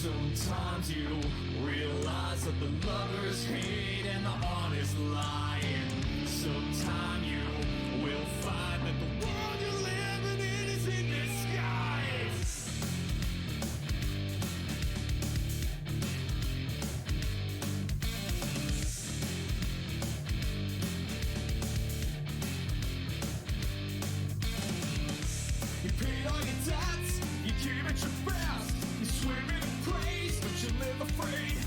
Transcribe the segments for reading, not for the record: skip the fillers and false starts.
Sometimes you realize that the lovers hate and the honest lying. Sometime you will find that the world you're living in is in disguise. You paid all your debts, you gave it your best. You swim in praise, but you live afraid.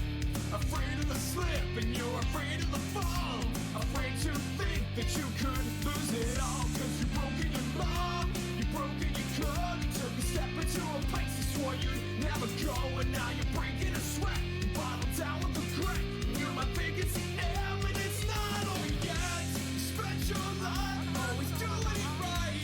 Afraid of the slip, and you're afraid of the fall. Afraid to think that you could lose it all. Cause you broke in your love, you broke in your code. Took a step into a place you swore you'd never go. And now you're breaking a sweat, you bottled down with regret. You might think it's the end, but it's not over yet. You spent your life always doing it right.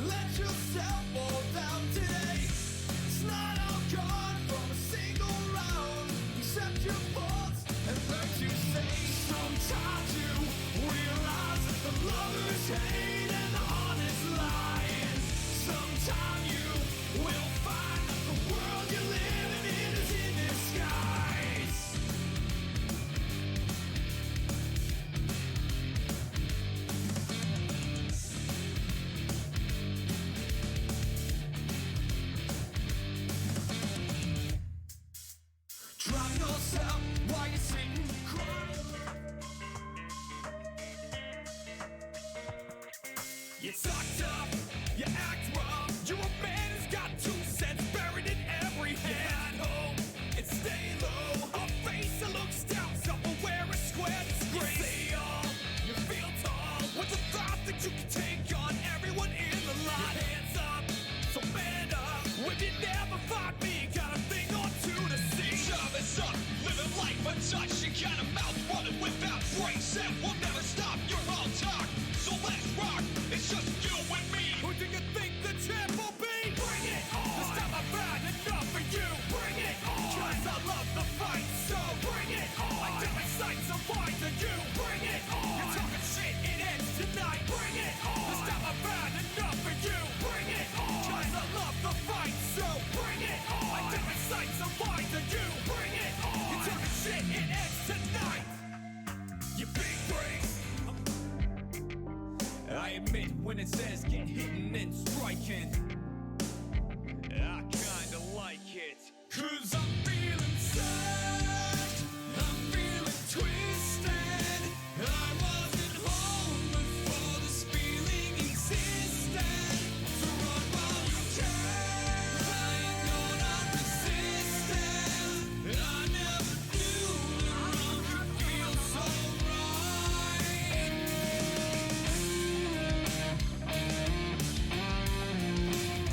Let yourself fall down today. It's not all gone from a single round. Accept your faults and learn to say. Sometimes you realize that the lovers hate and the honest lying. Sometime you will find that the world you're living in is in disguise. Drown yourself while you're sitting crying. You sucked up, you act rough. You're a man who's got 2 cents buried in every hand. Home and stay low. A face that looks down, self-aware, a square disgrace. You say all, you feel tall. With the thought that you can take on everyone in the lot. Your hands up, so man up. When you never find me, got a thing or two to see. Job is up, living life untouched. You got a mouth running without brains and we'll never stop. You're all talk, so let's rock. It's just you and me. Who do you think the champ will be? Bring it on! This time I've had enough of you. Bring it on! Cause I love the fight, so bring it on! Like different sights of wine to you. Bring it on! You're talking shit, it ends tonight. Bring it on! This time I've had enough of you. Bring it on! Cause I love the fight, so bring it on! Like different sights of wine to you. Bring it on! You're talking shit, it ends tonight. You big brain. I admit when it says get hitting and striking, I kinda like it. Cause I'm feeling sad, I'm feeling twisted. I wasn't home before this feeling existed. So run while you can, I ain't gonna resist it. I never knew the wrong could feel so right.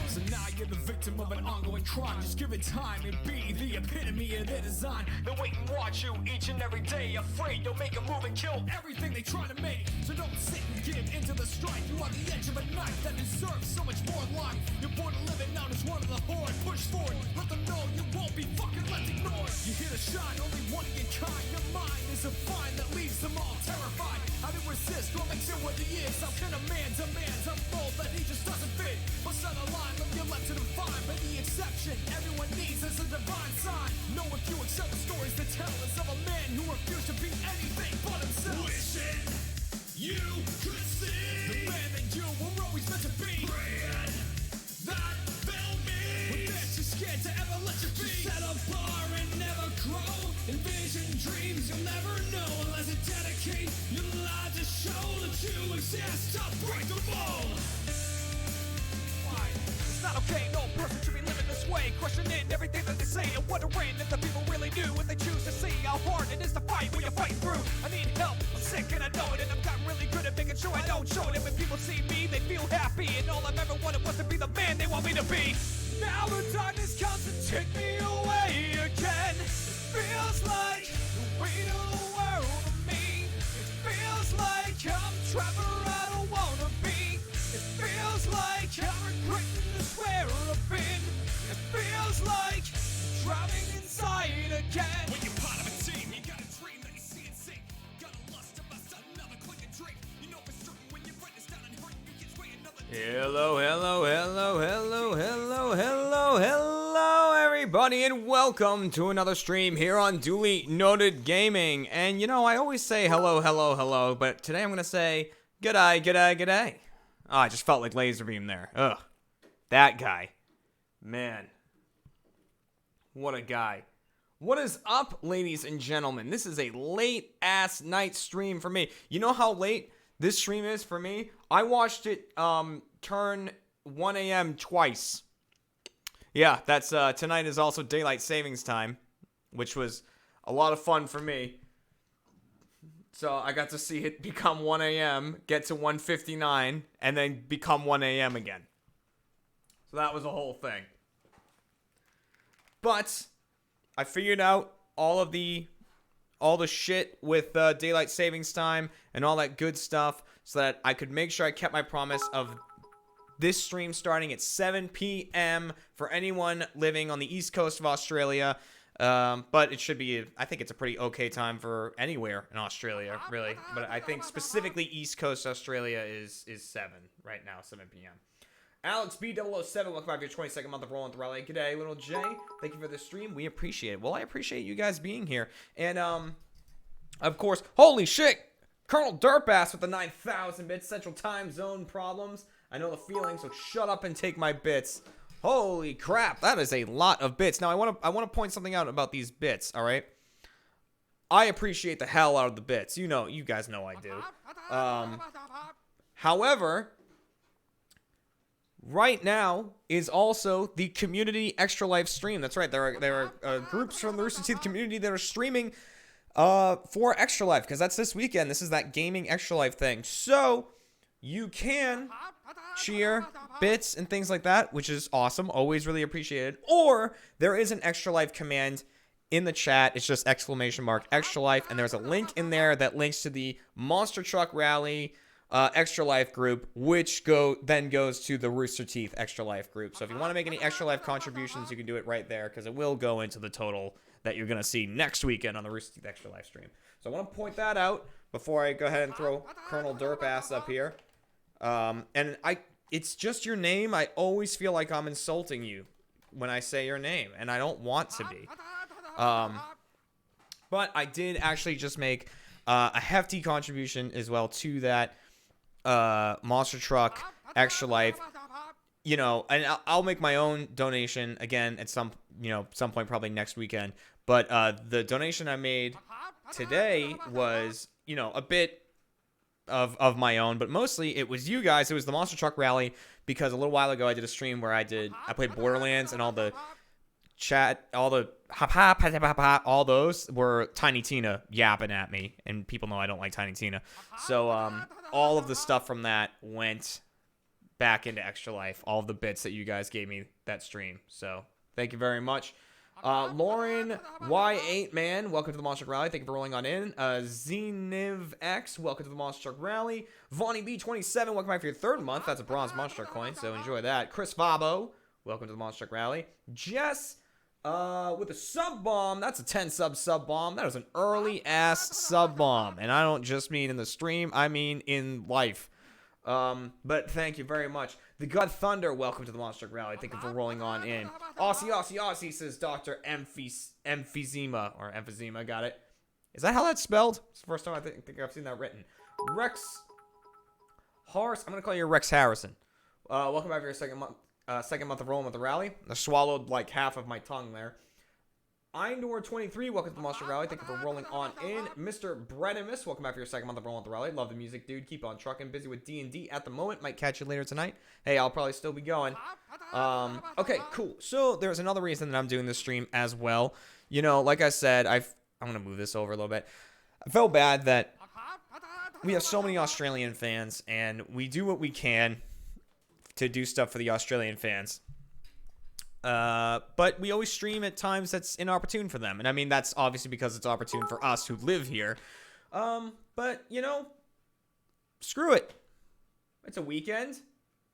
So now you're the victim of an ongoing crime. Just give it time and be the epitome of their design. They wait and watch you each and every day, afraid you'll make a move and kill everything they try to make. So don't sit and give into the strife. You're on the edge of a knife that deserves so much more life. You're born to live it now as one of the horde. Push forward, let them know you won't be fucking left ignored. You're here to shine, only one of your kind. Your mind is a vine that leaves them all terrified. How to resist what makes it what he is? How can a man demand a mold that he just doesn't fit? What's on the line, look, you're left to define. But the exception everyone needs is a divine sign. Know if you accept the stories that tell us of a man who refused to be anything but himself. Wishing you could see the man that you were always meant to be. Praying that they'll meet, but they're too scared to ever let you be. Set a bar and never grow. Envision dreams you'll never know unless you dedicate your life to show that you exist. To break the mold. It's not okay, no person should be living this way. Questioning everything that they say and wondering if the people really do what they choose to see. How hard it is to fight when you're fighting through. I need help, I'm sick and I know it, and I've gotten really good at making sure I don't show it. And when people see me, they feel happy, and all I've ever wanted was to be the man they want me to be. Now the darkness comes to take me away again. It feels like the weight of the world on me. It feels like I'm trapped where I don't wanna be. It feels like I'm regretting this where I've been. It feels like drowning inside again. When you're part of a team, you got a dream that you see and sing. Got a lust to bust another quick and drink. You know for certain when your friend is down and hurt, you get way another. Hello, hello, hello, hello, hello, hello, hello, everybody. everybody, and welcome to another stream here on Duly Noted Gaming. And you know, I always say hello, hello, hello, but today I'm gonna say g'day, g'day, g'day. Oh, I just felt like laser beam there. Ugh, that guy, man, what a guy. What is up, ladies and gentlemen? This is a late ass night stream for me. You know how late this stream is for me? I watched it turn 1 a.m. twice. Yeah, that's tonight is also daylight savings time, which was a lot of fun for me. So I got to see it become 1 a.m., get to 1:59, and then become 1 a.m. again. So that was a whole thing. But I figured out all the shit with daylight savings time and all that good stuff so that I could make sure I kept my promise of this stream starting at 7 p.m. for anyone living on the east coast of Australia. But it should be, I think it's a pretty okay time for anywhere in Australia, really. But I think specifically east coast Australia is 7 right now, 7 p.m. Alex B007, welcome back to your 22nd month of Rolling with Raleigh. G'day, little Jay. Thank you for the stream. We appreciate it. Well, I appreciate you guys being here. And, of course, holy shit! Colonel Dirtbass with the 9,000 bits, Central Time Zone problems. I know the feeling, so shut up and take my bits. Holy crap, that is a lot of bits. Now, I want to point something out about these bits, all right? I appreciate the hell out of the bits. You know, you guys know I do. However, right now is also the community Extra Life stream. That's right. There are groups from the Rooster Teeth community that are streaming for Extra Life, because that's this weekend. This is that gaming Extra Life thing. So you can cheer, bits, and things like that, which is awesome. Always really appreciated. Or there is an Extra Life command in the chat. It's just ! Extra Life, and there's a link in there that links to the Monster Truck Rally Extra Life group, which then goes to the Rooster Teeth Extra Life group. So if you want to make any Extra Life contributions, you can do it right there, because it will go into the total that you're going to see next weekend on the Rooster Teeth Extra Life stream. So I want to point that out before I go ahead and throw Colonel Derpass up here. And it's just your name. I always feel like I'm insulting you when I say your name, and I don't want to be. But I did actually just make a hefty contribution as well to that Monster Truck Extra Life. You know, and I'll make my own donation again at some point, probably next weekend. But the donation I made today was, a bit of my own, but mostly it was you guys. It was the Monster Truck Rally, because a little while ago I did a stream where I played Borderlands, and all the chat, all the all those were Tiny Tina yapping at me, and people know I don't like Tiny Tina. So all of the stuff from that went back into Extra Life, all of the bits that you guys gave me that stream. So thank you very much. Lauren Y8 Man, welcome to the Monster Truck Rally. Thank you for rolling on in. Zeniv X, welcome to the Monster Truck Rally. Vonnie B27, welcome back for your 3rd month. That's a bronze Monster Truck coin, so enjoy that. Chris Fabo, welcome to the Monster Truck Rally. Jess, with a sub bomb. That's a 10 sub bomb. That was an early ass sub bomb, and I don't just mean in the stream. I mean in life. But thank you very much. The God Thunder, welcome to the Monster Truck Rally. Thank you for rolling on in. Aussie, says Dr. Emphysema, or Emphysema, got it. Is that how that's spelled? It's the first time I think I've seen that written. Rex Harris, I'm going to call you Rex Harrison. Welcome back for your second month of rolling with the rally. I swallowed like half of my tongue there. Eindor23, welcome to the Monster Rally. Thank you for rolling on in. Mr. Bredimus, welcome back for your second month of rolling with the rally. Love the music, dude. Keep on trucking. Busy with D&D at the moment. Might catch you later tonight. Hey, I'll probably still be going. Okay, cool. So there's another reason that I'm doing this stream as well. Like I said, I'm going to move this over a little bit. I felt bad that we have so many Australian fans, and we do what we can to do stuff for the Australian fans. But we always stream at times that's inopportune for them. And I mean, that's obviously because it's opportune for us who live here. But, screw it. It's a weekend.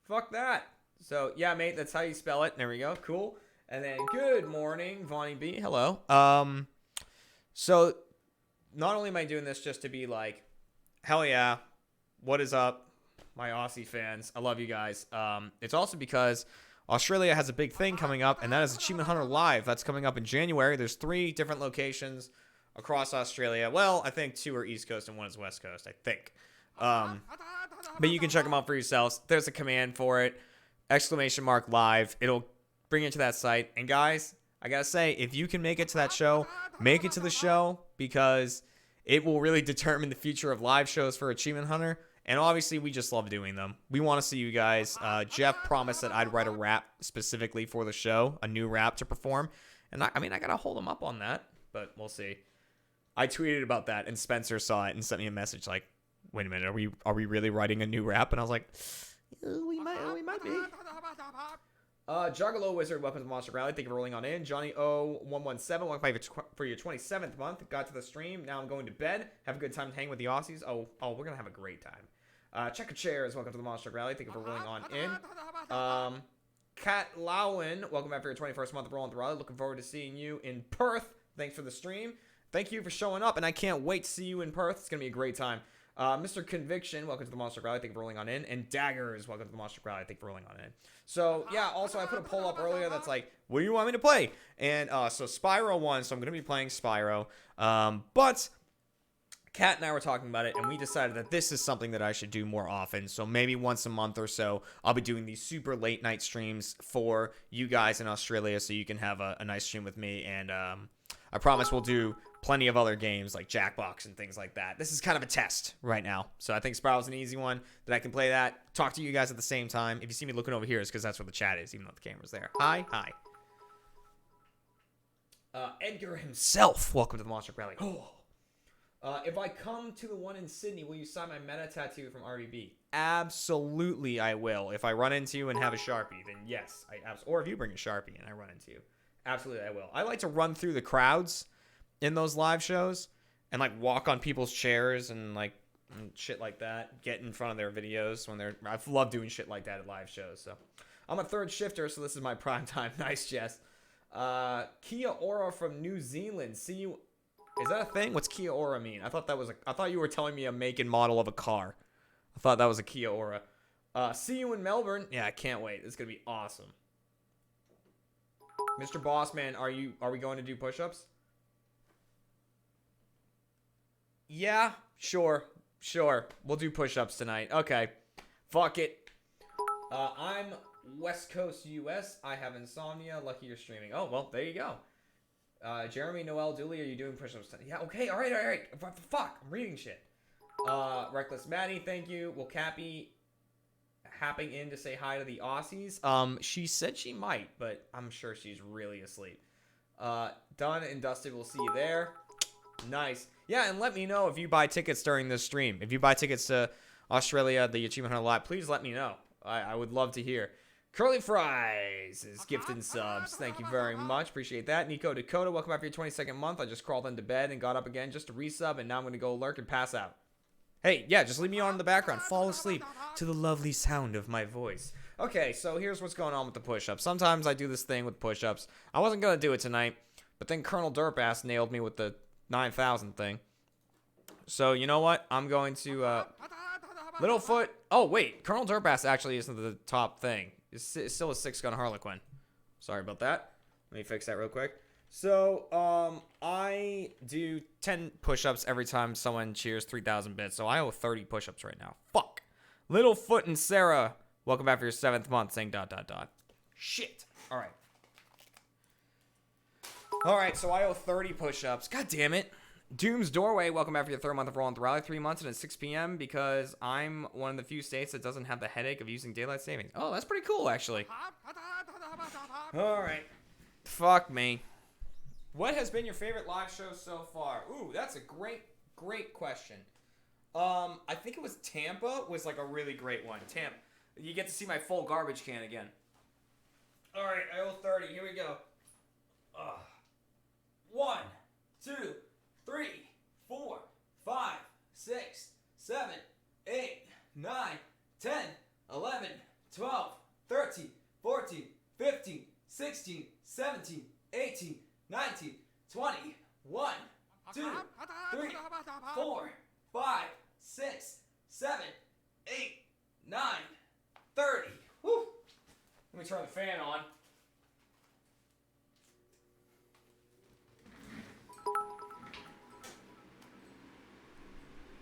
Fuck that. So, yeah, mate, that's how you spell it. There we go. Cool. And then, good morning, Vonnie B. Hello. So, not only am I doing this just to be like, hell yeah, what is up, my Aussie fans? I love you guys. It's also because Australia has a big thing coming up, and that is Achievement Hunter Live. That's coming up in January. There's 3 different locations across Australia. Well, I think 2 are East Coast and 1 is West Coast, I think. But you can check them out for yourselves. There's a command for it. !live. It'll bring you to that site. And guys, I gotta say, if you can make it to that show, make it to the show, because it will really determine the future of live shows for Achievement Hunter. And obviously, we just love doing them. We want to see you guys. Jeff promised that I'd write a rap specifically for the show, a new rap to perform. And I got to hold him up on that, but we'll see. I tweeted about that, and Spencer saw it and sent me a message like, wait a minute, are we really writing a new rap? And I was like, we might be. Juggalo Wizard, welcome to the Monster Rally. Thank you for rolling on in. Johnny O117, welcome for your 27th month. Got to the stream. Now I'm going to bed. Have a good time hanging with the Aussies. Oh, we're going to have a great time. Checker Chairs, welcome to the Monster Rally. Thank you for rolling on in. Kat Lowen, welcome back for your 21st month of rolling the rally. Looking forward to seeing you in Perth. Thanks for the stream. Thank you for showing up, and I can't wait to see you in Perth. It's going to be a great time. Mr. Conviction, welcome to the Monster Rally. Thank you for rolling on in. And Daggers, welcome to the Monster Rally. Thank you for rolling on in. So, yeah, also I put a poll up earlier that's like, what do you want me to play? And so Spyro won, so I'm going to be playing Spyro. But Kat and I were talking about it, and we decided that this is something that I should do more often. So maybe once a month or so, I'll be doing these super late night streams for you guys in Australia, so you can have a nice stream with me. And I promise we'll do plenty of other games like Jackbox and things like that. This is kind of a test right now. So I think Spyro's an easy one that I can play that, talk to you guys at the same time. If you see me looking over here, it's because that's where the chat is, even though the camera's there. Hi. Edgar himself, welcome to the Monster Rally. If I come to the one in Sydney, will you sign my meta tattoo from RBB? Absolutely, I will. If I run into you and have a Sharpie, then yes. Or if you bring a Sharpie and I run into you, absolutely, I will. I like to run through the crowds in those live shows and like walk on people's chairs and like shit like that. Get in front of their videos when they're. I love doing shit like that at live shows. So I'm a third shifter, so this is my prime time. Nice, Jess. Kia Ora from New Zealand. See you. Is that a thing? What's Kia Ora mean? I thought you were telling me a make and model of a car. I thought that was a Kia Ora. See you in Melbourne. Yeah, I can't wait. It's gonna be awesome. Mr. Bossman, are we going to do push-ups? Yeah, sure. We'll do push-ups tonight. Okay. Fuck it. I'm West Coast US. I have insomnia. Lucky you're streaming. Oh, well, there you go. Jeremy Noel Dooley, are you doing push-ups tonight? Yeah, okay, all right. Fuck, I'm reading shit. Reckless Maddie, thank you. Will Cappy happing in to say hi to the Aussies? She said she might, but I'm sure she's really asleep. Done and dusted, we'll see you there. Nice. Yeah, and let me know if you buy tickets during this stream. If you buy tickets to Australia, the Achievement Hunter Live, please let me know. I would love to hear. Curly Fries is gifting subs. Thank you very much. Appreciate that. Nico Dakota, welcome back for your 22nd month. I just crawled into bed and got up again just to resub, and now I'm going to go lurk and pass out. Hey, yeah, just leave me on in the background. Fall asleep to the lovely sound of my voice. Okay, so here's what's going on with the push-ups. Sometimes I do this thing with push-ups. I wasn't going to do it tonight, but then Colonel Derpass nailed me with the 9,000 thing. So, you know what? I'm going to, Littlefoot. Oh, wait. Colonel Derpass actually isn't the top thing. It's still a 6-gun Harlequin. Sorry about that. Let me fix that real quick. So, I do 10 push-ups every time someone cheers 3,000 bits. So, I owe 30 push-ups right now. Fuck. Littlefoot and Sarah, welcome back for your 7th month saying ... Shit. All right. Alright, so I owe 30 push-ups. God damn it. Doom's Doorway, welcome back for your 3rd month of Rolling the Rally. 3 months and at 6 p.m. because I'm one of the few states that doesn't have the headache of using daylight savings. Oh, that's pretty cool, actually. Alright. Fuck me. What has been your favorite live show so far? Ooh, that's a great question. I think it was Tampa was like a really great one. Tampa. You get to see my full garbage can again. Alright, I owe 30. Here we go. 1, 2, 3, 4, 5, 6, 7, 8, 9, 10, 11, 12, 13, 14, 15, 16, 17, 18, 19, 20, 1, 2, 3, 4, 5, 6, 7, 8, 9, 30. Woo! Let me turn the fan on.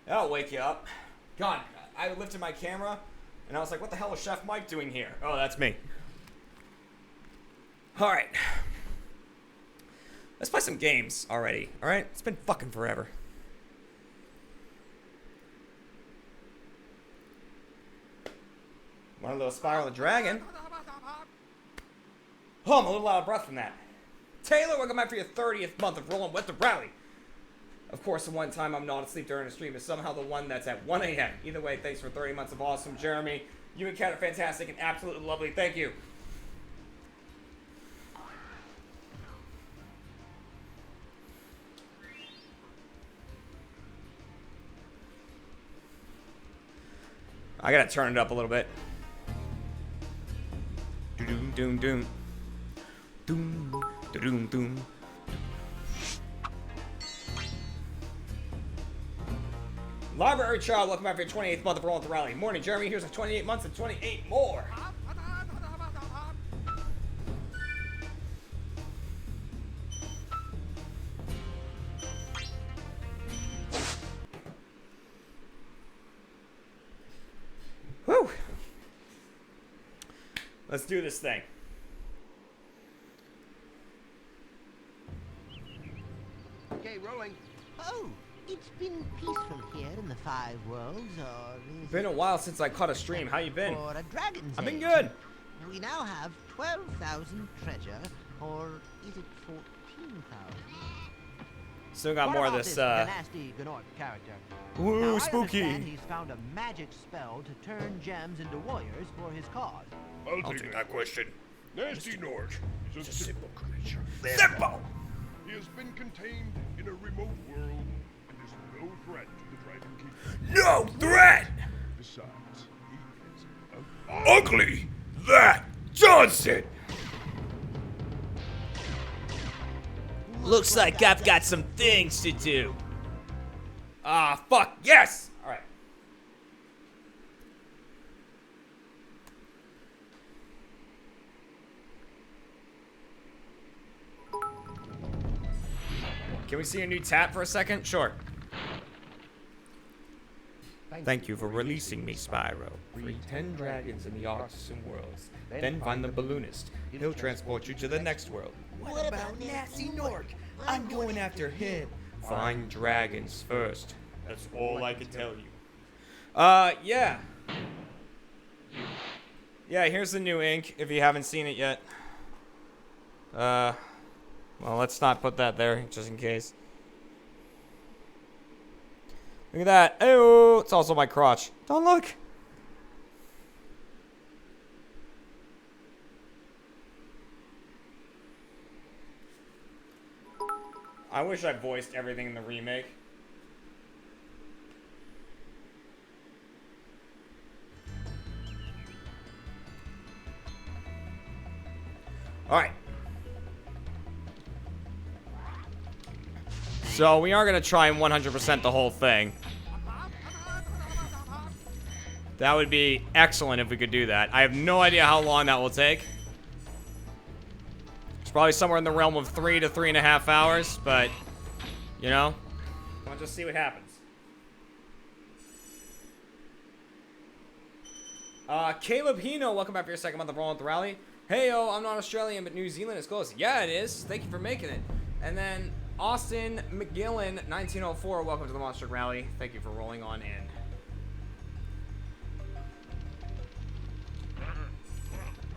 That'll wake you up. God, I lifted my camera, and I was like, what the hell is Chef Mike doing here? Oh, that's me. Alright. Let's play some games already, alright? It's been fucking forever. One of those Spyro the Dragon. Oh, I'm a little out of breath from that. Taylor, welcome back for your 30th month of rolling with the rally. Of course, the one time I'm not asleep during a stream is somehow the one that's at 1 a.m. Either way, thanks for 30 months of awesome. Jeremy, you and Kat are fantastic and absolutely lovely. Thank you. I gotta turn it up a little bit. Doom doom doom. Doom doom doom. Library Child, welcome back for your 28th month of Rolling with the Rally. Morning, Jeremy. Here's a 28 months and 28 more. Whew. Let's do this thing. Okay, rolling. Oh, it's been peaceful here in the Five Worlds, or is Been a it while since I caught a stream. How you been? for a dragon's I've been age? good. We now have 12,000 treasure, or is it 14,000? Still got What more of about this, nasty Gnorc character? Ooh, Now, I spooky. understand he's found a magic spell to turn gems into warriors for his cause. I'll take that question. Nasty Nord is a simple creature. Simple! He has been contained in a remote world and is no threat to the Dragon King. No threat! Besides, he is ugly. That does it! Looks like I've got some things to do. Ah, fuck, yes! Alright. Can we see a new tap for a second? Sure. Thank you for releasing me, Spyro. Free 10 dragons in the artisan worlds. Then find the balloonist. He'll transport you to the next world. What about Nasty Nork? I'm going after him. Find dragons first. That's all I can tell you. Yeah. Yeah, here's the new ink, if you haven't seen it yet. Well, let's not put that there, just in case. Look at that. Ew, it's also my crotch. Don't look. I wish I voiced everything in the remake. Alright. So we are going to try and 100% the whole thing. That would be excellent if we could do that. I have no idea how long that will take. It's probably somewhere in the realm of 3 to 3.5 hours, but, you know, we'll just see what happens. Caleb Hino, welcome back for your second month of Rolling with the Rally. Hey, yo, I'm not Australian, but New Zealand is close. Yeah, it is. Thank you for making it. And then Austin McGillen, 1904, welcome to the Monster Rally. Thank you for rolling on in.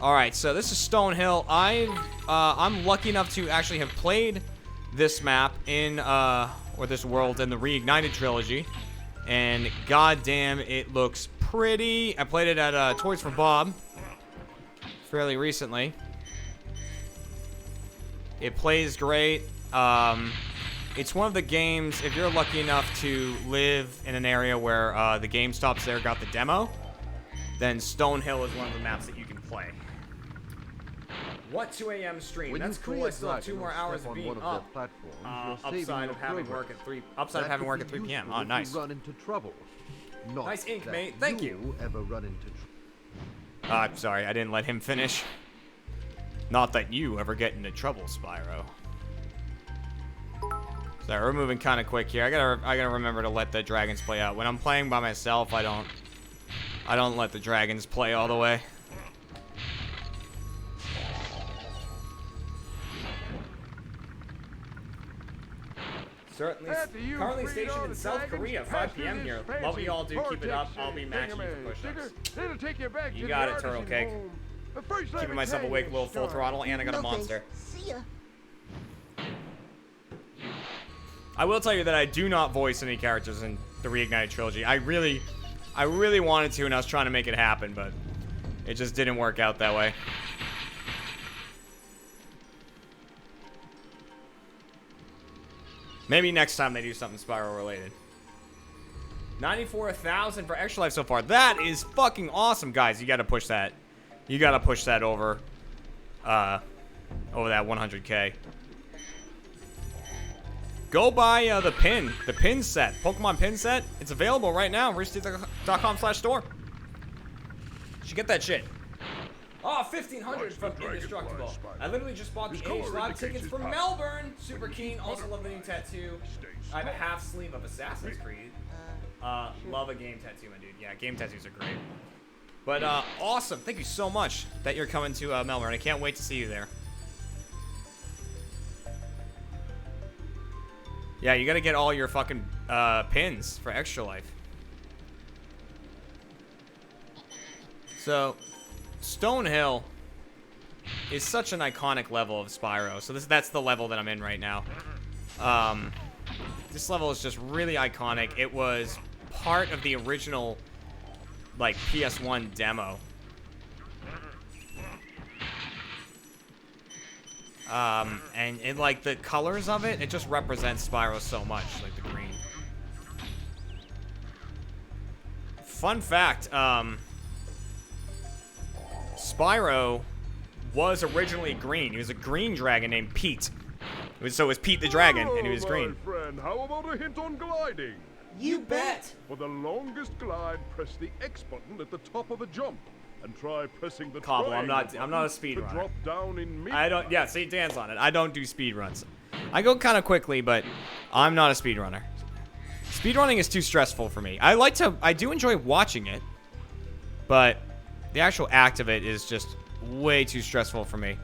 All right, so this is Stonehill. I'm lucky enough to actually have played this map in or this world in the Reignited trilogy, and goddamn, it looks pretty. I played it at Toys for Bob fairly recently. It plays great. It's one of the games, if you're lucky enough to live in an area where the GameStops there got the demo, then Stonehill is one of the maps that you can play. What 2 a.m. stream? When That's you cool. free a I still have 2 dragon more or hours step of on being one of up. their platforms, you're saving Upside your of having progress. work at 3. Upside of That having could work be at 3 p.m. useful Oh, if nice. You run into trouble. Not Nice ink, that mate. Thank you. Ever run into I'm sorry, I didn't let him finish. Not that you ever get into trouble, Spyro. So we're moving kind of quick here. I gotta remember to let the dragons play out. When I'm playing by myself, I don't let the dragons play all the way. Certainly. Currently stationed in South Korea, 5 p.m. here. Love what you all do. Keep it up. I'll be matching you for push-ups. You got it, Turtle Cake. Keeping myself awake a little full throttle, and I got a monster. See ya. I will tell you that I do not voice any characters in the Reignited trilogy. I really wanted to, and I was trying to make it happen, but it just didn't work out that way. Maybe next time they do something Spyro related. 94,000 for Extra Life so far. That is fucking awesome, guys. You got to push that. You got to push that over that 100K. Go buy the pin set, Pokemon pin set. It's available right now. RoosterTeeth.com/store. You should get that shit. Oh, 1,500 from Indestructible. I literally just bought the Age Live tickets from Melbourne. Super keen. Also love the new tattoo. I have a half sleeve of Assassin's Creed. Love a game tattoo, my dude. Yeah, game tattoos are great. But awesome. Thank you so much that you're coming to Melbourne. I can't wait to see you there. Yeah, you gotta get all your fucking pins for Extra Life. So, Stonehill is such an iconic level of Spyro. So that's the level that I'm in right now. This level is just really iconic. It was part of the original, like, PS1 demo. And like the colors of it, it just represents Spyro so much, like the green. Fun fact, Spyro was originally green. He was a green dragon named Pete. So it was Pete the Dragon, and he was green. My friend, how about a hint on gliding? You bet. For the longest glide, press the X button at the top of a jump. And try pressing the Cobble, I'm not a to speedrunner. drop down in mid. I don't. Yeah, see, Dan's on it. I don't do speed runs. I go kind of quickly, but I'm not a speedrunner. Speedrunning is too stressful for me. I do enjoy watching it, but the actual act of it is just way too stressful for me.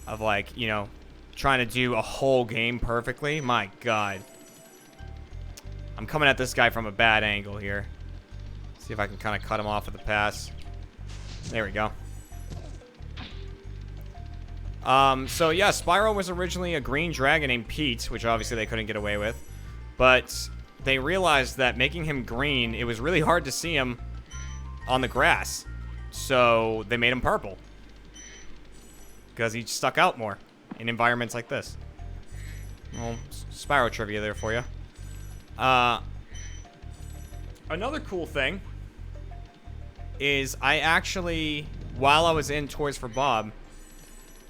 Of like, you know, trying to do a whole game perfectly. My God. I'm coming at this guy from a bad angle here. See if I can kind of cut him off with a pass. There we go. So yeah, Spyro was originally a green dragon named Pete, which obviously they couldn't get away with. But they realized that making him green, it was really hard to see him on the grass. So they made him purple. Because he stuck out more in environments like this. Well, Spyro trivia there for you. Another cool thing is I actually, while I was in Toys for Bob,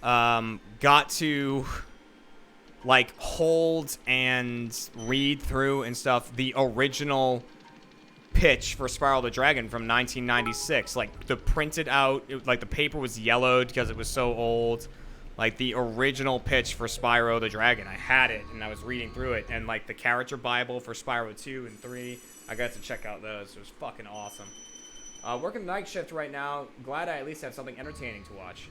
got to like hold and read through and stuff the original pitch for Spyro the Dragon from 1996. Like the printed out, like the paper was yellowed because it was so old. Like the original pitch for Spyro the Dragon. I had it and I was reading through it, and like the character Bible for Spyro 2 and 3. I got to check out those. It was fucking awesome. Working the night shift right now. Glad I at least have something entertaining to watch.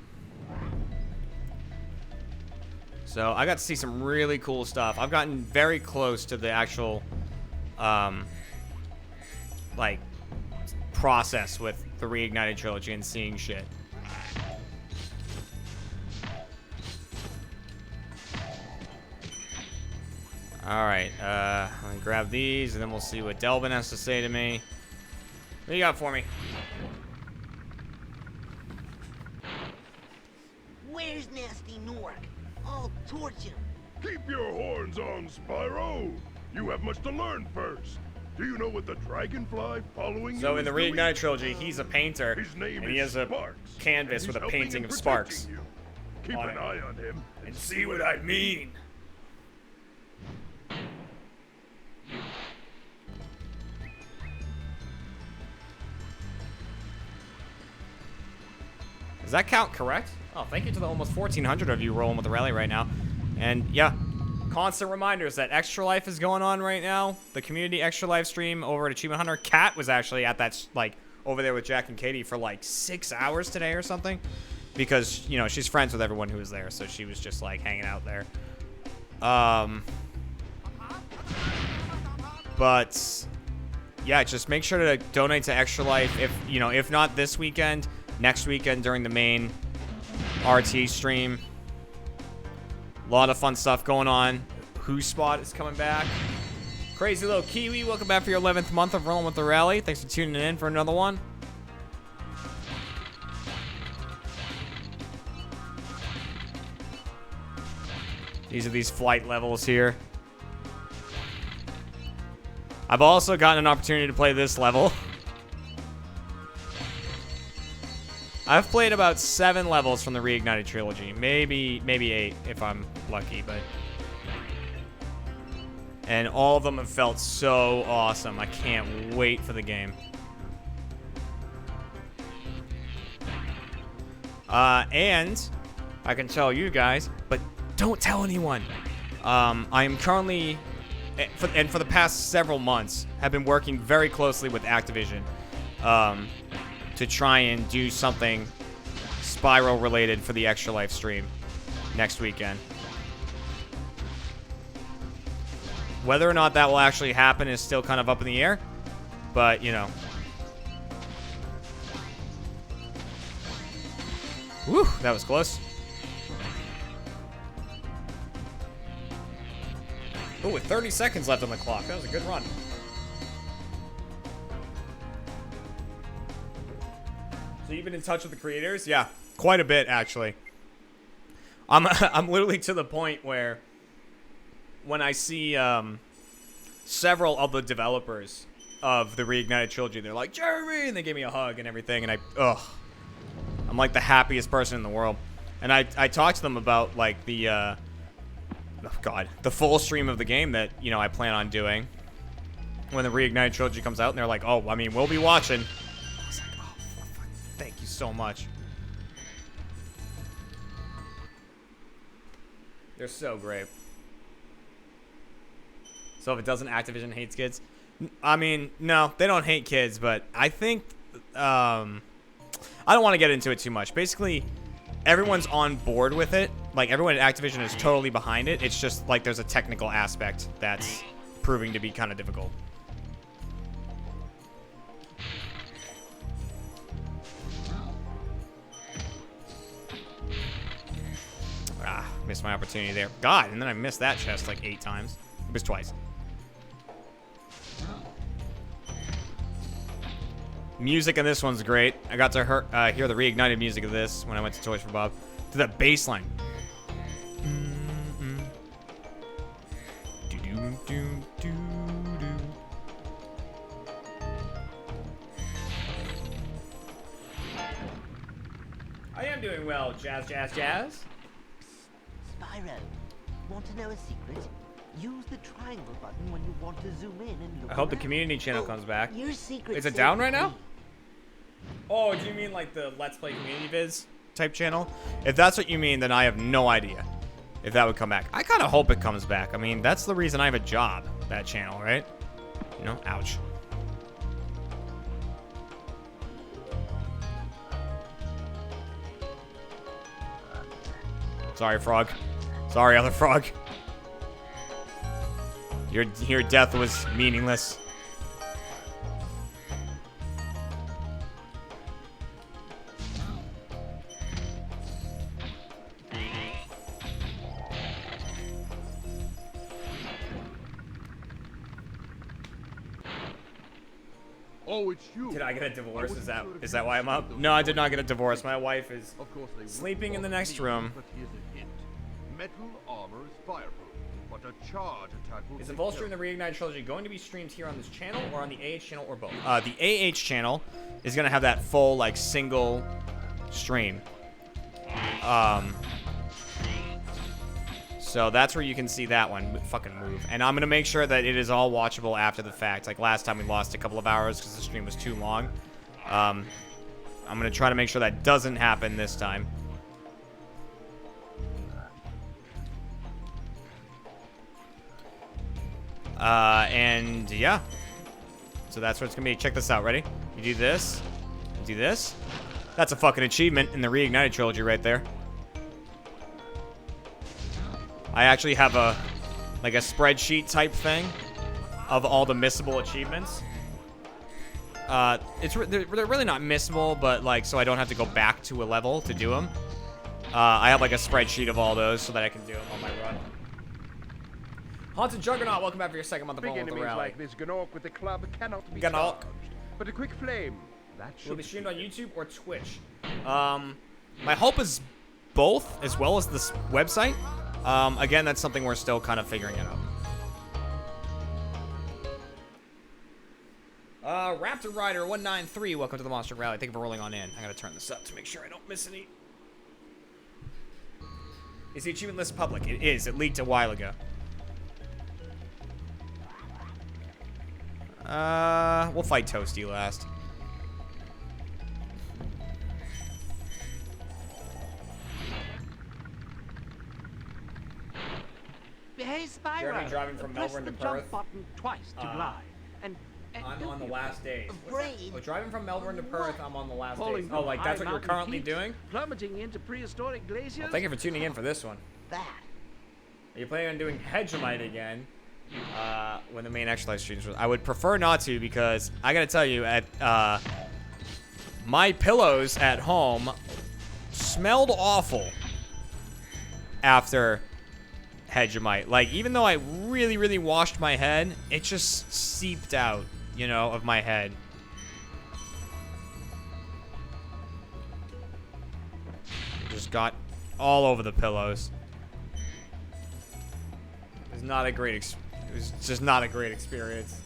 So I got to see some really cool stuff. I've gotten very close to the actual, like, process with the Reignited trilogy and seeing shit. Alright, let me grab these, and then we'll see what Delvin has to say to me. What do you got for me? Where's Nasty Nork? I'll torch him. Keep your horns on, Spyro. You have much to learn first. Do you know what the dragonfly following you So in the is doing? Reignited trilogy, he's a painter, His name and he is has a Sparks, canvas and with a he's helping painting and of Sparks. protecting you. Keep on an it. eye on him And see what I mean. Does that count correct? Oh, thank you to the almost 1,400 of you rolling with the rally right now. And yeah, constant reminders that Extra Life is going on right now. The community Extra Life stream over at Achievement Hunter. Kat was actually at that, like, over there with Jack and Katie for like 6 hours today or something. Because, you know, she's friends with everyone who was there. So she was just like hanging out there. But yeah, just make sure to donate to Extra Life. If, you know, if not this weekend, next weekend during the main RT stream. A lot of fun stuff going on. Who Spot is coming back. Crazy Little Kiwi, welcome back for your 11th month of Rolling with the Rally. Thanks for tuning in for another one. These are these flight levels here. I've also gotten an opportunity to play this level. I've played about 7 levels from the Reignited trilogy. Maybe 8 if I'm lucky, but... And all of them have felt so awesome. I can't wait for the game. And I can tell you guys, but don't tell anyone. I am currently, and for the past several months, have been working very closely with Activision to try and do something Spyro related for the Extra Life stream next weekend. Whether or not that will actually happen is still kind of up in the air, but you know. Whew, that was close. Oh, with 30 seconds left on the clock. That was a good run. So you've been in touch with the creators? Yeah, quite a bit actually. I'm literally to the point where when I see several of the developers of the Reignited trilogy, they're like, Jeremy, and they give me a hug and everything, and I'm like the happiest person in the world. And I talked to them about like the the full stream of the game that, you know, I plan on doing when the Reignited trilogy comes out, and they're like, oh, I mean, we'll be watching. I was like, oh, thank you so much. They're so great. So if it doesn't, Activision hates kids? I mean, no, they don't hate kids, but I think, I don't want to get into it too much. Basically, everyone's on board with it. Like, everyone at Activision is totally behind it. It's just, like, there's a technical aspect that's proving to be kind of difficult. Ah, missed my opportunity there. God, and then I missed that chest like 8 times. It was twice. Music in this one's great. I got to hear the reignited music of this when I went to Toys for Bob. To that bass line. I am doing well, Jazz. Spyro, want to know a secret? Use the triangle button when you want to zoom in and look I hope the around. community channel comes back. Your secret. Is it down right now? Oh, do you mean like the Let's Play Community Viz type channel? If that's what you mean, then I have no idea if that would come back. I kind of hope it comes back. I mean, that's the reason I have a job, that channel, right? You know, ouch. Sorry, frog. Sorry, other frog. Your death was meaningless. Oh, it's you. Did I get a divorce? Is that why I'm up? No, I did not get a divorce. My wife is Of course they sleeping in the will next be, room. But here's a hint. Metal armor is fireproof, but a charge attack will Is the take full care stream of of the Reignited Trilogy going to be streamed here on this channel or on the AH channel or both? The AH channel is going to have that full, like, single stream. So that's where you can see that one. Fucking move. And I'm going to make sure that it is all watchable after the fact. Like last time we lost a couple of hours because the stream was too long. I'm I'm gonna try to make sure that doesn't happen this time. And yeah. So that's what it's gonna be. Check this out. Ready? You do this. Do this. That's a fucking achievement in the Reignited trilogy right there. I actually have a like a spreadsheet type thing of all the missable achievements. They're really not missable, but like so I don't have to go back to a level to do them. I have like a spreadsheet of all those so that I can do them on my run. Haunted Juggernaut, welcome back for your second month of Big Ball with the enemies Rally. like this Gnorc with the club cannot be Gnorc. charged. But a quick flame, that should Will it be streamed on YouTube or Twitch? My hope is both, as well as this website. Again, that's something we're still kind of figuring it out. Raptor Rider 193, welcome to the Monster Rally. Thank you for rolling on in. I gotta turn this up to make sure I don't miss any. Is the achievement list public? It is. It leaked a while ago. We'll fight Toasty last. Hey, Spyro. Jeremy driving from press Melbourne the to jump Perth. button twice to glide. And I'm don't on the be last days. afraid. Well, driving from Melbourne to Perth, I'm on the last Falling days. from Oh, like that's high what you're mountain currently peaks, doing? Plummeting into prehistoric glaciers. Well, thank you for tuning in for this one. That. Are you planning on doing Hegemite again? When the main exercise streams. I would prefer not to because I gotta tell you, at my pillows at home smelled awful after Hegemite. Like, even though I really, really washed my head, it just seeped out, you know, of my head. Just got all over the pillows. It was not a great it was just not a great experience.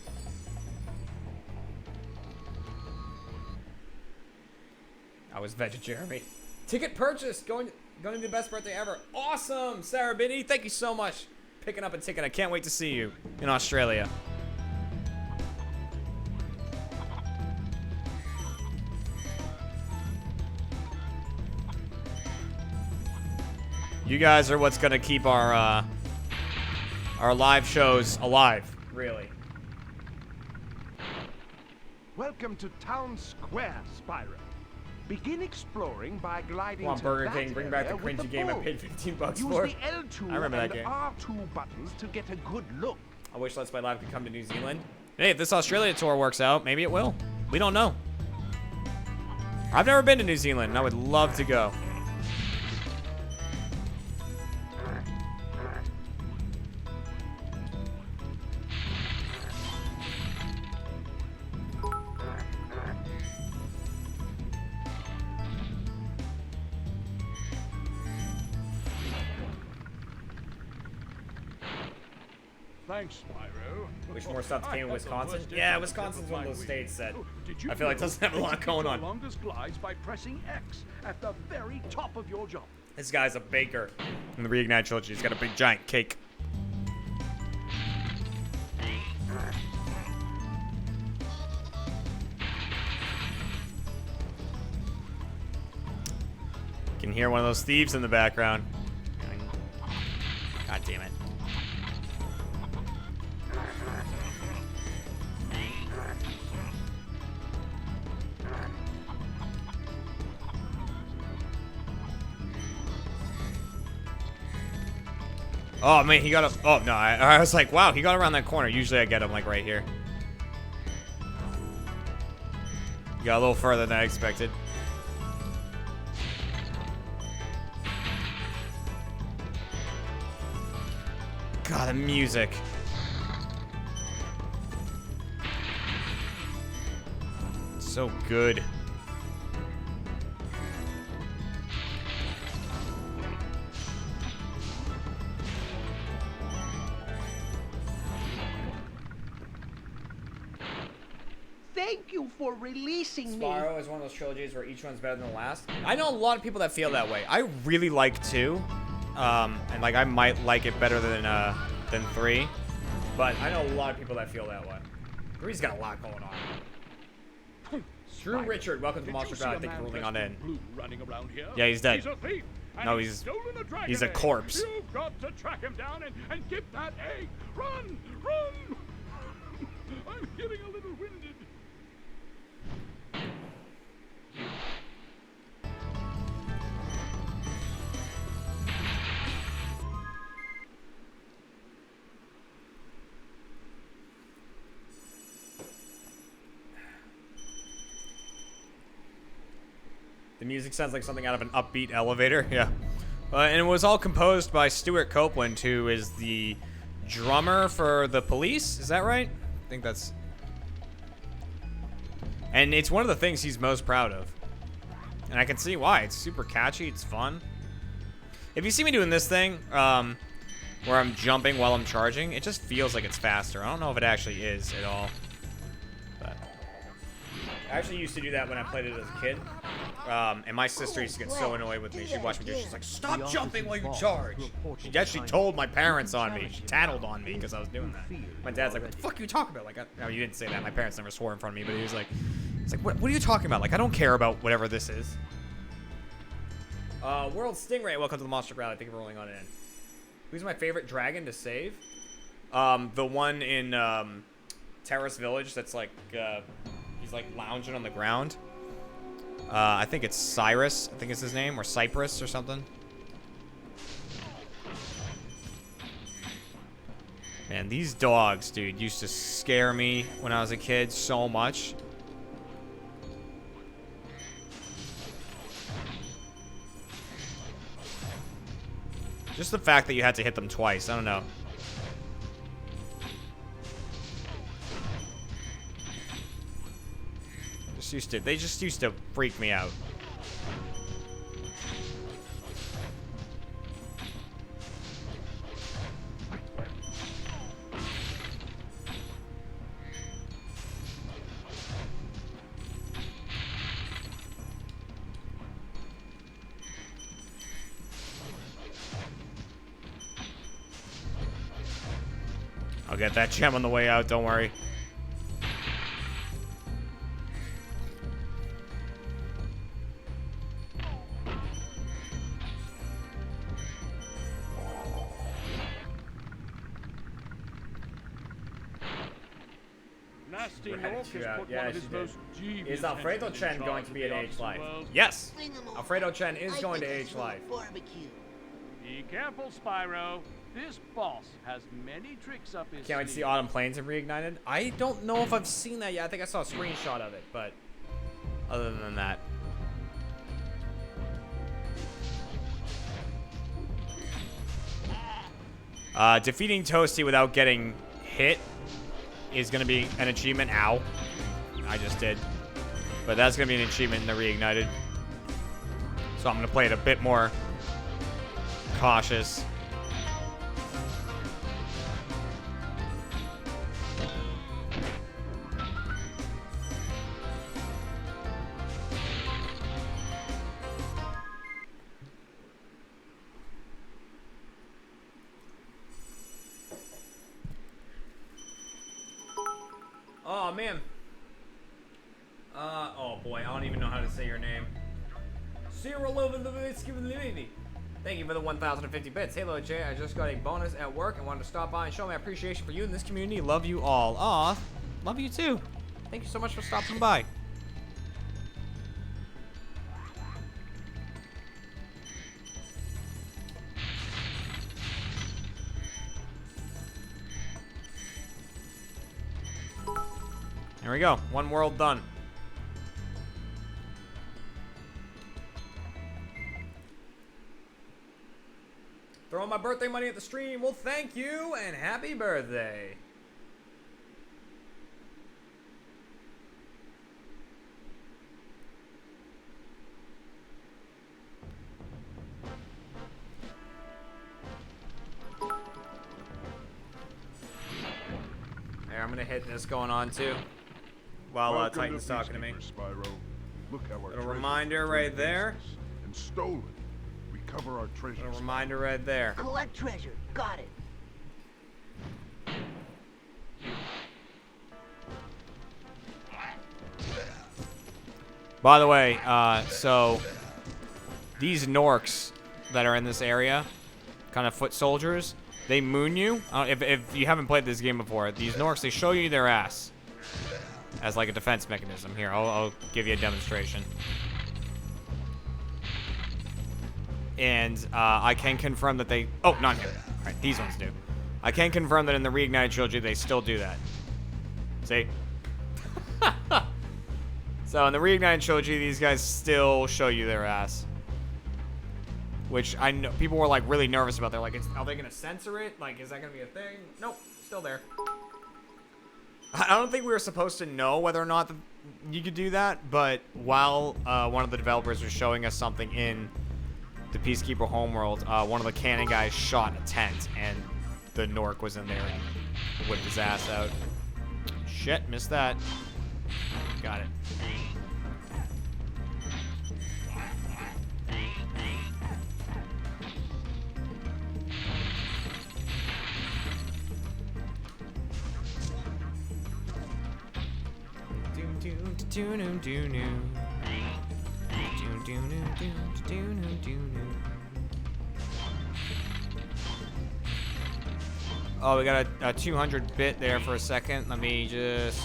I was veg Jeremy. Ticket purchased. Going to be the best birthday ever. Awesome, Sarah Biddy. Thank you so much. Picking up a ticket. I can't wait to see you in Australia. You guys are what's gonna keep our live shows alive, really. Welcome to Town Square, Spyro. Begin exploring by gliding Come on, to Burger that King, bring back the area with cringy game I bull. paid 15 bucks Use for. the L2 I remember that and game. R2 buttons to get a good look. I wish Let's Play Live could come to New Zealand. Hey, if this Australia tour works out, maybe it will. We don't know. I've never been to New Zealand, and I would love to go. Thanks, Spyro. Wish more stuff came in Wisconsin. Yeah, Wisconsin's one of those states that I feel like doesn't have a lot going on. Longest glides by pressing X at the very top of your jump. This guy's a baker in the Reignited trilogy. He's got a big giant cake. You can hear one of those thieves in the background. God damn it. Oh man, he got up. Oh no, I was like, wow, he got around that corner. Usually I get him like right here. He got a little further than I expected. God, the music. So good. Thank you for releasing me. Spyro is one of those trilogies where each one's better than the last. I know a lot of people that feel that way. I really like 2. And like I might like it better than 3. But I know a lot of people that feel that way. 3's got a lot going on. Drew Richard, welcome to the Monster Crowd. Thank you for rolling on in. Running around here? Yeah, he's dead. He's a thief. And No, stolen a dragon he's a egg. corpse. You've got to track him down and get that egg. Run! Run! I'm getting a little winded. The music sounds like something out of an upbeat elevator. Yeah. And it was all composed by Stuart Copeland, who is the drummer for The Police. Is that right? I think that's... And it's one of the things he's most proud of. And I can see why. It's super catchy. It's fun. If you see me doing this thing, where I'm jumping while I'm charging, it just feels like it's faster. I don't know if it actually is at all. But I actually used to do that when I played it as a kid. And my sister used to get so annoyed with me. She'd watch me do it. She's like, stop jumping while you charge. She actually told my parents on me. She tattled on me because I was doing that. My dad's like, what the fuck are you talking about? Like, no, you didn't say that. My parents never swore in front of me, but he was like, what are you talking about? Like, I don't care about whatever this is. World Stingray, welcome to the Monster Crowd. I think we're rolling on in. Who's my favorite dragon to save? The one in Terrace Village that's like, he's like lounging on the ground. I think it's Cyrus, I think is his name, or Cypress or something. Man, these dogs, dude, used to scare me when I was a kid so much. Just the fact that you had to hit them twice, I don't know. They just used to freak me out. I'll get that gem on the way out, don't worry. Is Alfredo Chen going to be in Age Life? Yes! Alfredo Chen is going to Age Life. Be careful, Spyro. This boss has many tricks up his Can't wait to see Autumn Plains and Reignited. I don't know if I've seen that yet. I think I saw a screenshot of it, but other than that. Defeating Toasty without getting hit is going to be an achievement. Ow. I just did. But that's going to be an achievement in the Reignited. So I'm going to play it a bit more cautious. Oh, man. Oh, boy. I don't even know how to say your name. Thank you for the 1,050 bits. Hey, Jay. I just got a bonus at work and wanted to stop by and show my appreciation for you and this community. Love you all. Aw, love you too. Thank you so much for stopping by. There we go. One world done. Throwing my birthday money at the stream. Well, thank you and happy birthday. Here, I'm gonna hit this going on too. While Titan's talking to me. Spyro. Look how our Little reminder right there. And stolen. We cover our treasures. Little reminder right there. Collect treasure. Got it. By the way, so these Norks that are in this area, kind of foot soldiers, they moon you. If you haven't played this game before, these Norks, they show you their ass as like a defense mechanism. Here, I'll give you a demonstration. And I can confirm that they... Oh, not here. All right, these ones do. I can confirm that in the Reignited trilogy, they still do that. See? So in the Reignited trilogy, these guys still show you their ass. Which I know people were like really nervous about. They're like, are they going to censor it? Like, is that going to be a thing? Nope, still there. I don't think we were supposed to know whether or not you could do that. But while one of the developers was showing us something in the Peacekeeper homeworld, one of the cannon guys shot a tent, and the Nork was in there and whipped his ass out. Shit, missed that. Got it. Oh, we got a 200 bit there for a second. Let me just...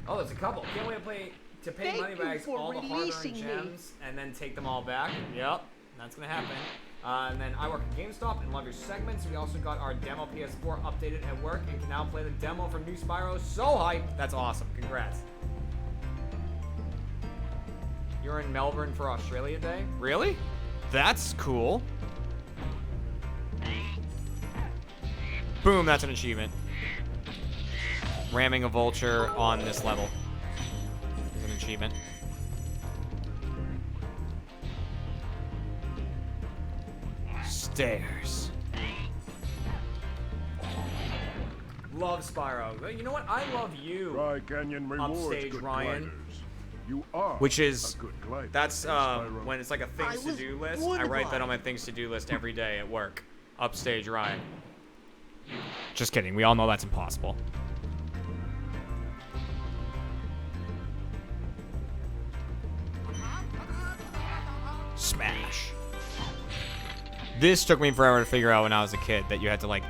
Oh, there's a couple. Can't wait to pay money bags all the hard-earned gems and then take them all back. Yep, that's gonna happen. And then I work at GameStop and love your segments. We also got our demo PS4 updated at work and can now play the demo for new Spyro. So hype! That's awesome. Congrats. You're in Melbourne for Australia Day? Really? That's cool. Boom, that's an achievement. Ramming a vulture on this level is an achievement. Stairs. Love Spyro. You know what? I love you. Dry Canyon rewards Upstage good Ryan. gliders. You are Which is, a good glider, that's Spyro. when it's like a things to do list. I write that on my things to do list every day at work. Upstage Ryan. Just kidding. We all know that's impossible. Smash. This took me forever to figure out when I was a kid, that you had to like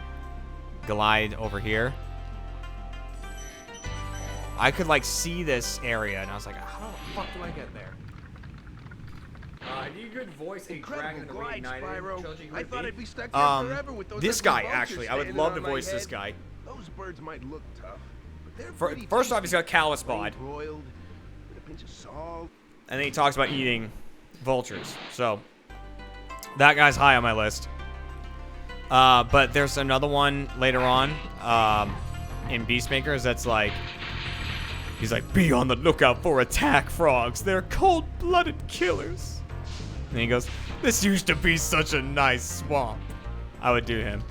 glide over here. I could like see this area and I was like, how the fuck do I get there? You could voice a dragon in the Reignited trilogy. I thought I'd be stuck here forever with those This ugly guy vultures actually, I would standing love on to my voice this head. guy. Those birds might look tough, but they're pretty First off, he's tasty. got callus bod, Broiled with a pinch of salt. and then he talks about eating vultures. So that guy's high on my list. But there's another one later on in Beastmakers that's like, he's like, be on the lookout for attack frogs. They're cold-blooded killers. And he goes, this used to be such a nice swamp. I would do him.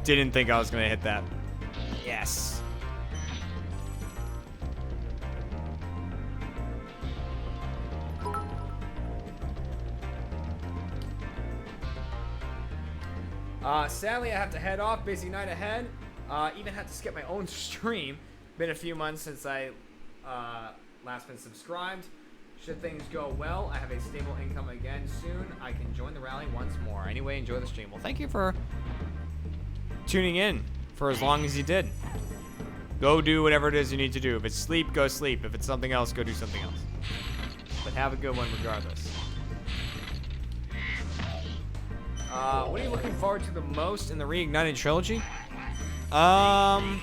Didn't think I was gonna hit that. Yes. Sadly, I have to head off. Busy night ahead. Even had to skip my own stream. Been a few months since I last been subscribed. Should things go well, I have a stable income again soon. I can join the rally once more. Anyway, enjoy the stream. Well, thank you for tuning in for as long as you did. Go do whatever it is you need to do. If it's sleep, go sleep. If it's something else, go do something else. But have a good one regardless. What are you looking forward to the most in the Reignited trilogy? I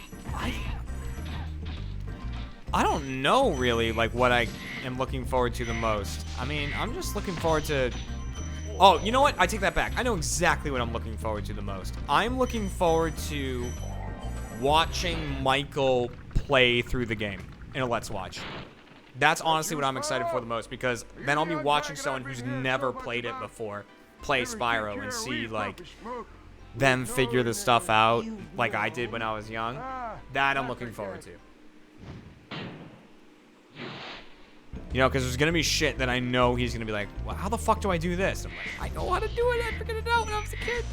don't know really like what I am looking forward to the most. I mean, I'm just looking forward to... Oh, you know what? I take that back. I know exactly what I'm looking forward to the most. I'm looking forward to watching Michael play through the game in a Let's Watch. That's honestly what I'm excited for the most, because then I'll be watching someone who's never played it before play Spyro and see like them figure this stuff out like I did when I was young. That I'm looking forward to. You know, because there's going to be shit that I know he's going to be like, well, how the fuck do I do this? I'm like, I know how to do it. I figured it out when I was a kid.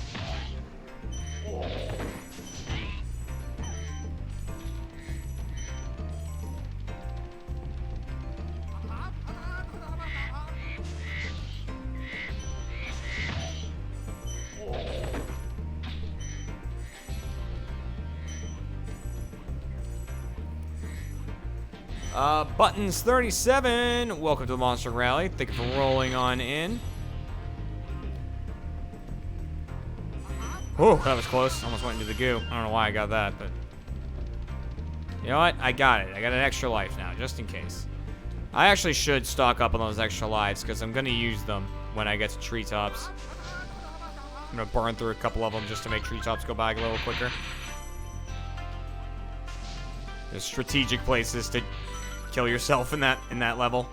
Buttons 37. Welcome to the Monster Rally. Thank you for rolling on in. Oh, that was close. Almost went into the goo. I don't know why I got that, but you know what? I got it. I got an extra life now, just in case. I actually should stock up on those extra lives because I'm gonna use them when I get to treetops. I'm gonna burn through a couple of them just to make treetops go by a little quicker. There's strategic places to kill yourself in that level.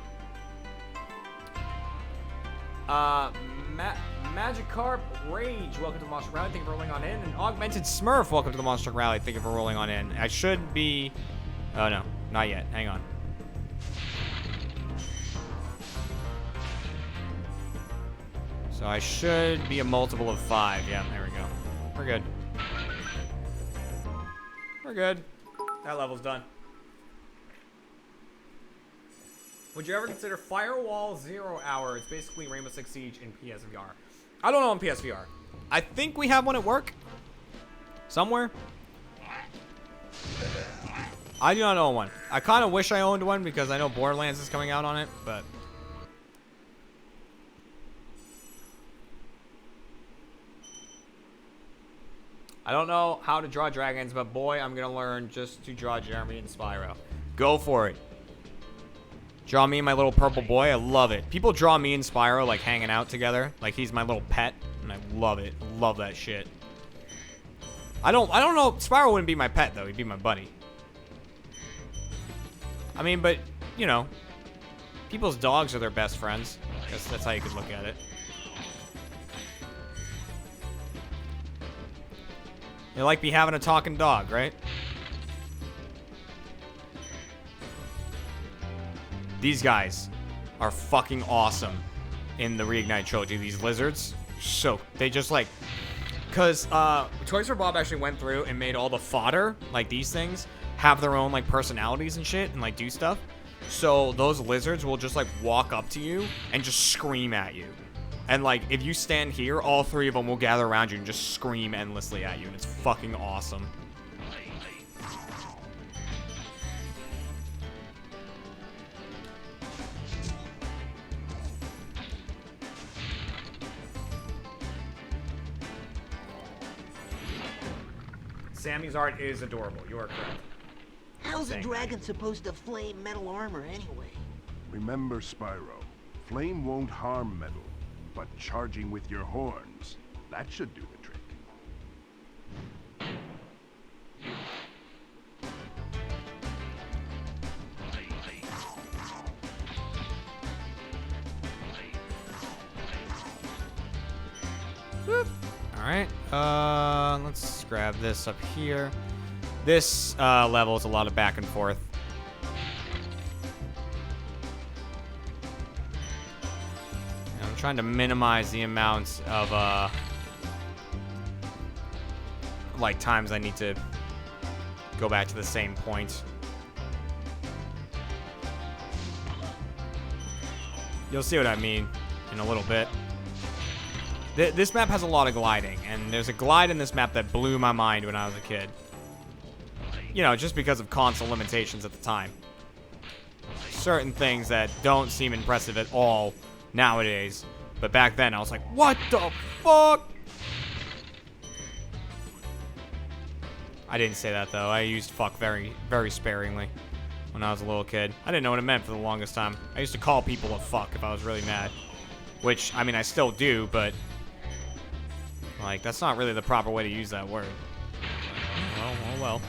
Magikarp Rage, welcome to the Monster Rally. Thank you for rolling on in. And Augmented Smurf, welcome to the Monster Rally. Thank you for rolling on in. I should be. Oh no, not yet. Hang on. So I should be a multiple of 5. Yeah, there we go. We're good. We're good. That level's done. Would you ever consider Firewall 0 Hour? It's basically Rainbow Six Siege in PSVR. I don't know on PSVR. I think we have one at work. Somewhere. I do not own one. I kind of wish I owned one because I know Borderlands is coming out on it, but... I don't know how to draw dragons, but boy, I'm going to learn just to draw Jeremy and Spyro. Go for it. Draw me and my little purple boy. I love it. People draw me and Spyro like hanging out together. Like he's my little pet. And I love it. Love that shit. I don't know. Spyro wouldn't be my pet though. He'd be my buddy. I mean, but, you know. People's dogs are their best friends. I guess that's how you could look at it. They like be having a talking dog, right? These guys are fucking awesome in the Reignite trilogy. These lizards, so they just like, cause Toys for Bob actually went through and made all the fodder, like these things, have their own like personalities and shit and like do stuff. So those lizards will just like walk up to you and just scream at you. And like if you stand here, all 3 of them will gather around you and just scream endlessly at you, and it's fucking awesome. Sammy's art is adorable. You are correct. How's a dragon supposed to flame metal armor anyway? Remember, Spyro, flame won't harm metal, but charging with your horns, that should do the trick. Whoop. Alright, let's grab this up here. This level is a lot of back and forth. And I'm trying to minimize the amounts of like times I need to go back to the same point. You'll see what I mean in a little bit. This map has a lot of gliding, and there's a glide in this map that blew my mind when I was a kid. You know, just because of console limitations at the time. Certain things that don't seem impressive at all nowadays. But back then, I was like, what the fuck? I didn't say that, though. I used fuck very, very sparingly when I was a little kid. I didn't know what it meant for the longest time. I used to call people a fuck if I was really mad. Which, I mean, I still do, but... like, that's not really the proper way to use that word. Well, oh well.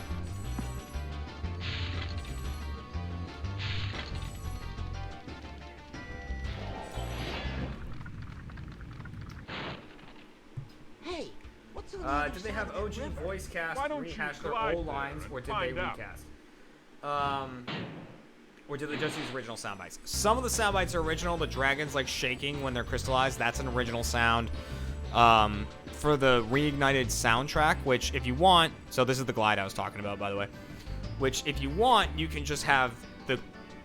Hey, what's the Did they have OG voice cast rehash their old lines, or did they recast? Or did they just use original sound bites? Some of the sound bites are original. The dragons like shaking when they're crystallized. That's an original sound. For the reignited soundtrack, which if you want, so this is the glide I was talking about, by the way, which if you want, you can just have the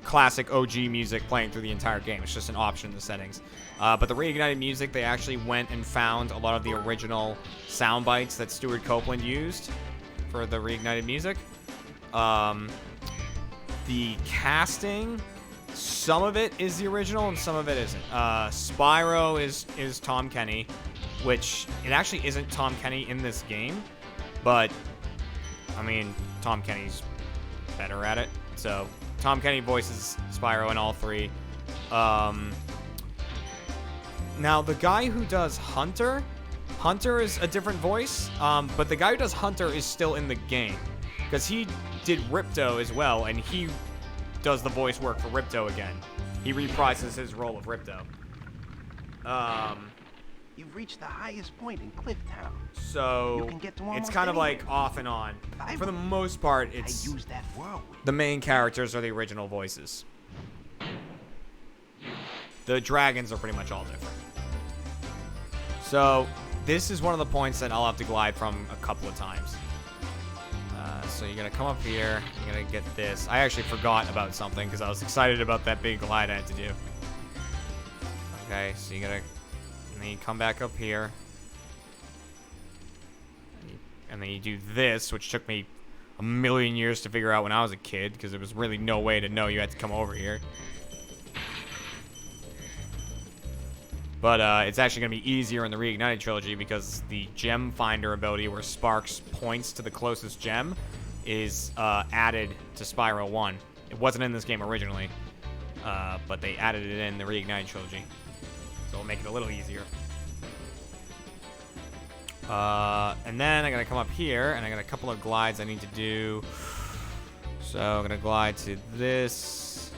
classic OG music playing through the entire game. It's just an option in the settings. But the reignited music, they actually went and found a lot of the original sound bites that Stuart Copeland used for the reignited music. the casting, some of it is the original and some of it isn't. Spyro is Tom Kenny, which it actually isn't Tom Kenny in this game, but I mean, Tom Kenny's better at it. So Tom Kenny voices Spyro in all three. Now the guy who does Hunter is a different voice, but the guy who does Hunter is still in the game, because he did Ripto as well, and he does the voice work for Ripto again. He reprises his role of Ripto. You've reached the highest point in Clifftown. So You can get to it's almost kind of like anywhere. off and on. I For the would- most part, I it's use that whirlwind. the main characters are the original voices. The dragons are pretty much all different. So this is one of the points that I'll have to glide from a couple of times. So you're gonna come up here, you're gonna get this. I actually forgot about something because I was excited about that big glide I had to do. Okay, so you gotta, and then you come back up here. And then you do this, which took me a million years to figure out when I was a kid, because there was really no way to know you had to come over here. But it's actually going to be easier in the Reignited trilogy, because the gem finder ability where Sparks points to the closest gem is added to Spyro 1. It wasn't in this game originally, but they added it in the Reignited trilogy. So it'll make it a little easier. And then I'm going to come up here, and I got a couple of glides I need to do. So I'm going to glide to this.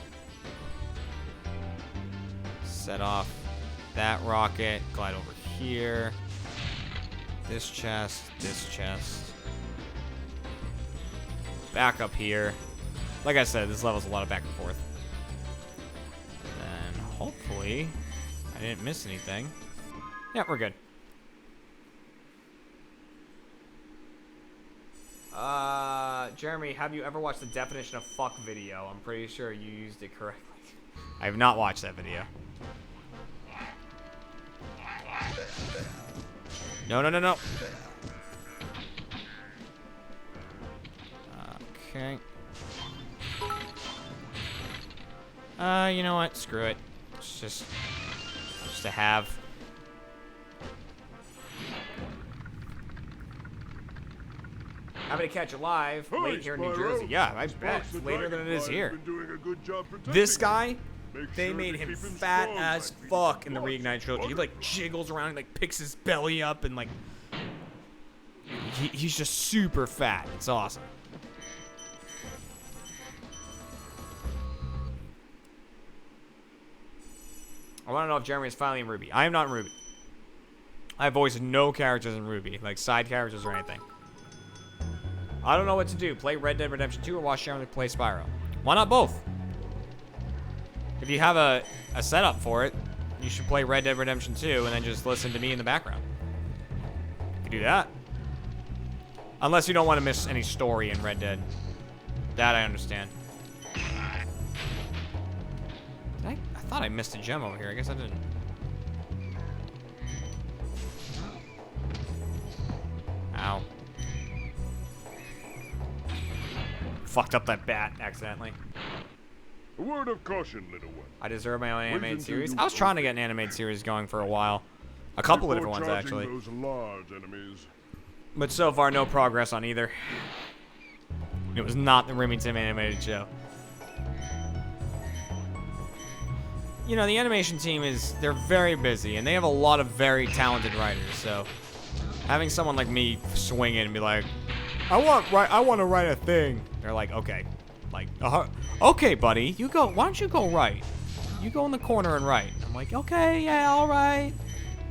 Set off that rocket. Glide over here. This chest. This chest. Back up here. Like I said, this level's a lot of back and forth. And hopefully I didn't miss anything. Yeah, we're good. Jeremy, have you ever watched the definition of fuck video? I'm pretty sure you used it correctly. I have not watched that video. No, no, no, no. Okay. You know what? Screw it. It's just a have. Happy to catch you live late here in New Jersey. Yeah, I bet. It's later than it is here. This guy, they made him fat as fuck in the Reignited trilogy. He like jiggles around, he like picks his belly up, and like he's just super fat. It's awesome. I want to know if Jeremy is finally in Ruby. I am not in Ruby. I voiced no characters in Ruby, like side characters or anything. I don't know what to do. Play Red Dead Redemption 2 or watch Jeremy play Spyro. Why not both? If you have a setup for it, you should play Red Dead Redemption 2 and then just listen to me in the background. You can do that. Unless you don't want to miss any story in Red Dead. That I understand. I thought I missed a gem over here. I guess I didn't. Ow. Fucked up that bat accidentally. A word of caution, little one. I deserve my own animated until series. you I was trying to get an animated series going for a while. A couple of different ones, Before actually. charging those large enemies. But so far, no progress on either. It was not the Remington animated show. You know, the animation team they're very busy, and they have a lot of very talented writers, so having someone like me swing in and be like, I want to write a thing. They're like, okay. Like, okay, buddy, you go. Why don't you go write? You go in the corner and write. I'm like, okay, yeah, all right.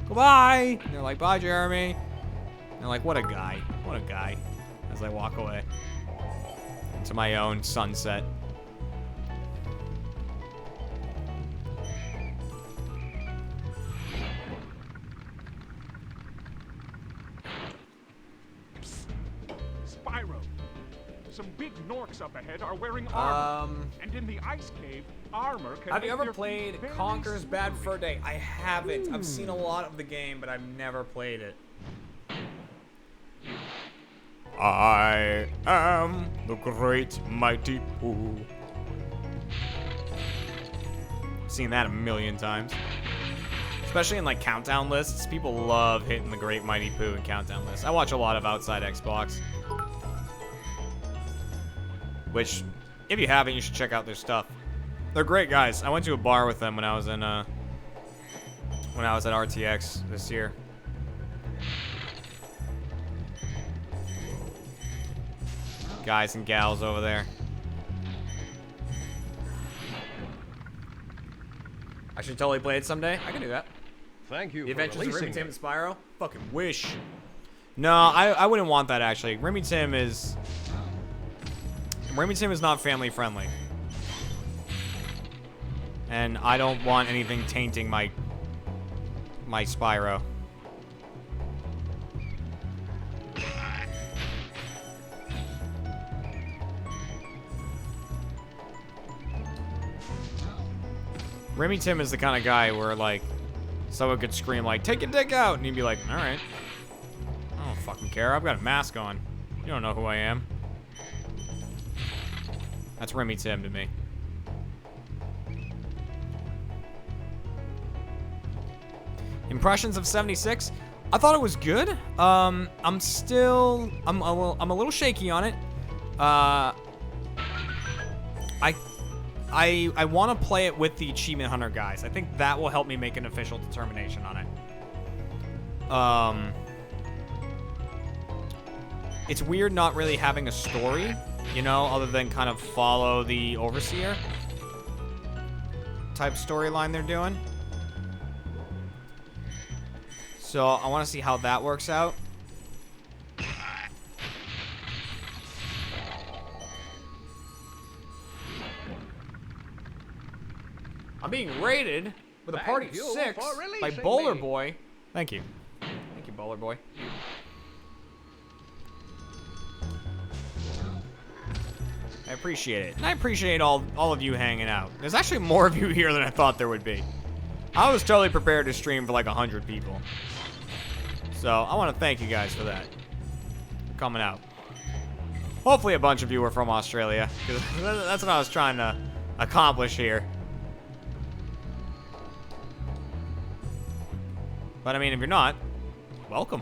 Goodbye. And they're like, bye, Jeremy. And they're like, what a guy. What a guy. As I walk away into my own sunset. Spyro. Some big Norks up ahead are wearing armor. And in the ice cave, armor can Have you make ever their played feet very Conker's Bad slippery. Fur Day? I haven't. I've seen a lot of the game, but I've never played it. I am the great mighty Pooh. seen that a million times. Especially in like countdown lists. People love hitting the Great Mighty Pooh in countdown lists. I watch a lot of Outside Xbox. Which, if you haven't, you should check out their stuff. They're great guys. I went to a bar with them when I was in when I was at RTX this year. Guys and gals over there. I should totally play it someday. I can do that. Thank you The for Adventures of releasing Remy Tim it. and Spyro? Fucking wish. No, I wouldn't want that, actually. Remy Tim is not family friendly. And I don't want anything tainting my Spyro. Remy Tim is the kind of guy where, like, someone could scream, like, take your dick out, and he'd be like, alright. I don't fucking care. I've got a mask on. You don't know who I am. That's Remy Tim to me. Impressions of 76? I thought it was good. I'm a little shaky on it. I want to play it with the Achievement Hunter guys. I think that will help me make an official determination on it. It's weird not really having a story, you know, other than kind of follow the Overseer type storyline they're doing. So I want to see how that works out. I'm being rated with a party of 6 by Bowler Boy. Thank you. Thank you, Bowler Boy. I appreciate it. And I appreciate all of you hanging out. There's actually more of you here than I thought there would be. I was totally prepared to stream for like 100 people. So I want to thank you guys for that. For coming out. Hopefully a bunch of you are from Australia, because that's what I was trying to accomplish here. But I mean, if you're not, welcome.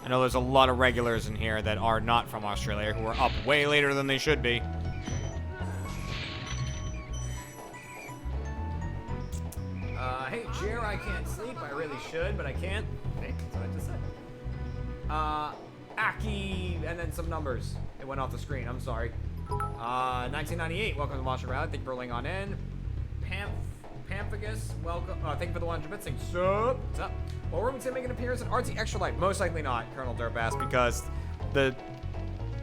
I know there's a lot of regulars in here that are not from Australia who are up way later than they should be. Hey, Jer, I can't sleep. I really should, but I can't. Hey, that's what I just said. Aki, and then some numbers. It went off the screen. I'm sorry. 1998. Welcome to Monster Rally. Thank you for rolling on in. Pamphagus, welcome. Thank you for the 100 bits. Sup? What's up? Well, we're going to make an appearance in RT Extra Life. Most likely not, Colonel Durbass, because the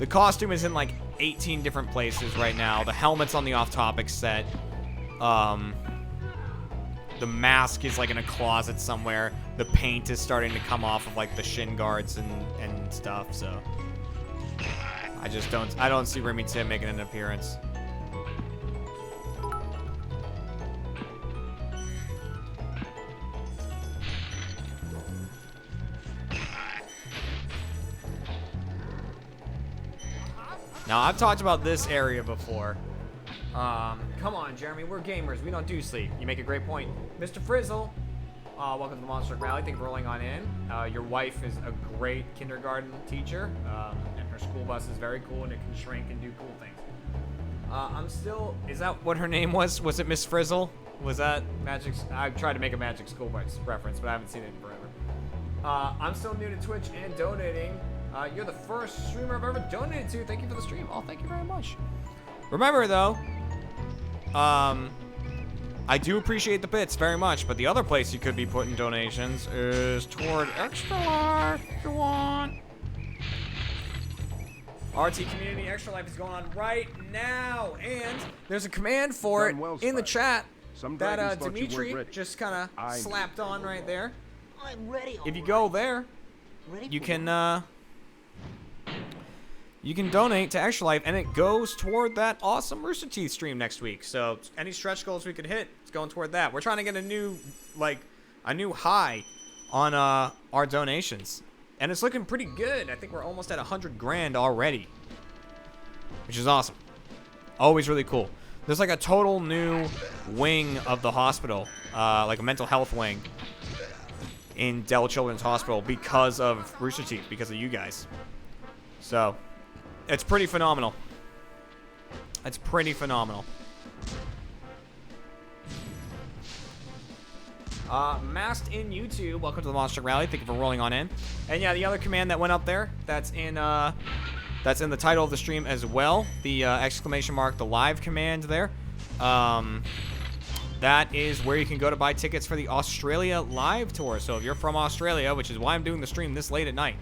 costume is in like 18 different places right now. The helmet's on the off-topic set. The mask is like in a closet somewhere. The paint is starting to come off of like the shin guards and stuff. So I don't see Remy Tim making an appearance. Now, I've talked about this area before. Come on, Jeremy, we're gamers. We don't do sleep. You make a great point. Mr. Frizzle, welcome to the Monster Rally. Thank you for rolling on in. Your wife is a great kindergarten teacher, and her school bus is very cool, and it can shrink and do cool things. I'm still... Is that what her name was? Was it Miss Frizzle? Was that Magic... I tried to make a Magic School Bus reference, but I haven't seen it in forever. I'm still new to Twitch and donating. You're the first streamer I've ever donated to. Thank you for the stream. Oh, thank you very much. Remember, though, I do appreciate the bits very much, but the other place you could be putting donations is toward Extra Life if you want. RT Community Extra Life is going on right now, and there's a command for it in the chat that Dimitri just kind of slapped on right there. I'm ready. If you go there, you can donate to Extra Life, and it goes toward that awesome Rooster Teeth stream next week. So any stretch goals we could hit, it's going toward that. We're trying to get a new high on our donations, and it's looking pretty good. I think we're almost at 100 grand already, which is awesome. Always really cool. There's like a total new wing of the hospital, like a mental health wing in Dell Children's Hospital because of Rooster Teeth, because of you guys. So, it's pretty phenomenal. It's pretty phenomenal. Masked in YouTube, welcome to the Monster Rally. Thank you for rolling on in. And yeah, the other command that went up there, that's in the title of the stream as well. The exclamation mark, the live command there. That is where you can go to buy tickets for the Australia live tour. So if you're from Australia, which is why I'm doing the stream this late at night,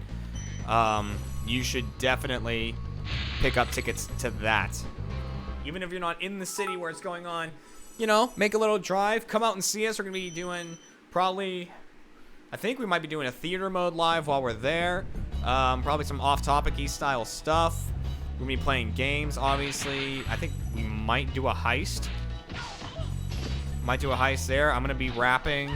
you should definitely pick up tickets to that. Even if you're not in the city where it's going on, you know, make a little drive, come out and see us. We're going to be doing probably, I think we might be doing a theater mode live while we're there. Probably some off-topic-y style stuff. We're going to be playing games, obviously. I think we might do a heist. Might do a heist there. I'm going to be rapping.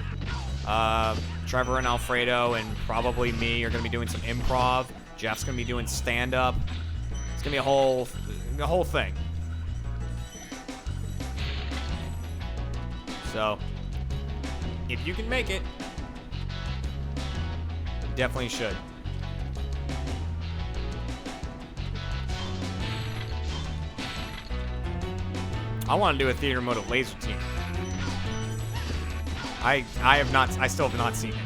Trevor and Alfredo and probably me are going to be doing some improv. Jeff's going to be doing stand-up. It's going to be a whole thing. So, if you can make it, you definitely should. I want to do a theater mode of Laser Team. I still have not seen it.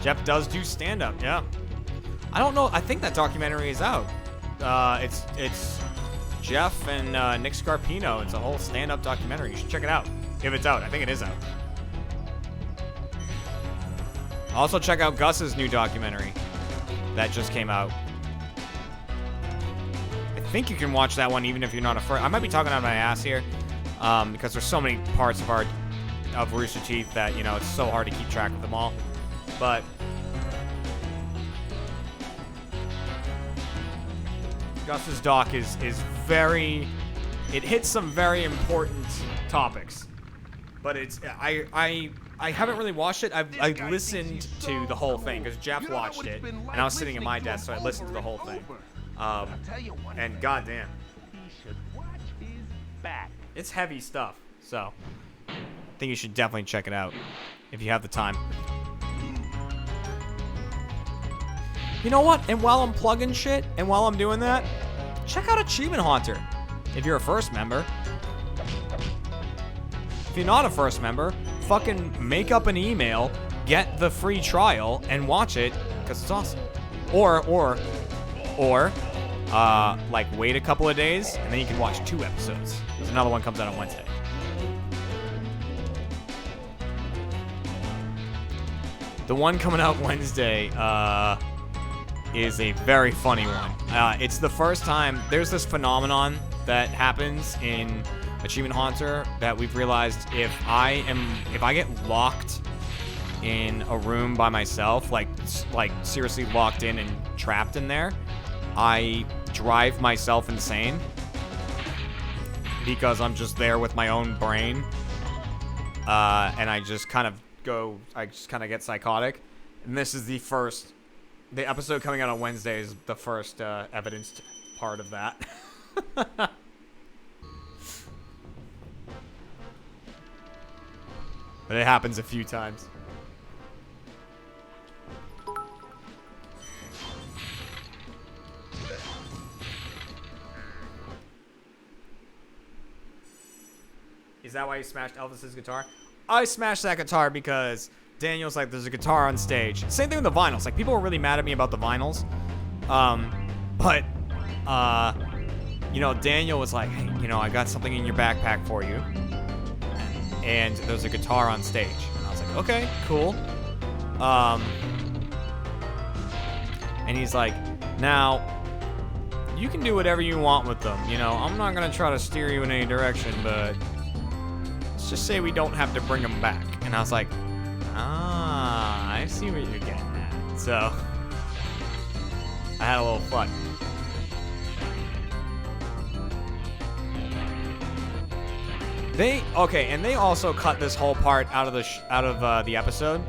Jeff does do stand-up, yeah. I don't know, I think that documentary is out. It's Jeff and Nick Scarpino. It's a whole stand-up documentary. You should check it out. If it's out. I think it is out. Also check out Gus's new documentary that just came out. I think you can watch that one even if you're not a fan. I might be talking out of my ass here because there's so many parts of Rooster Teeth that, you know, it's so hard to keep track of them all. But Gus's doc is very, it hits some very important topics, but it's I haven't really watched it. I listened to the whole thing because Jeff watched it, and I was sitting at my desk, so I listened to the whole thing. And goddamn, it's heavy stuff. So I think you should definitely check it out if you have the time. You know what? And while I'm plugging shit, and while I'm doing that, check out Achievement Hunter if you're a first member. If you're not a first member, fucking make up an email, get the free trial, and watch it, because it's awesome. Or, like, wait a couple of days, and then you can watch 2 episodes. Because another one comes out on Wednesday. The one coming out Wednesday, is a very funny one. It's the first time there's this phenomenon that happens in Achievement Hunter that we've realized if I get locked in a room by myself, like seriously locked in and trapped in there, I drive myself insane because I'm just there with my own brain, and I just kind of get psychotic. And this is the episode coming out on Wednesday is the first evidenced part of that. But it happens a few times. Is that why you smashed Elvis's guitar? I smashed that guitar because Daniel's like, there's a guitar on stage. Same thing with the vinyls. Like, people were really mad at me about the vinyls. You know, Daniel was like, hey, you know, I got something in your backpack for you. And there's a guitar on stage. And I was like, okay, cool. And he's like, now, you can do whatever you want with them. You know, I'm not going to try to steer you in any direction, but let's just say we don't have to bring them back. And I was like, I see what you're getting at. So, I had a little fun. And they also cut this whole part out of the episode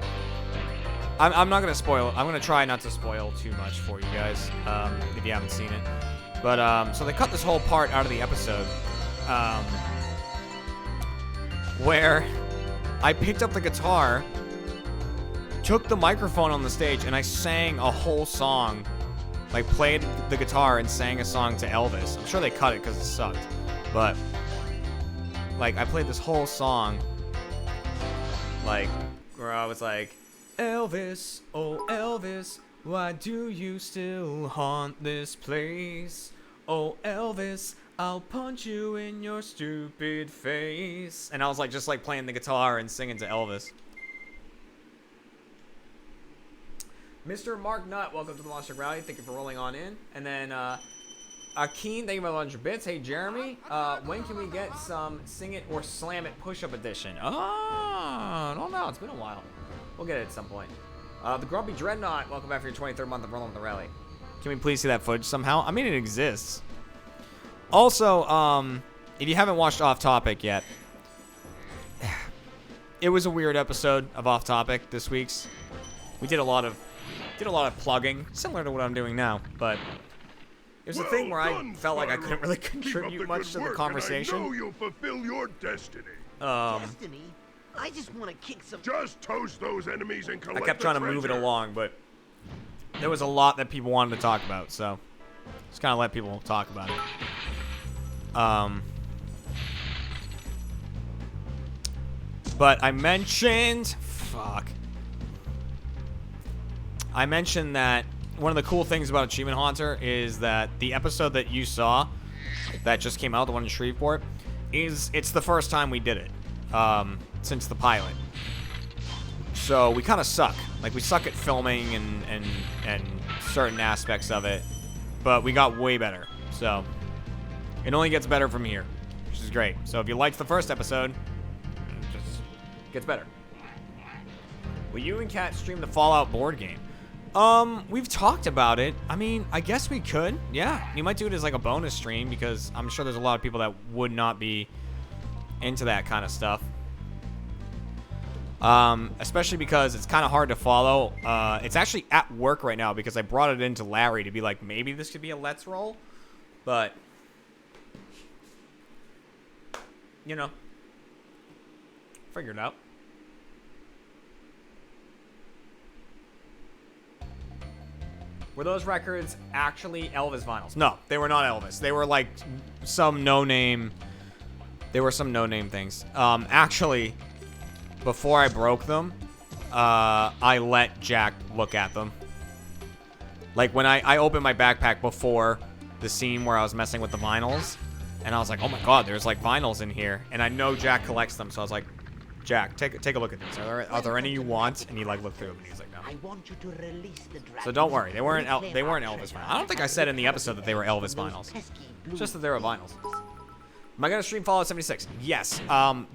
I'm not gonna spoil it. I'm gonna try not to spoil too much for you guys, if you haven't seen it. But so they cut this whole part out of the episode, where I picked up the guitar, took the microphone on the stage, and I sang a whole song. Like, played the guitar and sang a song to Elvis. I'm sure they cut it because it sucked. But, like, I played this whole song, like, where I was like, Elvis, oh Elvis, why do you still haunt this place? Oh Elvis, I'll punch you in your stupid face. And I was like, just like playing the guitar and singing to Elvis. Mr. Mark Nutt, welcome to the Monster Rally. Thank you for rolling on in. And then, Akeen, thank you for 100 bits. Hey, Jeremy, when can we get some Sing It or Slam It push-up edition? Oh, I don't know. It's been a while. We'll get it at some point. The Grumpy Dreadnought, welcome back for your 23rd month of rolling the rally. Can we please see that footage somehow? I mean, it exists. Also, if you haven't watched Off Topic yet, it was a weird episode of Off Topic this week's. We did a lot of plugging, similar to what I'm doing now, but it was a thing where I felt like I couldn't really contribute much to the conversation. I know you'll fulfill your destiny. Destiny? I just want to kick some... Just toast those enemies and collect I kept trying to move it along, but there was a lot that people wanted to talk about, so just kind of let people talk about it. But I mentioned... I mentioned that one of the cool things about Achievement Hunter is that the episode that you saw that just came out, the one in Shreveport, it's the first time we did it since the pilot. So we kind of suck. Like, we suck at filming and certain aspects of it, but we got way better. So it only gets better from here, which is great. So if you liked the first episode, it just gets better. Will you and Kat stream the Fallout board game? We've talked about it. I mean, I guess we could. Yeah, we might do it as like a bonus stream because I'm sure there's a lot of people that would not be into that kind of stuff. Especially because it's kind of hard to follow. It's actually at work right now because I brought it into Larry to be like, maybe this could be a Let's Roll. But, you know, figure it out. Were those records actually Elvis vinyls? No, they were not Elvis. They were like some no-name. They were some no-name things. Actually, before I broke them, I let Jack look at them. Like when I opened my backpack before the scene where I was messing with the vinyls, and I was like, oh my god, there's like vinyls in here, and I know Jack collects them, so I was like, Jack, take a look at these. Are there any you want? And he like looked through them, and he's like, no. I want you to release the So don't worry, they weren't Elvis vinyls. I don't think I said in the episode that they were Elvis vinyls. Just that they were vinyls. Am I gonna stream Fallout 76? Yes.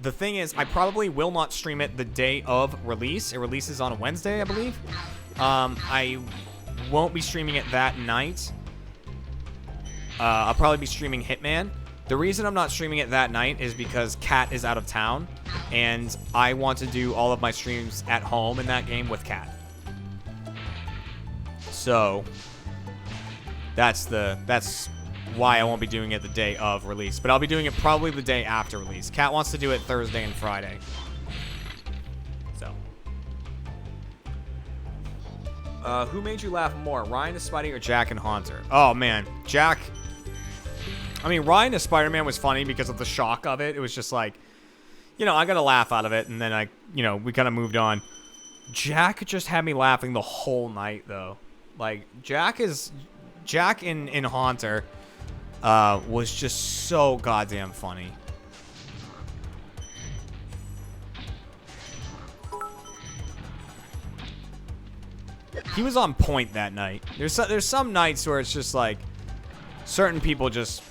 The thing is, I probably will not stream it the day of release. It releases on a Wednesday, I believe. I won't be streaming it that night. I'll probably be streaming Hitman. The reason I'm not streaming it that night is because Kat is out of town, and I want to do all of my streams at home in that game with Kat. So that's why I won't be doing it the day of release, but I'll be doing it probably the day after release. Kat wants to do it Thursday and Friday. So, who made you laugh more, Ryan as Spidey or Jack and Haunter? Oh man, Jack. I mean, Ryan as Spider-Man was funny because of the shock of it. It was just like, you know, I got a laugh out of it, and then we kind of moved on. Jack just had me laughing the whole night, though. Like, Jack in Haunter was just so goddamn funny. He was on point that night. There's some nights where it's just like certain people just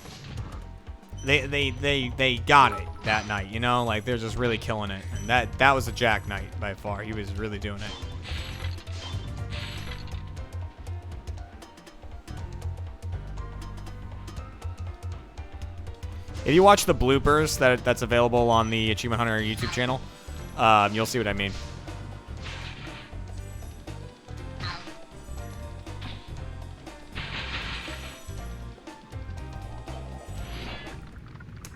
they got it that night, you know? Like, they're just really killing it. And that was a Jack night by far. He was really doing it. If you watch the bloopers that's available on the Achievement Hunter YouTube channel, you'll see what I mean.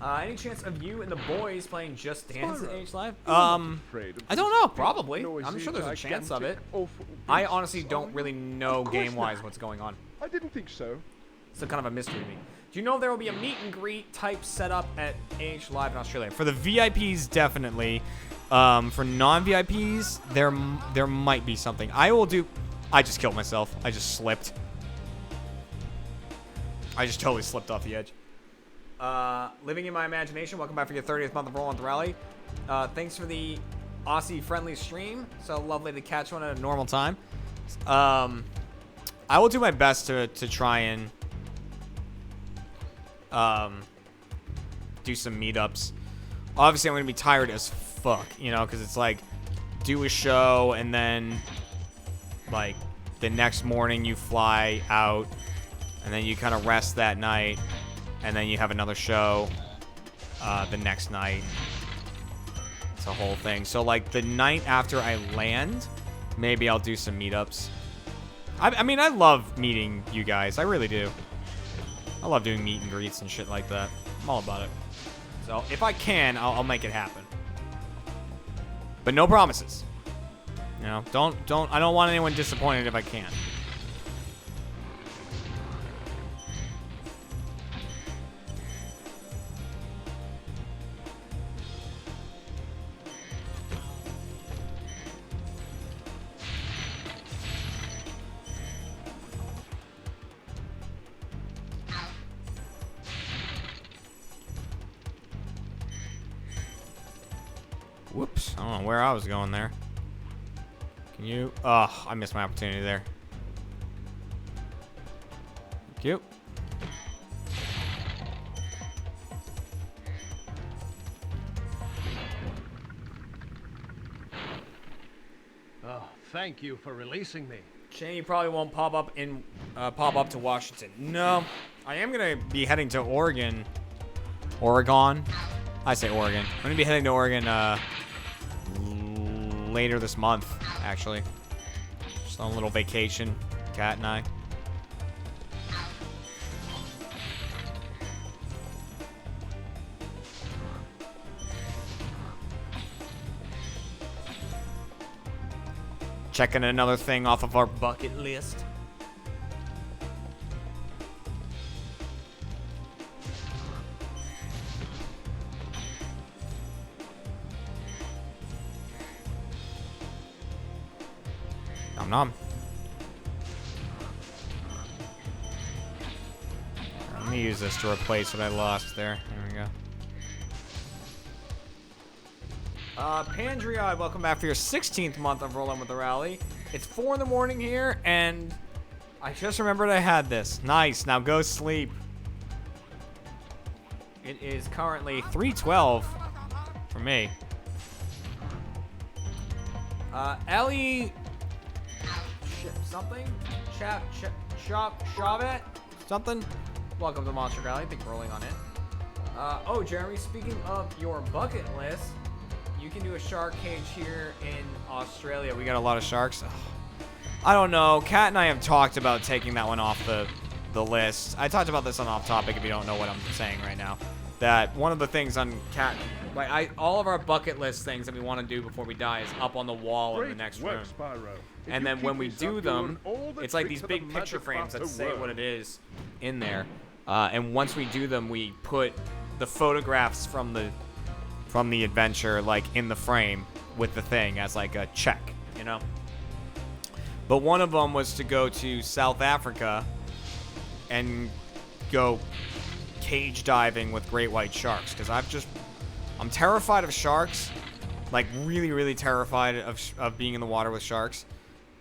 Any chance of you and the boys playing Just Dance at Age Live? Afraid of I don't know. Probably. noisy, I'm sure there's a chance of it. gigantic, awful I beasts, honestly don't are really you? know Of course game-wise not. what's going on. I didn't think so. It's a kind of a mystery to me. Do you know if there will be a meet and greet type setup at AH Live in Australia? For the VIPs, definitely. For non-VIPs, there might be something. I just killed myself. I just slipped. I just totally slipped off the edge. Living in my imagination. Welcome back for your 30th month of Roll on the Rally. Thanks for the Aussie friendly stream. So lovely to catch one at a normal time. I will do my best to try and do some meetups. Obviously, I'm going to be tired as fuck, you know, because it's like do a show and then like the next morning you fly out and then you kind of rest that night and then you have another show the next night. It's a whole thing. So like the night after I land, maybe I'll do some meetups. I mean, I love meeting you guys. I really do. I love doing meet and greets and shit like that. I'm all about it. So if I can, I'll make it happen. But no promises. You know, I don't want anyone disappointed if I can't. Whoops. I don't know where I was going there. Can you... Oh, I missed my opportunity there. Thank you. Oh, thank you for releasing me. Shane, you probably won't pop up to Washington. No. I am going to be heading to Oregon. Oregon? I say Oregon. I'm going to be heading to Oregon, later this month, actually. Just on a little vacation, Kat and I. Checking another thing off of our bucket list. Nom nom. Let me use this to replace what I lost there. There we go. Pandria, welcome back for your 16th month of Rolling with the Rally. It's 4 in the morning here, and I just remembered I had this. Nice. Now go sleep. It is currently 3:12 for me. Ellie... something? Shavet? Something? Welcome to Monster Rally. Thank you for rolling on in. Oh, Jeremy, speaking of your bucket list, you can do a shark cage here in Australia. We got a lot of sharks. Ugh. I don't know. Kat and I have talked about taking that one off the list. I talked about this on Off Topic if you don't know what I'm saying right now. That one of the things on Kat, like all of our bucket list things that we want to do before we die is up on the wall in the next room. Spyro. And then when we do them, it's like these big picture frames that say what it is in there. And once we do them, we put the photographs from the adventure like in the frame with the thing as like a check, you know? But one of them was to go to South Africa and go cage diving with great white sharks, because I'm terrified of sharks, like really, really terrified of being in the water with sharks.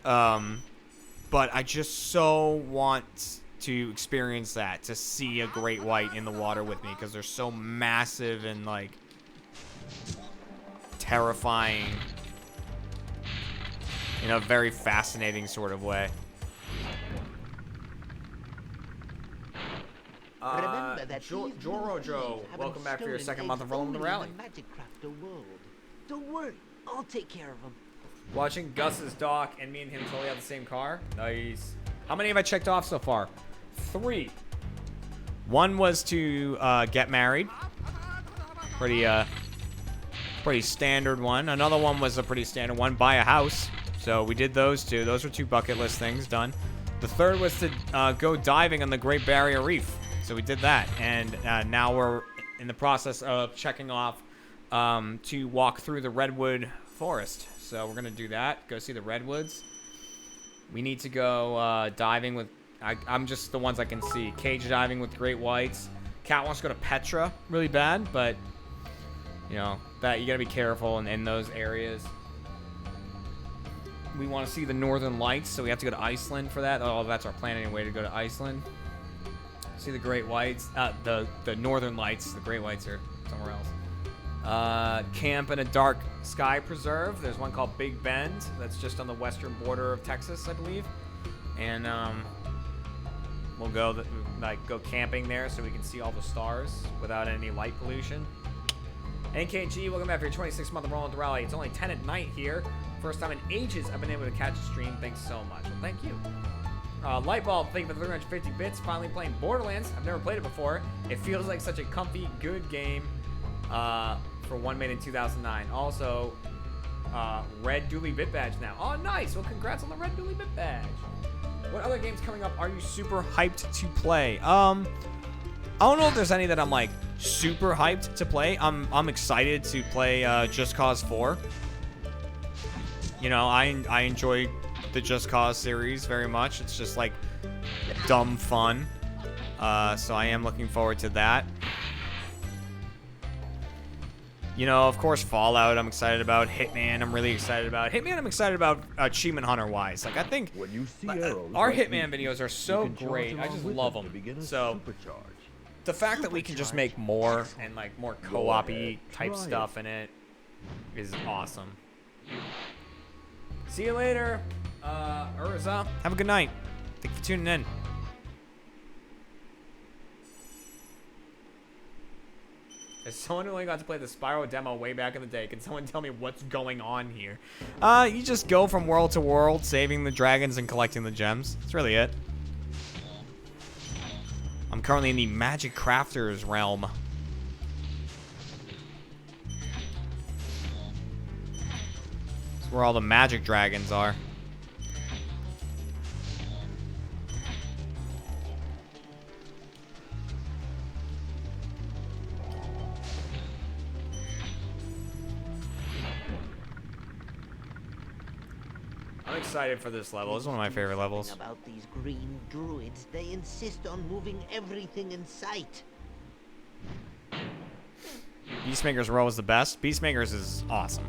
But I just so want to experience that, to see a great white in the water with me, because they're so massive and like terrifying in a very fascinating sort of way. Remember that Jorojo, welcome back for your second month of Rolling the Rally. Magic Crafter world. Don't worry, I'll take care of him. Watching Gus's doc, and me and him totally have the same car. Nice. How many have I checked off so far? 3. One was to get married. Pretty standard one. Another one was a pretty standard one. Buy a house. So we did those two. Those were 2 bucket list things done. The third was to go diving on the Great Barrier Reef. So we did that. And now we're in the process of checking off to walk through the Redwood Forest. So we're going to do that. Go see the Redwoods. We need to go diving with... I'm just the ones I can see. Cage diving with great whites. Cat wants to go to Petra really bad, but... You know, that you got to be careful in those areas. We want to see the Northern Lights, so we have to go to Iceland for that. Oh, that's our plan anyway, to go to Iceland. See the Great Whites. The Northern Lights. The Great Whites are somewhere else. Camp in a dark sky preserve. There's one called Big Bend. That's just on the western border of Texas, I believe. And we'll go camping there so we can see all the stars without any light pollution. NKG, welcome back for your 26th month of Rolling with the Rally. It's only 10 at night here. First time in ages I've been able to catch a stream. Thanks so much. Well, thank you. Lightbulb, thank you for the 350 bits. Finally playing Borderlands. I've never played it before. It feels like such a comfy, good game for one made in 2009. Also, Red Dually Bit Badge now. Oh, nice. Well, congrats on the Red Dually Bit Badge. What other games coming up are you super hyped to play? I don't know if there's any that I'm like super hyped to play. I'm excited to play Just Cause 4. You know, I enjoy the Just Cause series very much. It's just like dumb fun. So I am looking forward to that. You know, of course, Fallout I'm excited about. Hitman I'm really excited about. Hitman I'm excited about achievement hunter wise. Like I think our Hitman videos are so great. I just love them. So the fact that we can just make more and like more co-op-y type stuff in it is awesome. See you later, Urza. Have a good night. Thank you for tuning in. As someone who only got to play the Spyro demo way back in the day, can someone tell me what's going on here? You just go from world to world, saving the dragons and collecting the gems. That's really it. I'm currently in the Magic Crafters realm. It's where all the magic dragons are. I'm excited for this level. It's one of my favorite levels. About these green druids, they insist on moving everything in sight. Beastmaker's role is the best. Beastmaker's is awesome.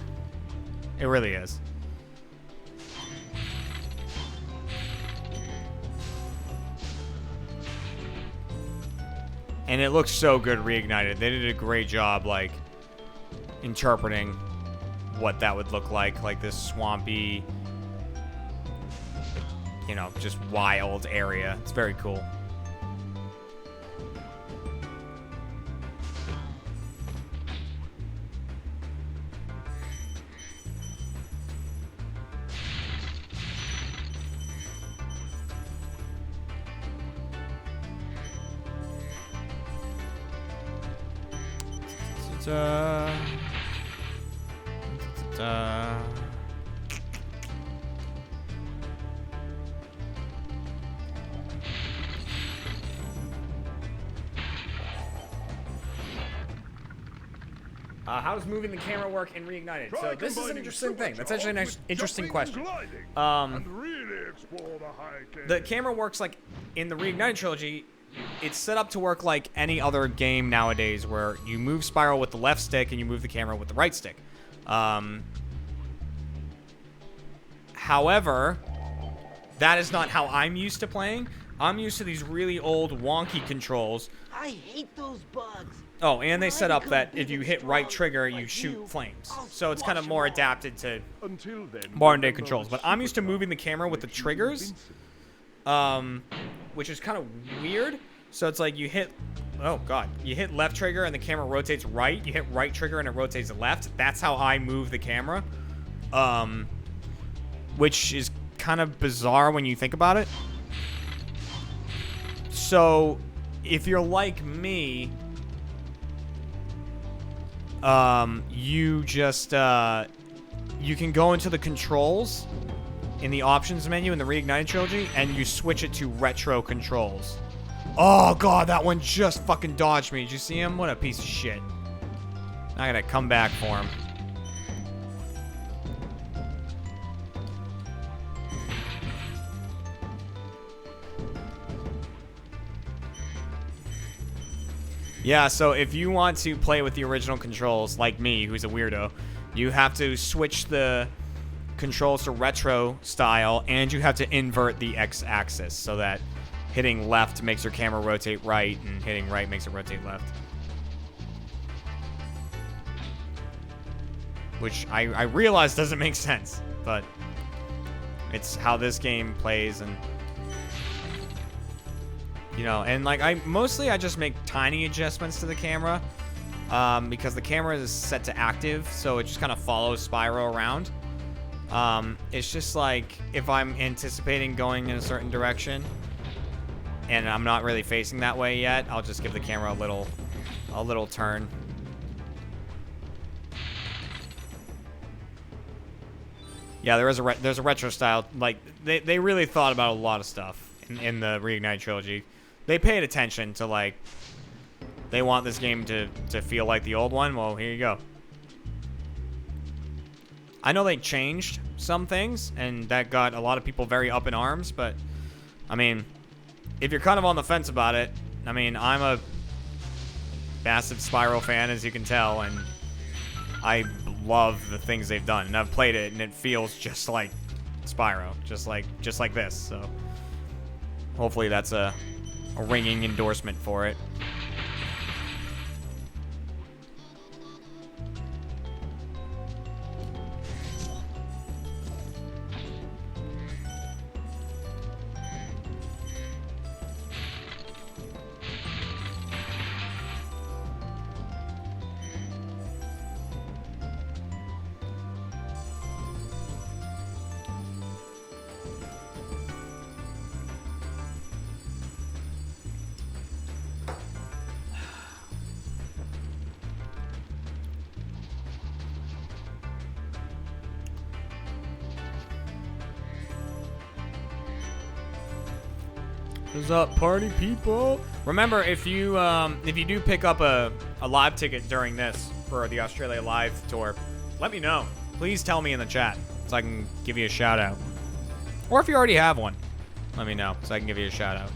It really is. And it looks so good reignited. They did a great job, like, interpreting what that would look like this swampy, you know, just wild area. It's very cool. How does moving the camera work in Reignited? So this is an interesting thing. That's actually an interesting question. The camera works like in the Reignited trilogy. It's set up to work like any other game nowadays, where you move Spyro with the left stick and you move the camera with the right stick. However, that is not how I'm used to playing. I'm used to these really old wonky controls. I hate those bugs. Oh, and they set up that if you hit right trigger, you shoot flames. So it's kind of more adapted to modern day controls. But I'm used to moving the camera with the triggers, which is kind of weird. So it's like you hit, oh god, you hit left trigger and the camera rotates right. You hit right trigger and it rotates left. That's how I move the camera, which is kind of bizarre when you think about it. So if you're like me, you just, you can go into the controls in the options menu in the Reignited trilogy, and you switch it to retro controls. Oh, God, that one just fucking dodged me. Did you see him? What a piece of shit. I gotta come back for him. Yeah, so if you want to play with the original controls, like me, who's a weirdo, you have to switch the controls to retro style, and you have to invert the x-axis so that hitting left makes your camera rotate right, and hitting right makes it rotate left. Which I realize doesn't make sense, but it's how this game plays, and you know, and like I just make tiny adjustments to the camera because the camera is set to active, so it just kind of follows Spyro around. It's just like if I'm anticipating going in a certain direction and I'm not really facing that way yet, I'll just give the camera a little turn. Yeah, there's a retro style. Like they really thought about a lot of stuff in the Reignited trilogy. They paid attention to, like, they want this game to feel like the old one. Well, here you go. I know they changed some things, and that got a lot of people very up in arms, but, I mean, if you're kind of on the fence about it, I mean, I'm a massive Spyro fan, as you can tell, and I love the things they've done, and I've played it, and it feels just like Spyro, just like this, so hopefully that's a ringing endorsement for it. What's up, party people? Remember, if you do pick up a live ticket during this for the Australia Live tour, let me know. Please tell me in the chat so I can give you a shout out. Or if you already have one, let me know so I can give you a shout out.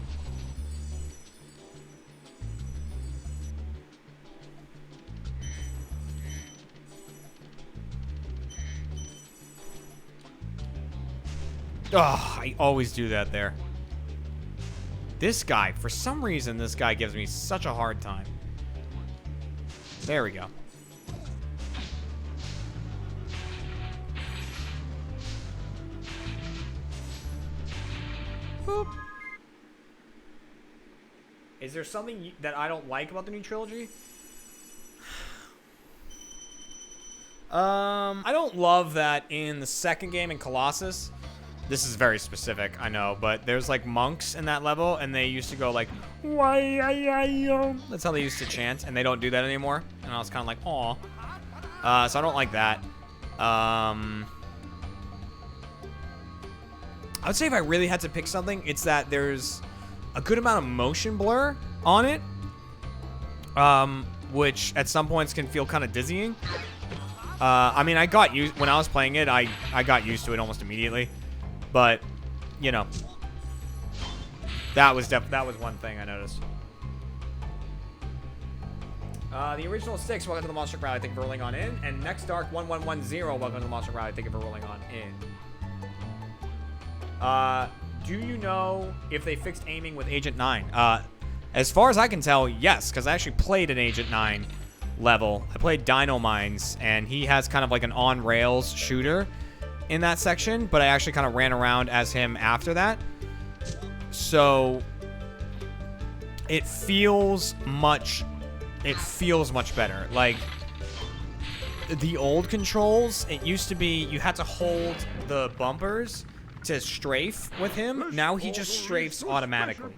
Oh, I always do that there. This guy, for some reason, this guy gives me such a hard time. There we go. Boop. Is there something that I don't like about the new trilogy? I don't love that in the second game in Colossus. This is very specific, I know, but there's like monks in that level, and they used to go like, that's how they used to chant, and they don't do that anymore. And I was kind of like, aw. So I don't like that. I would say if I really had to pick something, it's that there's a good amount of motion blur on it, which at some points can feel kind of dizzying. I mean, I got used when I was playing it. I got used to it almost immediately. But, you know, that was one thing I noticed. The original 6, welcome to the Monster Crowd. Thank you for rolling on in. And Next Dark 1110, welcome to the Monster Crowd. Thank you for rolling on in. Do you know if they fixed aiming with Agent 9? As far as I can tell, yes, because I actually played an Agent 9 level. I played Dino Mines, and he has kind of like an on-rails shooter in that section, but I actually kind of ran around as him after that. So it feels much better. Like the old controls, it used to be you had to hold the bumpers to strafe with him. Now he just strafes automatically.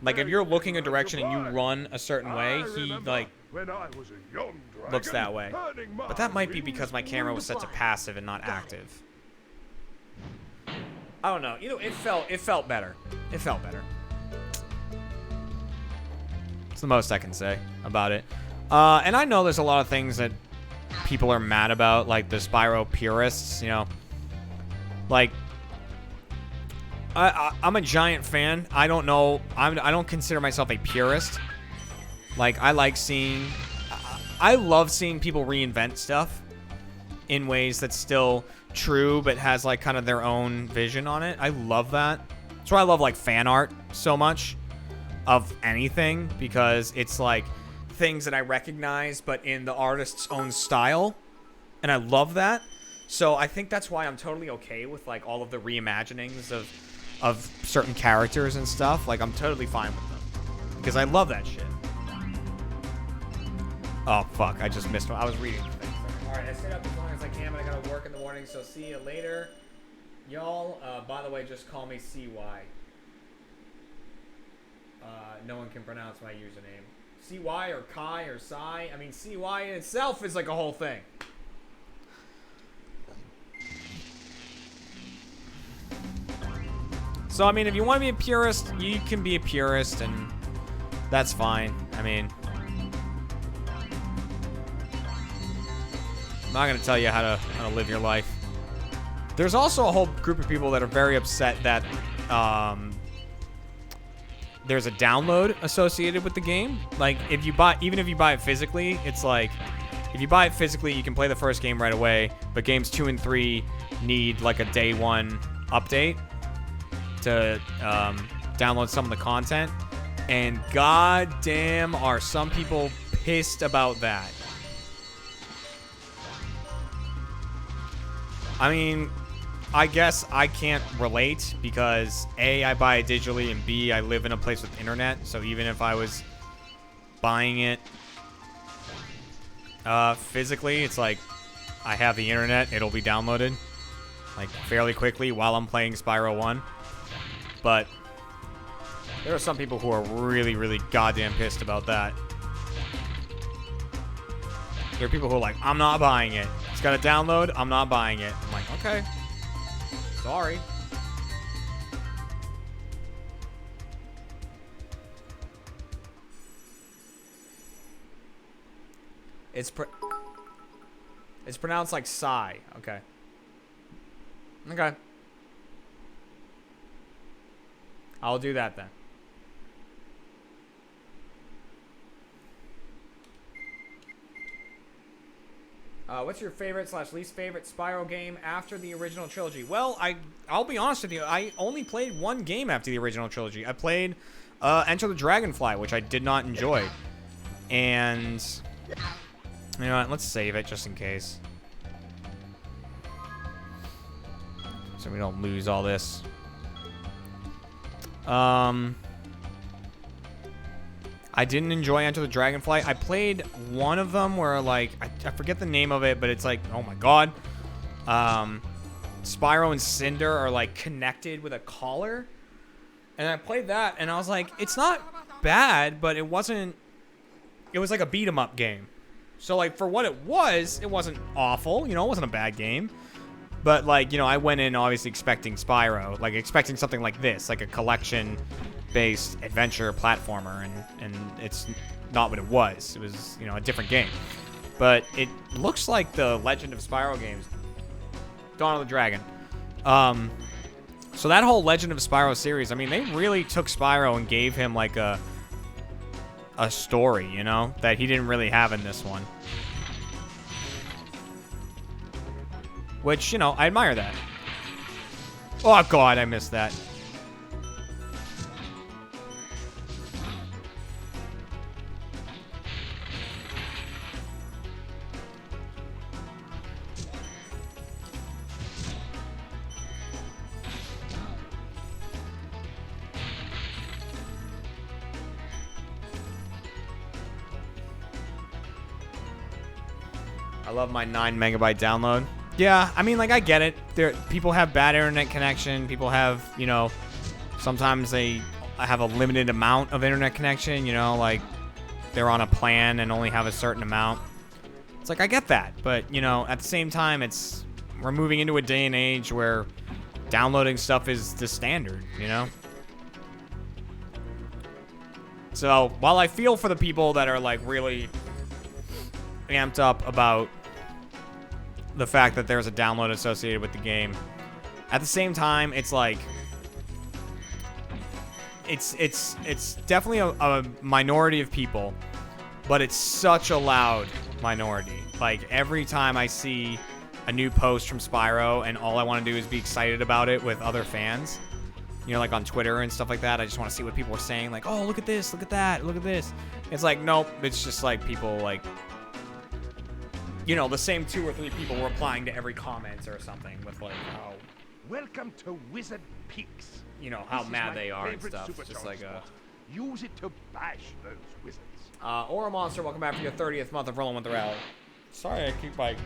Like if you're looking a direction and you run a certain way, he like when I was a young dragon, looks that way. earning my But that might be wings because my camera was set to through the passive and not active. I don't know. You know, it felt better. It felt better. It's the most I can say about it. And I know there's a lot of things that people are mad about, like the Spyro purists, you know. Like, I'm a giant fan. I don't know. I don't consider myself a purist. Like, I like seeing... I love seeing people reinvent stuff in ways that's still true, but has, like, kind of their own vision on it. I love that. That's why I love, like, fan art so much of anything, because it's, like, things that I recognize, but in the artist's own style. And I love that. So I think that's why I'm totally okay with, like, all of the reimaginings of certain characters and stuff. Like, I'm totally fine with them. Because I love that shit. Oh, fuck. I just missed one. I was reading the thing. Alright, I stayed up as long as I can, but I gotta work in the morning, so see you later. Y'all, by the way, just call me CY. No one can pronounce my username. CY or Kai or Psy. I mean, CY in itself is like a whole thing. So, I mean, if you want to be a purist, you can be a purist, and that's fine. I mean, I'm not going to tell you how to live your life. There's also a whole group of people that are very upset that there's a download associated with the game. Like, if you buy, even if you buy it physically, it's like, if you buy it physically, you can play the first game right away, but games 2 and 3 need like a day one update to download some of the content. And goddamn, are some people pissed about that. I mean, I guess I can't relate because A, I buy it digitally, and B, I live in a place with internet. So even if I was buying it physically, it's like I have the internet, it'll be downloaded like fairly quickly while I'm playing Spyro 1. But there are some people who are really, really goddamn pissed about that. There are people who are like, I'm not buying it. It's got to download, I'm not buying it. I'm like, okay. Sorry. It's pronounced like sigh. Okay. Okay. I'll do that then. What's your favorite / least favorite Spyro game after the original trilogy? Well, I'll be honest with you. I only played one game after the original trilogy. I played Enter the Dragonfly, which I did not enjoy. And you know what? Let's save it just in case, so we don't lose all this. I didn't enjoy Enter the Dragonfly. I played one of them where, like, I forget the name of it, but it's like, oh my god. Spyro and Cinder are, like, connected with a collar. And I played that, and I was like, it's not bad, but it wasn't... It was like a beat-em-up game. So, like, for what it wasn't awful. You know, it wasn't a bad game. But, like, you know, I went in obviously expecting Spyro. Like, expecting something like this. Like a collection-based adventure platformer. And it's not what it was. It was, you know, a different game. But it looks like the Legend of Spyro games. Dawn of the Dragon. So that whole Legend of Spyro series, I mean, they really took Spyro and gave him, like, a story, you know, that he didn't really have in this one. Which, you know, I admire that. Oh, God, I missed that. I love my 9 megabyte download. Yeah, I mean, like, I get it. People have bad internet connection. People have, you know, sometimes they have a limited amount of internet connection, you know, like, they're on a plan and only have a certain amount. It's like, I get that, but, you know, at the same time, we're moving into a day and age where downloading stuff is the standard, you know? So, while I feel for the people that are, like, really amped up about the fact that there's a download associated with the game, at the same time, it's like, it's definitely a minority of people, but it's such a loud minority. Like, every time I see a new post from Spyro and all I want to do is be excited about it with other fans, you know, like on Twitter and stuff like that, I just want to see what people are saying, like, oh, look at this, look at that, look at this. It's like, nope, it's just like people, like, you know, the same 2 or 3 people replying to every comment or something with, like, oh, Welcome to Wizard Peaks. you know, how This is mad my they are and favorite stuff. It's just supercharged like spot. Use it to bash those wizards. Aura Monster, welcome back for your 30th month of Rolling with the Rally. Sorry, I keep, like,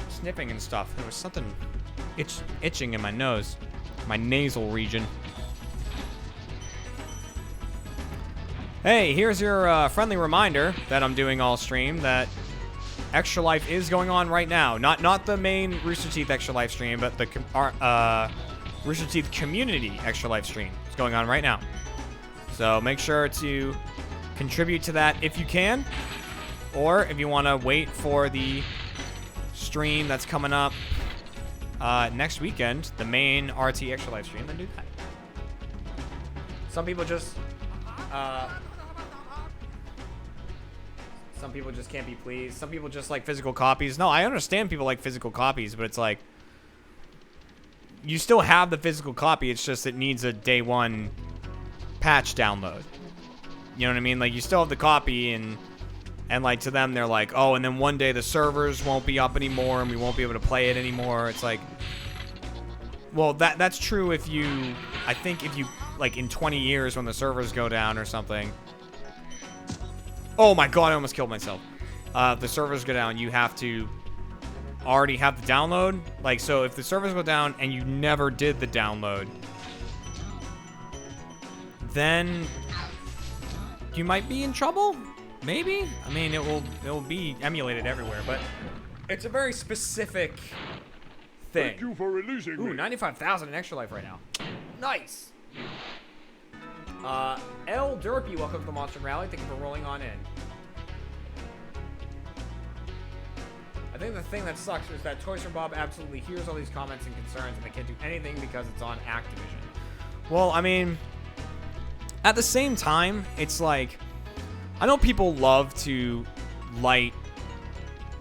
sniffing and stuff. There was something itching in my nose. My nasal region. Hey, here's your friendly reminder that I'm doing all stream that Extra Life is going on right now. Not the main Rooster Teeth Extra Life stream, but the Rooster Teeth Community Extra Life stream is going on right now. So make sure to contribute to that if you can, or if you want to wait for the stream that's coming up next weekend, the main RT Extra Life stream, then do that. Some people just can't be pleased. Some people just like physical copies. No, I understand people like physical copies, but it's like, you still have the physical copy. It's just it needs a day one patch download. You know what I mean? Like, you still have the copy, and like, to them, they're like, oh, and then one day the servers won't be up anymore and we won't be able to play it anymore. It's like, well, that's true if you, I think if you, like, in 20 years when the servers go down or something. Oh my god, I almost killed myself. If the servers go down, you have to already have the download. Like, so if the servers go down and you never did the download, then you might be in trouble. Maybe. I mean, it will be emulated everywhere, but it's a very specific thing. Thank you for releasing me. 95,000 in Extra Life right now. Nice. L Derpy, welcome to the Monster Rally. Thank you for rolling on in. I think the thing that sucks is that Toys for Bob absolutely hears all these comments and concerns, and they can't do anything because it's on Activision. Well, I mean, at the same time, it's like, I know people love to light,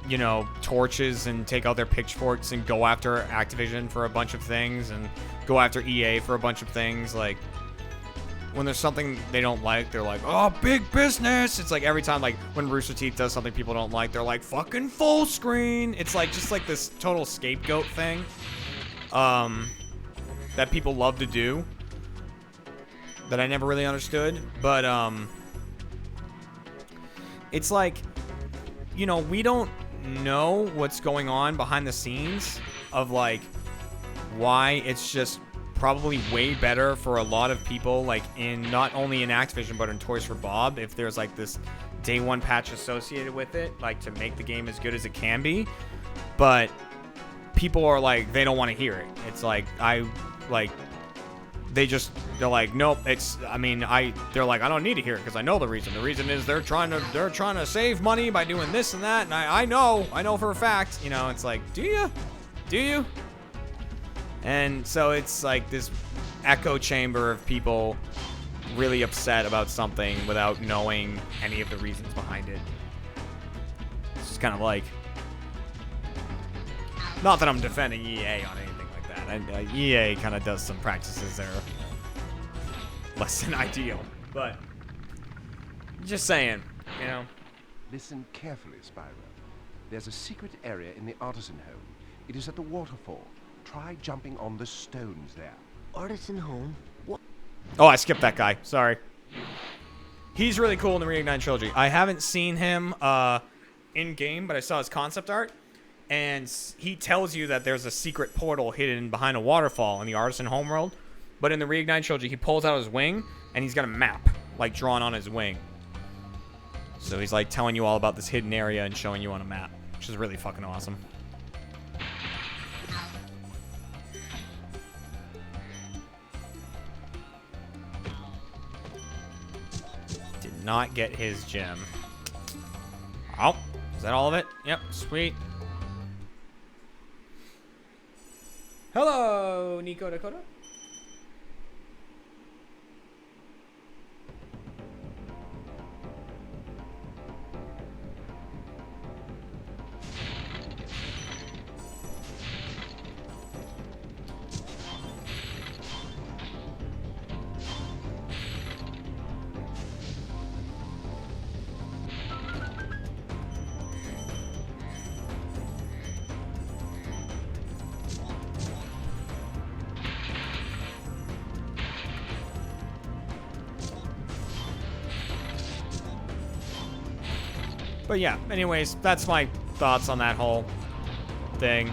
you know, torches and take out their pitchforks and go after Activision for a bunch of things and go after EA for a bunch of things. Like, when there's something they don't like, they're like, oh, big business. It's like every time, like, when Rooster Teeth does something people don't like, they're like, fucking full screen. It's like, just like this total scapegoat thing that people love to do that I never really understood. But, it's like, you know, we don't know what's going on behind the scenes of, like, why it's just probably way better for a lot of people, like, in not only in Activision but in Toys for Bob, if there's like this day one patch associated with it, like, to make the game as good as it can be. But people are like, they don't want to hear it. It's like, they're like, nope, it's, I mean, they're like, I don't need to hear it because I know the reason. The reason is they're trying to save money by doing this and that, and I know for a fact, you know. It's like, do you? And so it's like this echo chamber of people really upset about something without knowing any of the reasons behind it. It's just kind of like, not that I'm defending EA on anything like that. EA kind of does some practices that are less than ideal, but just saying, you know. Listen carefully, Spyro. There's a secret area in the artisan home. It is at the waterfall. Try jumping on the stones there. Artisan home? What? Oh, I skipped that guy. Sorry. He's really cool in the Remake trilogy. I haven't seen him in-game, but I saw his concept art. And he tells you that there's a secret portal hidden behind a waterfall in the Artisan homeworld. But in the Reignite trilogy, he pulls out his wing, and he's got a map, like, drawn on his wing. So he's like telling you all about this hidden area and showing you on a map, which is really fucking awesome. Did not get his gem. Oh, is that all of it? Yep, sweet. Hello, Nico Dakota. But yeah, anyways, that's my thoughts on that whole thing.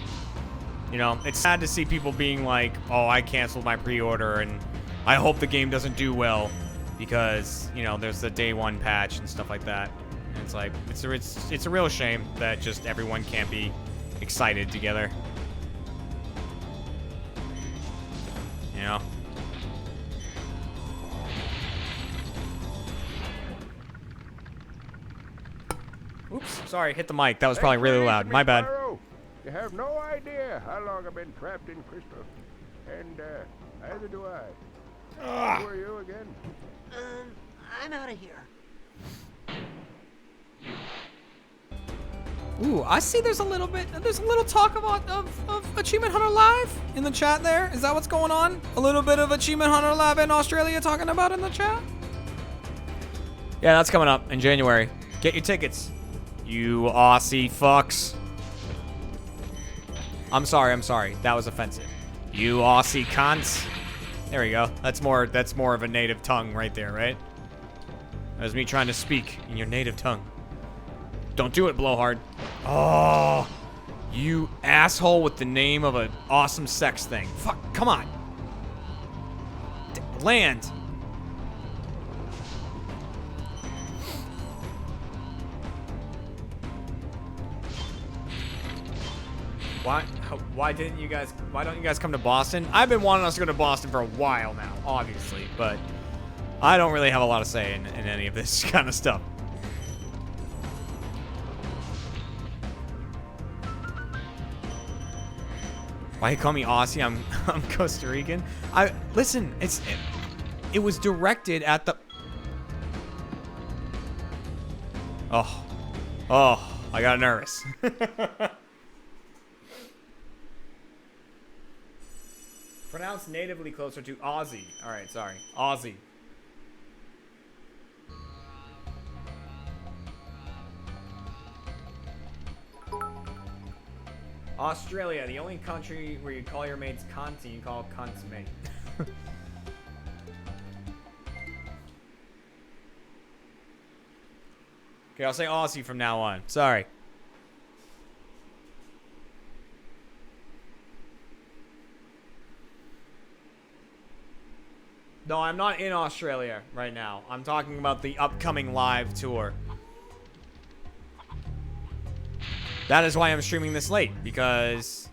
You know, it's sad to see people being like, oh, I canceled my pre-order and I hope the game doesn't do well because, you know, there's the day one patch and stuff like that. And it's like, it's a real shame that just everyone can't be excited together. You know? Oops, sorry, hit the mic. That was probably really loud. My bad. Spyro. You have no idea how long I've been trapped in crystal. And, neither do I. Who are you again? I'm out of here. Ooh, I see there's a little talk of Achievement Hunter Live in the chat there. Is that what's going on? A little bit of Achievement Hunter Live in Australia talking about in the chat? Yeah, that's coming up in January. Get your tickets. You Aussie fucks. I'm sorry. That was offensive. You Aussie cunts. There we go. That's more of a native tongue right there, right? That was me trying to speak in your native tongue. Don't do it, Blowhard. Oh, you asshole with the name of an awesome sex thing. Fuck, come on. Land. Why don't you guys come to Boston? I've been wanting us to go to Boston for a while now, obviously, but I don't really have a lot of say in any of this kind of stuff. Why you call me Aussie? I'm Costa Rican. Listen, it was directed at the Oh, I got nervous. Pronounced natively closer to Aussie. All right, sorry. Aussie. Australia, the only country where you call your mates cunts and you call cunts mate. Okay, I'll say Aussie from now on. Sorry. No, I'm not in Australia right now. I'm talking about the upcoming live tour. That is why I'm streaming this late, because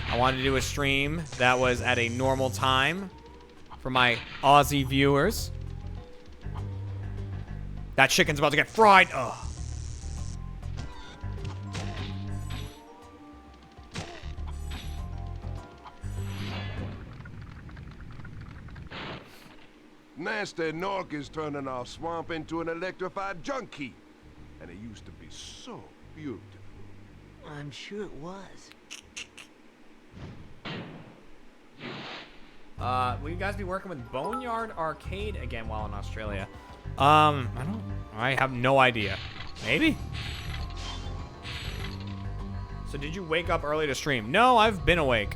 I wanted to do a stream that was at a normal time for my Aussie viewers. That chicken's about to get fried. Ugh. Nasty Nork is turning our swamp into an electrified junkie. And it used to be so beautiful. I'm sure it was. Will you guys be working with Boneyard Arcade again while in Australia? I have no idea. Maybe? So did you wake up early to stream? No, I've been awake.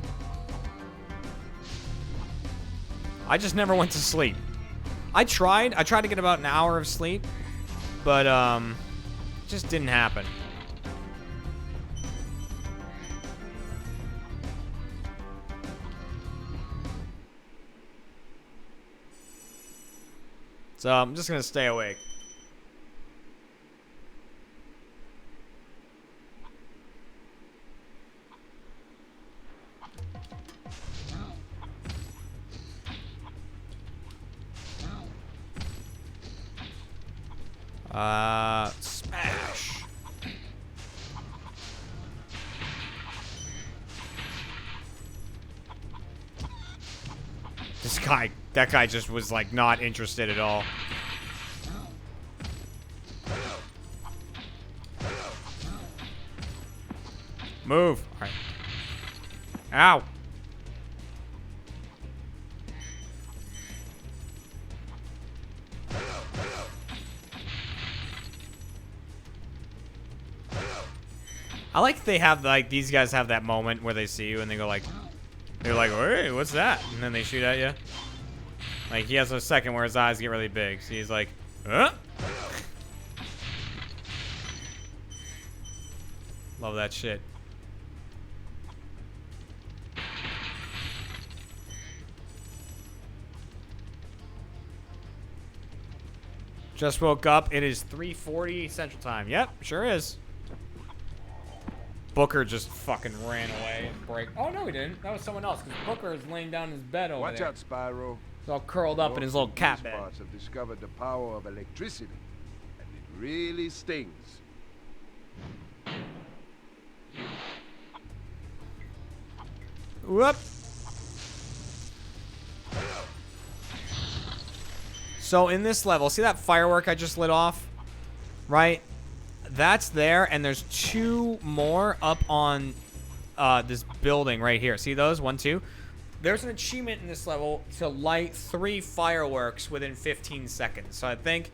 I just never went to sleep. I tried to get about an hour of sleep, but it just didn't happen. So I'm just gonna stay awake. Smash. This guy, that guy just was like not interested at all. Move. All right. Ow. I like they have like these guys have that moment where they see you and they go like, they're like, hey, what's that? And then they shoot at you. Like he has a second where his eyes get really big. So he's like, huh? Love that shit. Just woke up. It is 3:40 Central Time. Yep, sure is. Booker just fucking ran away and break. Oh, no, he didn't. That was someone else, because Booker is laying down in his bed over Watch there. out, Spyro. He's all curled up in his little cat These bed. parts have discovered the power of electricity, and it really stings. Whoop. So in this level, see that firework I just lit off? Right? That's there, and there's two more up on this building right here. See those? 1, 2. There's an achievement in this level to light 3 fireworks within 15 seconds. So I think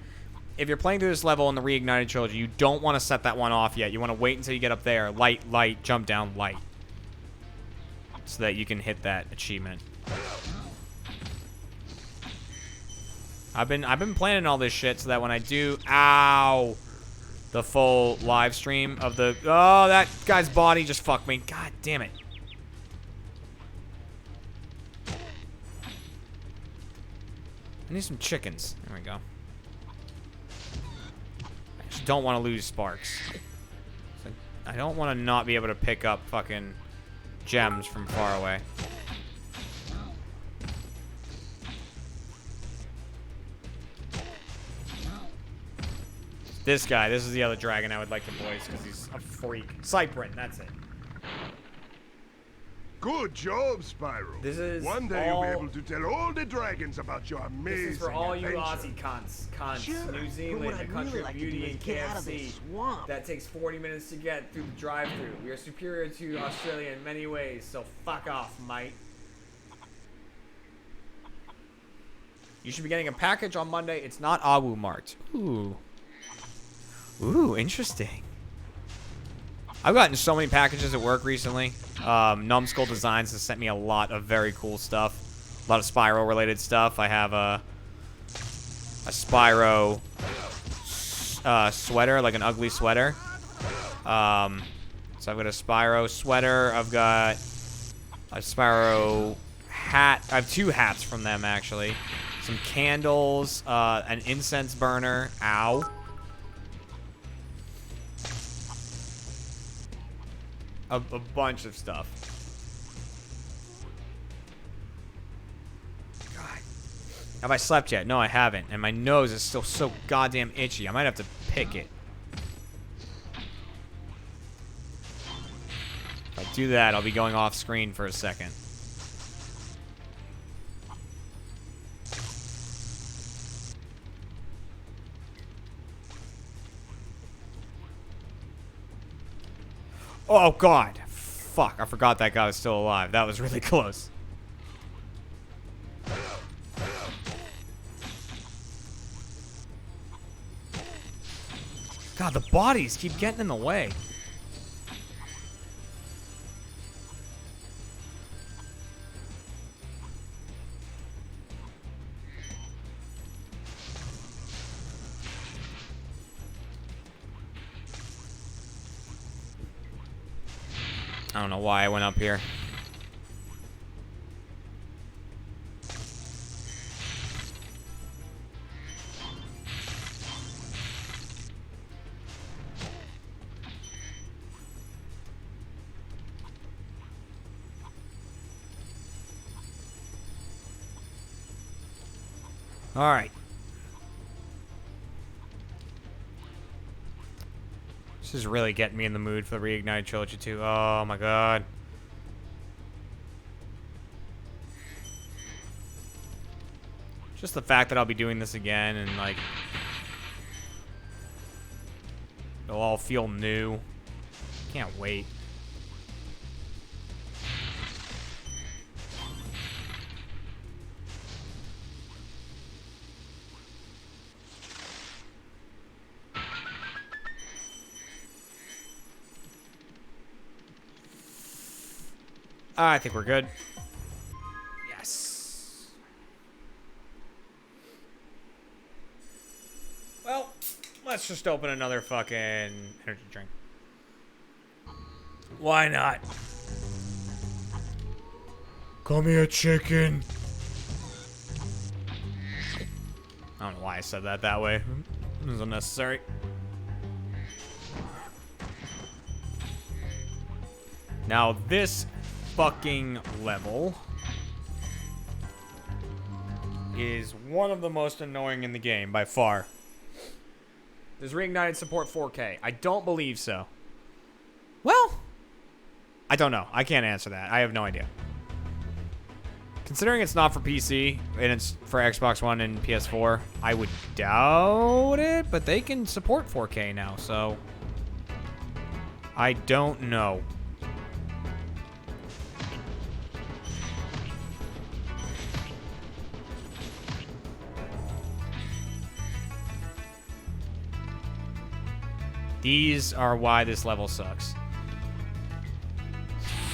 if you're playing through this level in the Reignited Trilogy, you don't want to set that one off yet. You want to wait until you get up there. Light, light, jump down, light. So that you can hit that achievement. I've been planning all this shit so that when I do, ow, the full live stream of the, oh, that guy's body just fucked me. God damn it. I need some chickens. There we go. I just don't want to lose sparks. I don't want to not be able to pick up fucking gems from far away. This guy, this is the other dragon I would like to voice because he's a freak. Cyprin, that's it. Good job, Spyro. This is One day you'll be able to tell all the dragons about your amazing This is for all you adventure. Aussie cunts. Sure, New but Zealand, what the I'd country really of like to do beauty is and get out of this KFC. swamp. That takes 40 minutes to get through the drive-through. We are superior to Australia in many ways, so fuck off, mate. You should be getting a package on Monday. It's not Awu marked. Ooh. Ooh, interesting. I've gotten so many packages at work recently. Numbskull Designs has sent me a lot of very cool stuff. A lot of Spyro related stuff. I have a Spyro sweater, like an ugly sweater. So I've got a Spyro sweater. I've got a Spyro hat. I have 2 hats from them, actually. Some candles, an incense burner. Ow. A bunch of stuff. God. Have I slept yet? No, I haven't. And my nose is still so goddamn itchy. I might have to pick it. If I do that, I'll be going off screen for a second. Oh, God. Fuck, I forgot that guy was still alive. That was really close. God, the bodies keep getting in the way. I don't know why I went up here. All right. This is really getting me in the mood for the Reignited Trilogy 2. Oh my god. Just the fact that I'll be doing this again and like it'll all feel new. Can't wait. I think we're good. Yes. Well, let's just open another fucking energy drink. Why not? Come here, chicken. I don't know why I said that way. It was unnecessary. Now this fucking level is one of the most annoying in the game by far. Does Reignited support 4K? I don't believe so. Well, I don't know. I can't answer that. I have no idea. Considering it's not for PC and it's for Xbox One and PS4, I would doubt it, but they can support 4K now, so I don't know. These are why this level sucks.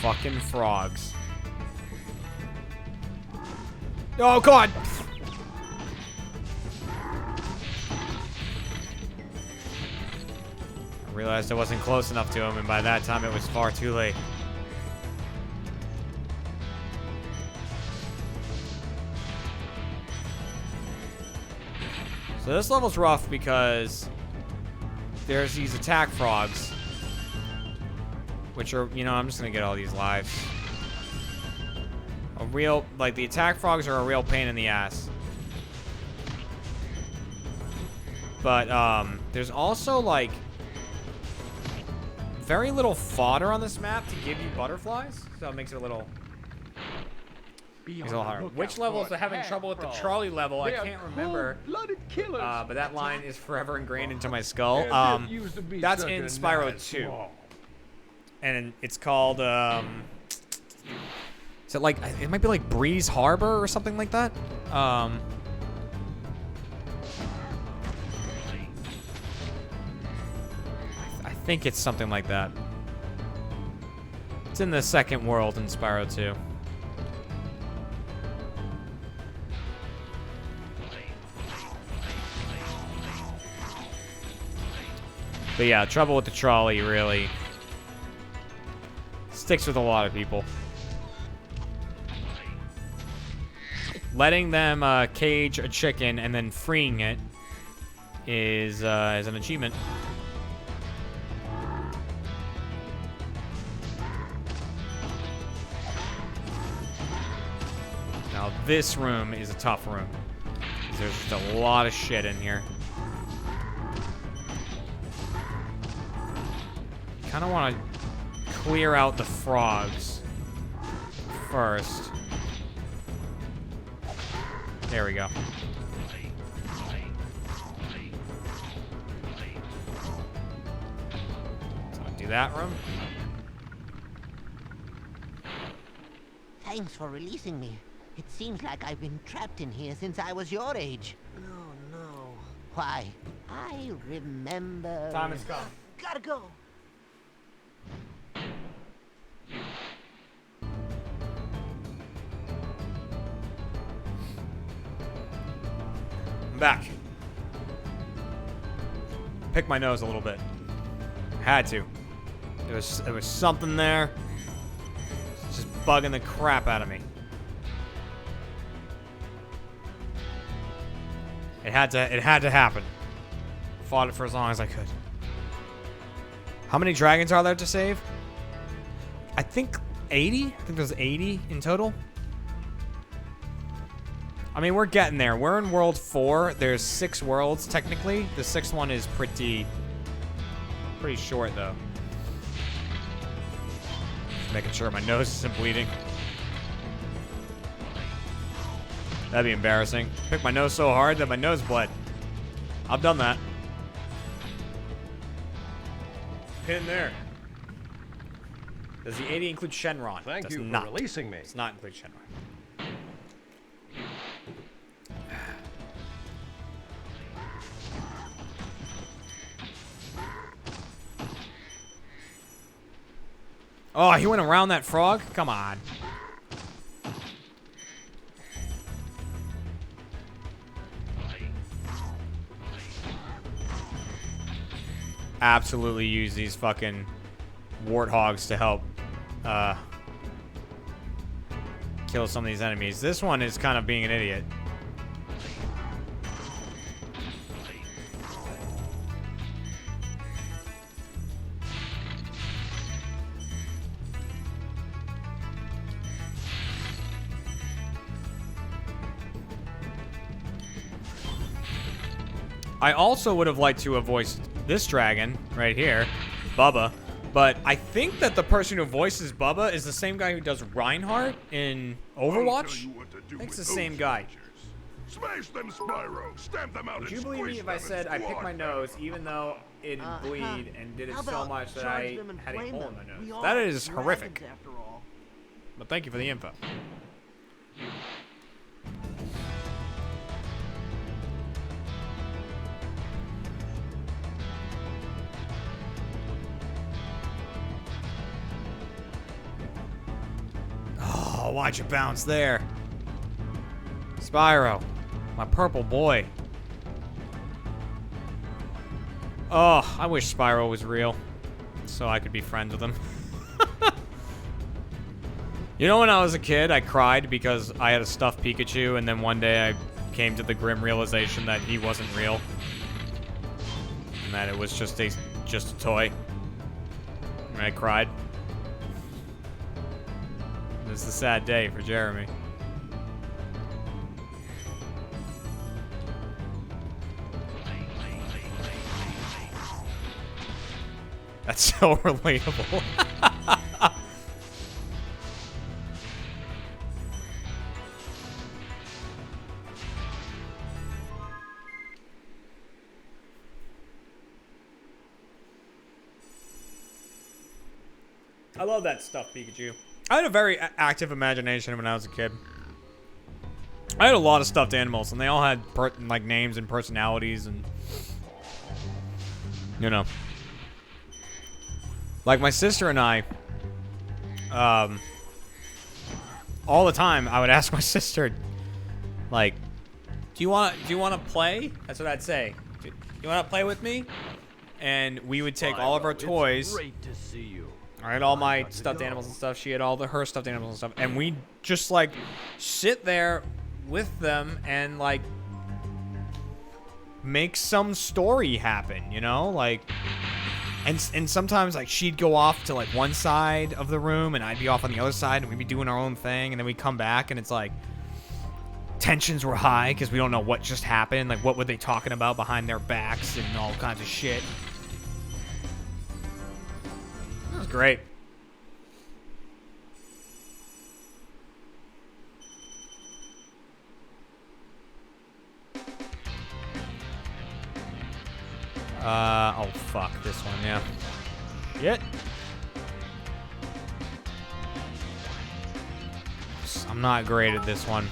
Fucking frogs. Oh, God! I realized I wasn't close enough to him, and by that time it was far too late. So this level's rough because there's these attack frogs, which are, you know, I'm just gonna get all these lives. A real, like, the attack frogs are a real pain in the ass. But, there's also, like, very little fodder on this map to give you butterflies, so it makes it a little... Makes it a little harder. Which level is having trouble with the Charlie level? I can't remember. But that line is forever ingrained into my skull. That's in Spyro 2. And it's called, is it like, it might be like Breeze Harbor or something like that? I think it's something like that. It's in the second world in Spyro 2. But yeah, trouble with the trolley really sticks with a lot of people. Letting them cage a chicken and then freeing it is an achievement. Now this room is a tough room. There's just a lot of shit in here. Kind of want to clear out the frogs first. There we go. So do that room. Thanks for releasing me. It seems like I've been trapped in here since I was your age. No. Why? I remember... Time has come. Gotta go. I'm back. Pick my nose a little bit. Had to. There was something there. It's just bugging the crap out of me. It had to happen. Fought it for as long as I could. How many dragons are there to save? I think 80? I think there's 80 in total. I mean, we're getting there. We're in World 4. There's 6 worlds, technically. The 6th one is pretty Pretty short, though. Just making sure my nose isn't bleeding. That'd be embarrassing. Pick my nose so hard that my nose bled. I've done that. Pin there. Does the 80 include Shenron? Thank you not. for releasing me. Does not include Shenron. Oh, he went around that frog? Come on. Absolutely use these fucking warthogs to help kill some of these enemies. This one is kind of being an idiot. I also would have liked to have voiced this dragon right here, Bubba, but I think that the person who voices Bubba is the same guy who does Reinhardt in Overwatch. I think it's the same guy. Smash them, Spyro. Stamp them out. Would you believe me if I said I picked my nose even though it didn't bleed and did it so much that I had a hole in my nose? That is horrific. But thank you for the info. Oh, why'd you bounce there? Spyro, my purple boy. Oh, I wish Spyro was real, so I could be friends with him. You know, when I was a kid, I cried because I had a stuffed Pikachu, and then one day I came to the grim realization that he wasn't real, and that it was just a toy. And I cried. It was a sad day for Jeremy. That's so relatable. I love that stuff, Pikachu. I had a very active imagination when I was a kid. I had a lot of stuffed animals, and they all had like names and personalities, and you know, like my sister and I. All the time, I would ask my sister, like, "Do you want to play?" That's what I'd say. "Do you want to play with me?" And we would take all of our toys. Great to see you. I had all my stuffed animals and stuff. She had all her stuffed animals and stuff. And we just, like, sit there with them and, like, make some story happen, you know? Like, and sometimes, like, she'd go off to, like, one side of the room and I'd be off on the other side and we'd be doing our own thing. And then we'd come back and it's, like, tensions were high because we don't know what just happened. Like, what were they talking about behind their backs and all kinds of shit. It was great. Oh fuck, this one, yeah. Yet. I'm not great at this one.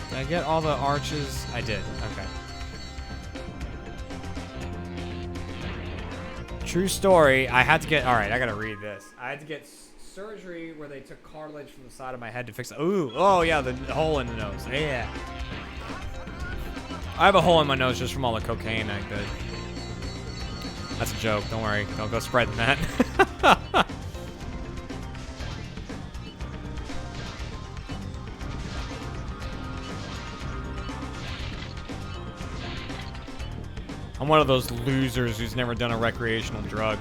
Did I get all the arches? I did. Okay. True story. I had to get... All right, I got to read this. I had to get surgery where they took cartilage from the side of my head to fix it. Ooh. Oh, yeah, the hole in the nose. Yeah. I have a hole in my nose just from all the cocaine I did. That's a joke. Don't worry. Don't go spreading that. I'm one of those losers who's never done a recreational drug.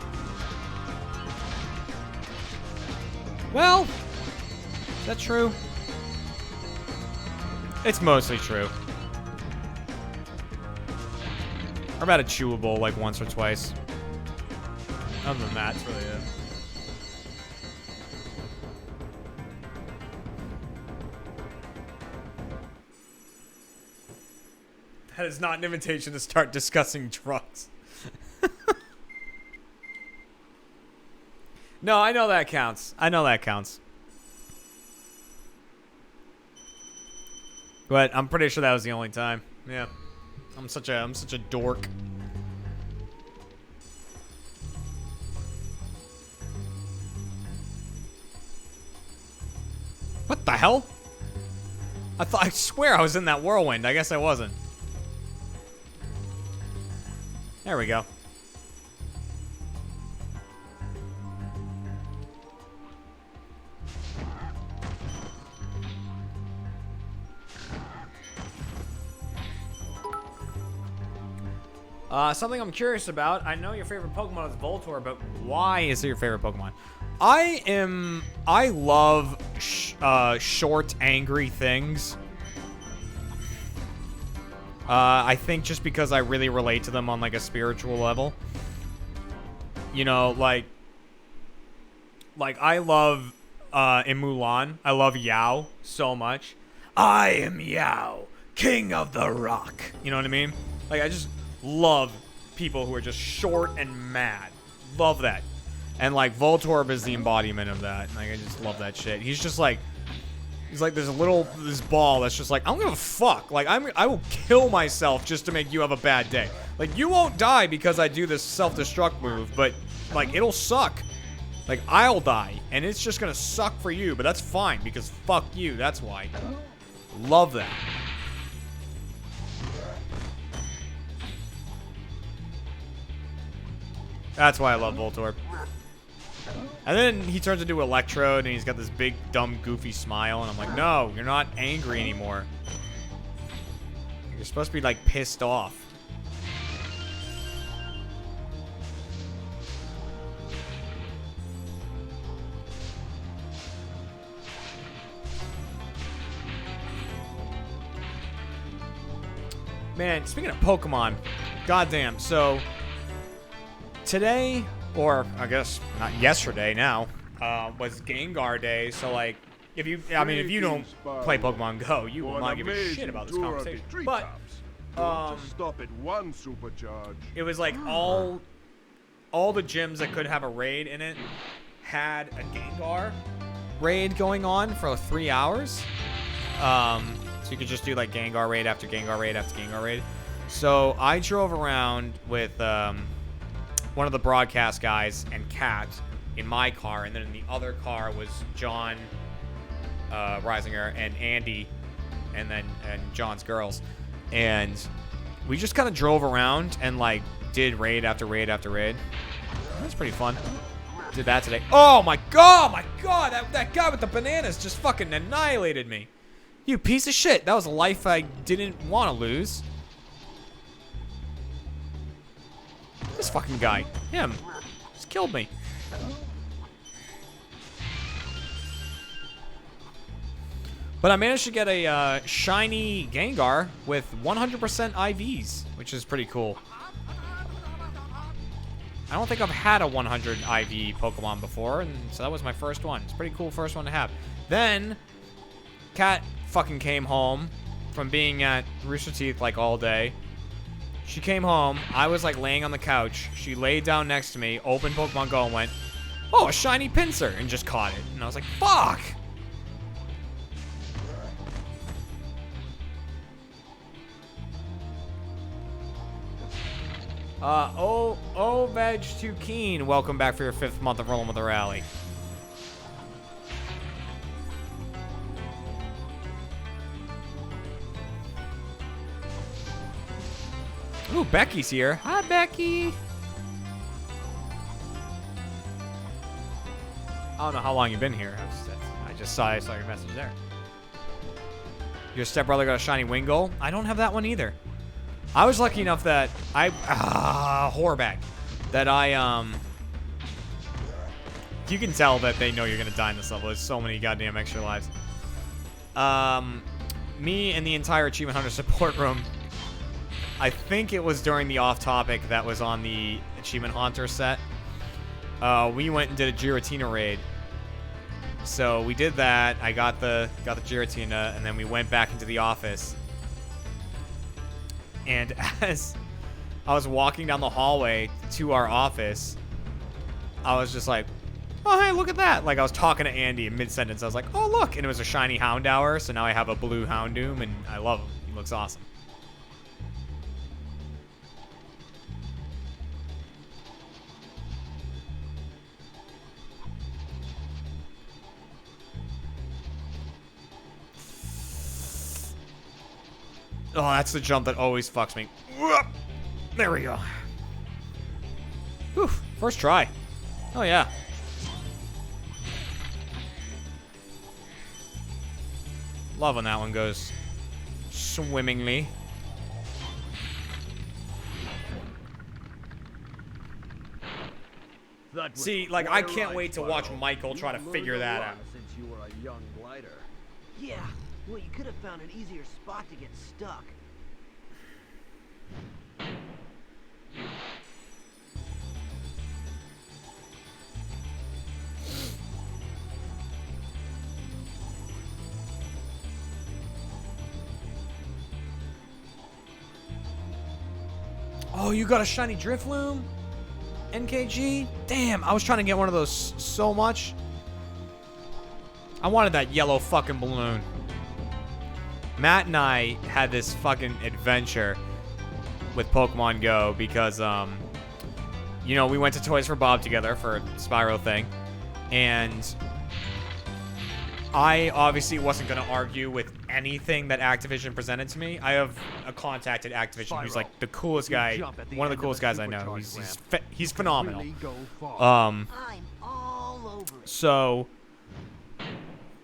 Well, is that true? It's mostly true. I've had a chewable like once or twice. Other than that, it's really it. That is not an invitation to start discussing drugs. No, I know that counts. I know that counts. But I'm pretty sure that was the only time. Yeah. I'm such a dork. What the hell? I swear I was in that whirlwind. I guess I wasn't. There we go. Something I'm curious about. I know your favorite Pokemon is Voltorb, but why is it your favorite Pokemon? I love short, angry things. I think just because I really relate to them on like a spiritual level. You know, like I love in Mulan, I love Yao so much. I am Yao, king of the rock. You know what I mean? Like I just love people who are just short and mad. Love that. And like Voltorb is the embodiment of that. Like I just love that shit. He's just like, he's like this ball that's just like, I don't give a fuck. Like I will kill myself just to make you have a bad day. Like you won't die because I do this self-destruct move, but like it'll suck. Like I'll die and it's just gonna suck for you, but that's fine because fuck you. That's why. Love that. That's why I love Voltorb. And then he turns into Electrode, and he's got this big, dumb, goofy smile, and I'm like, no, you're not angry anymore. You're supposed to be, like, pissed off. Man, speaking of Pokemon, goddamn, so today, or I guess not yesterday now, was Gengar Day. So like, if you don't play Pokemon Go, you will not give a shit about this conversation. But stop at one supercharge. It was like all the gyms that could have a raid in it had a Gengar raid going on for 3 hours. So you could just do like Gengar raid after Gengar raid after Gengar raid. So I drove around with one of the broadcast guys and Kat in my car, and then in the other car was John Reisinger and Andy, and John's girls, and we just kind of drove around and like did raid after raid after raid. That was pretty fun. Did that today. Oh my god, that guy with the bananas just fucking annihilated me. You piece of shit. That was a life I didn't want to lose. This fucking guy. Him. Just killed me. But I managed to get a shiny Gengar with 100% IVs, which is pretty cool. I don't think I've had a 100 IV Pokemon before, and so that was my first one. It's a pretty cool first one to have. Then, Kat fucking came home from being at Rooster Teeth like all day. She came home. I was like laying on the couch. She laid down next to me, opened Pokemon Go, and went, "Oh, a shiny Pinsir," and just caught it. And I was like, "Fuck!" Veg 2 Keen, welcome back for your 5th month of Rolling with the Rally. Ooh, Becky's here. Hi, Becky. I don't know how long you've been here. I saw your message there. Your stepbrother got a shiny Wingull? I don't have that one either. I was lucky enough that horror bag. That you can tell that they know you're gonna die in this level. There's so many goddamn extra lives. Me and the entire Achievement Hunter support room, I think it was during the off-topic that was on the Achievement Hunter set. We went and did a Giratina raid. So we did that. I got the Giratina, and then we went back into the office. And as I was walking down the hallway to our office, I was just like, oh, hey, look at that. Like, I was talking to Andy in mid-sentence. I was like, oh, look. And it was a shiny Houndour, so now I have a blue Houndoom, and I love him. He looks awesome. Oh, that's the jump that always fucks me. There we go. Whew, first try. Oh, yeah. Love when that one goes swimmingly. See, like, I can't wait to watch Michael try to figure that out. Since you were a young glider. Yeah, well, you could have found an easier spot to get stuck. Oh, you got a shiny Drifloon? NKG? Damn, I was trying to get one of those so much. I wanted that yellow fucking balloon. Matt and I had this fucking adventure with Pokemon Go because, you know, we went to Toys for Bob together for a Spyro thing. And I obviously wasn't going to argue with anything that Activision presented to me. I have contacted Activision, who's like the coolest guy, one of the coolest guys I know. He's phenomenal. So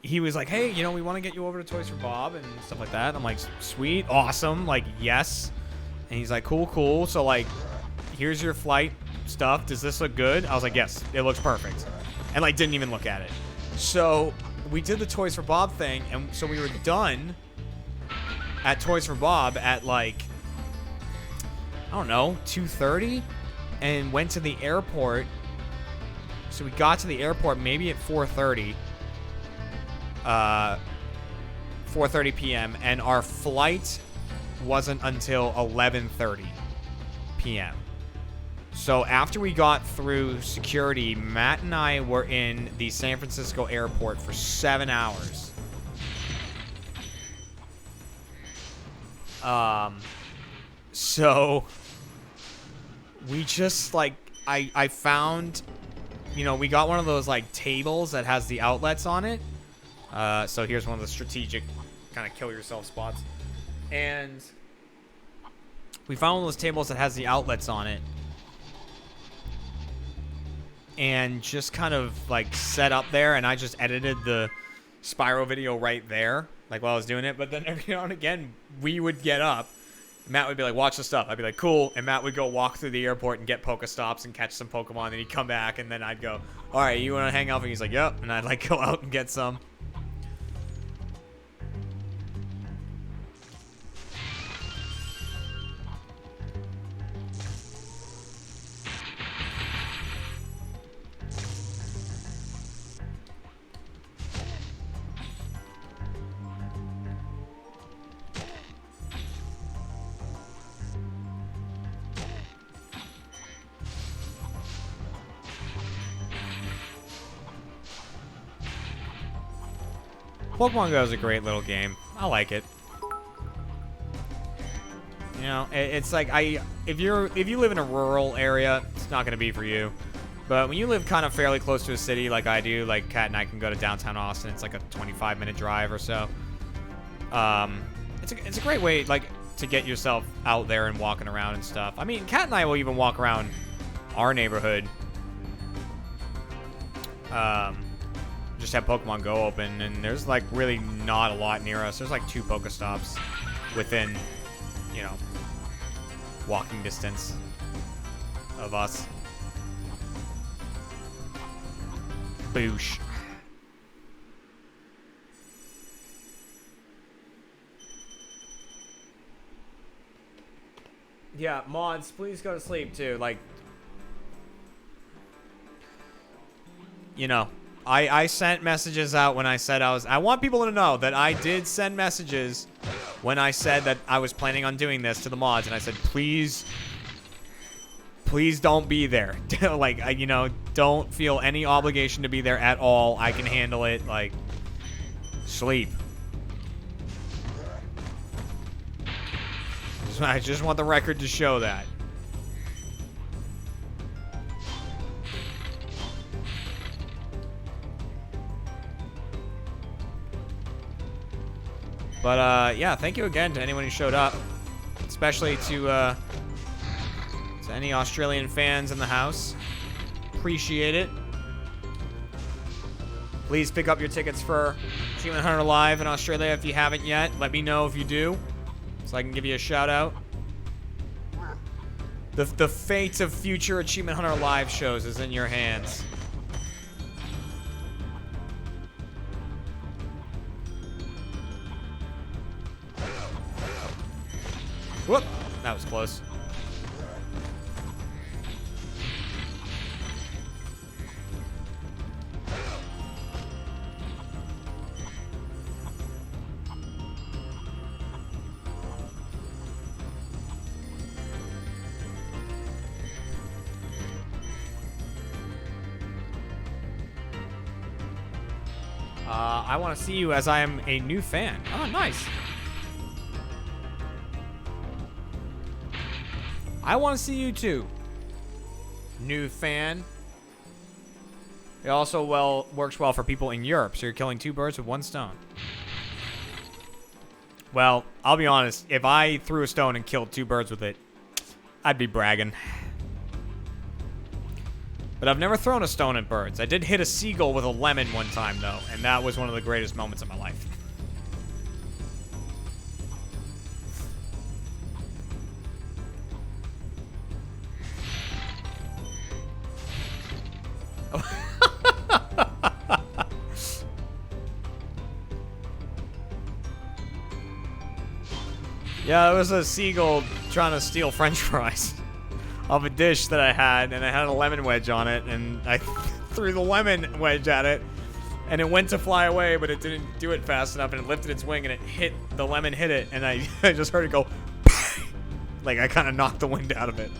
he was like, hey, you know, we want to get you over to Toys for Bob and stuff like that. I'm like, sweet, awesome, like, yes. And he's like, cool. So, like, here's your flight stuff. Does this look good? I was like, yes, it looks perfect. And, like, didn't even look at it. So we did the Toys for Bob thing, and so we were done at Toys for Bob at, like, I don't know, 2:30, and went to the airport. So we got to the airport maybe at 4:30. 4:30 p.m. and our flight wasn't until 11:30 p.m. So after we got through security, Matt and I were in the San Francisco airport for 7 hours. So we just, like, I found, you know, we got one of those, like, tables that has the outlets on it. So here's one of the strategic kind of kill yourself spots. And we found one of those tables that has the outlets on it. And just kind of, like, set up there. And I just edited the Spyro video right there, like, while I was doing it. But then every now and again, we would get up. Matt would be like, watch the stuff. I'd be like, cool. And Matt would go walk through the airport and get Pokestops and catch some Pokemon. And he'd come back. And then I'd go, all right, you want to hang out? And he's like, yep. And I'd, like, go out and get some. Pokemon Go is a great little game. I like it. You know, it's like if you live in a rural area, it's not gonna be for you. But when you live kind of fairly close to a city like I do, like Kat and I can go to downtown Austin. It's like a 25-minute drive or so. It's a great way, like, to get yourself out there and walking around and stuff. I mean, Kat and I will even walk around our neighborhood. Just have Pokemon Go open, and there's, like, really not a lot near us. There's, like, 2 Pokestops within, you know, walking distance of us. Boosh. Yeah, mods, please go to sleep too. Like, you know, I sent messages out when I said I want people to know that I did send messages when I said that I was planning on doing this to the mods, and I said, please don't be there. Like, you know, don't feel any obligation to be there at all. I can handle it. Like, sleep. I just want the record to show that. But, yeah, thank you again to anyone who showed up. Especially to any Australian fans in the house. Appreciate it. Please pick up your tickets for Achievement Hunter Live in Australia if you haven't yet. Let me know if you do, so I can give you a shout out. The fate of future Achievement Hunter Live shows is in your hands. Whoop! That was close. I want to see you as I am a new fan. Oh, nice. I want to see you too. New fan. It also works well for people in Europe, so you're killing two birds with one stone. Well, I'll be honest. If I threw a stone and killed two birds with it, I'd be bragging. But I've never thrown a stone at birds. I did hit a seagull with a lemon one time, though, and that was one of the greatest moments of my life. Yeah, it was a seagull trying to steal French fries off a dish that I had, and I had a lemon wedge on it, and I threw the lemon wedge at it, and it went to fly away, but it didn't do it fast enough, and it lifted its wing, and it hit, the lemon hit it, and I just heard it go, like I kind of knocked the wind out of it.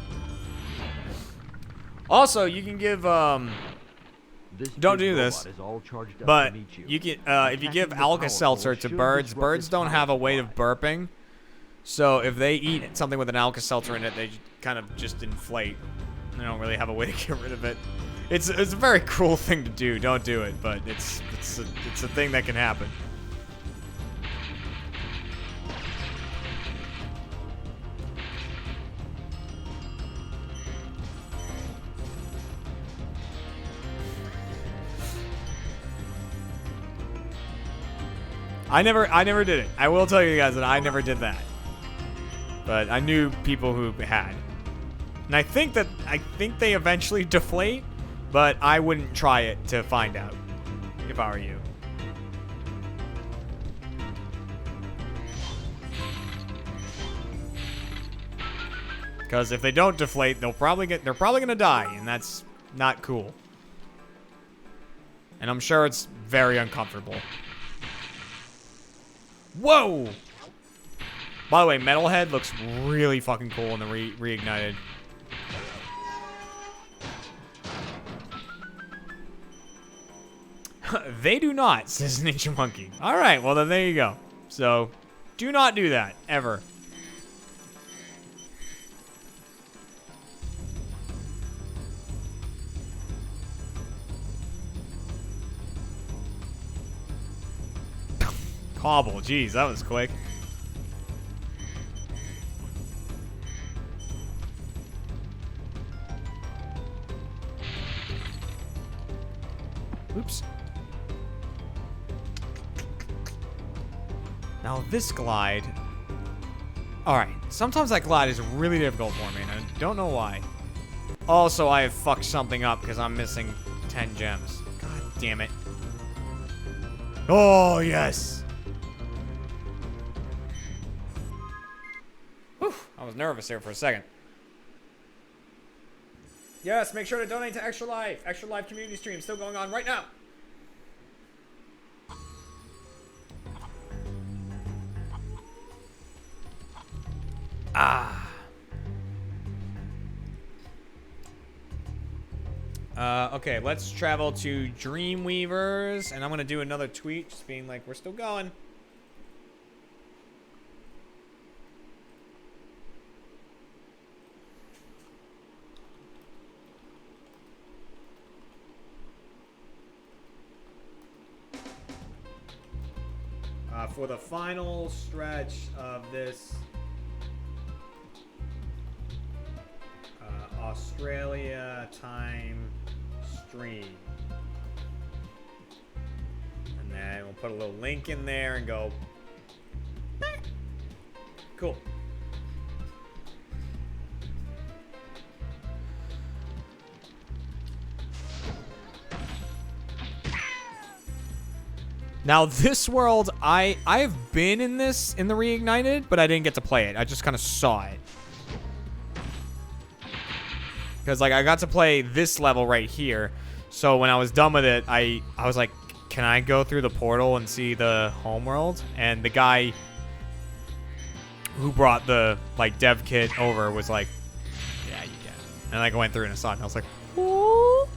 Also, you can give, don't do this, but you can, if you give Alka-Seltzer to birds, birds don't have a way of burping. So if they eat something with an Alka-Seltzer in it, they kind of just inflate. They don't really have a way to get rid of it. It's a very cruel thing to do. Don't do it, but it's a thing that can happen. I never did it. I will tell you guys that I never did that. But I knew people who had. And I think they eventually deflate, but I wouldn't try it to find out if I were you. Because if they don't deflate, they're probably gonna die, and that's not cool. And I'm sure it's very uncomfortable. Whoa! By the way, Metalhead looks really fucking cool in the reignited. They do not, says Ninja Monkey. Alright, well then there you go. So, do not do that, ever. Cobble, jeez, that was quick. Oops. Now this glide Alright, sometimes that glide is really difficult for me, and I don't know why. Also, I have fucked something up because I'm missing 10 gems. God damn it. Oh, yes! Whew, I was nervous there for a second. Yes, make sure to donate to Extra Life. Extra Life community stream still going on right now. Okay, let's travel to Dreamweavers, and I'm gonna do another tweet, just being like, we're still going. For the final stretch of this Australia time stream. And then we'll put a little link in there and go. Cool. Now this world, I've been in this in the Reignited, but I didn't get to play it. I just kind of saw it. Because like I got to play this level right here. So when I was done with it, I was like, can I go through the portal and see the homeworld? And the guy who brought the like dev kit over was like, yeah, you can. And like I went through and I saw it and I was like, ooh.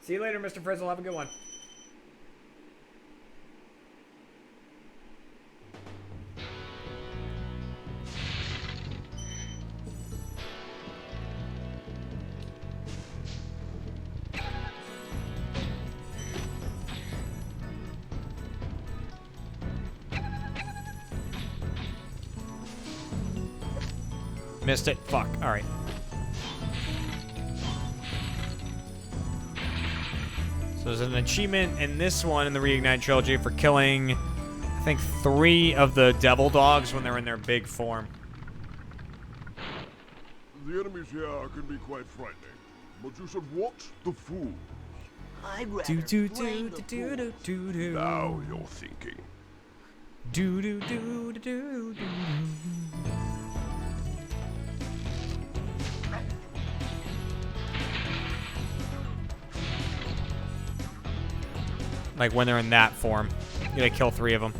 See you later, Mr. Frizzle. Have a good one. Missed it. Fuck. All right. So there's an achievement in this one in the Reignite trilogy for killing, I think, 3 of the devil dogs when they're in their big form. The enemies here can be quite frightening, but you should watch the fool. I'd rather Do do play do the do do fool. do do. Now you're thinking. Do do do do do do. Like when they're in that form, you gotta kill 3 of them.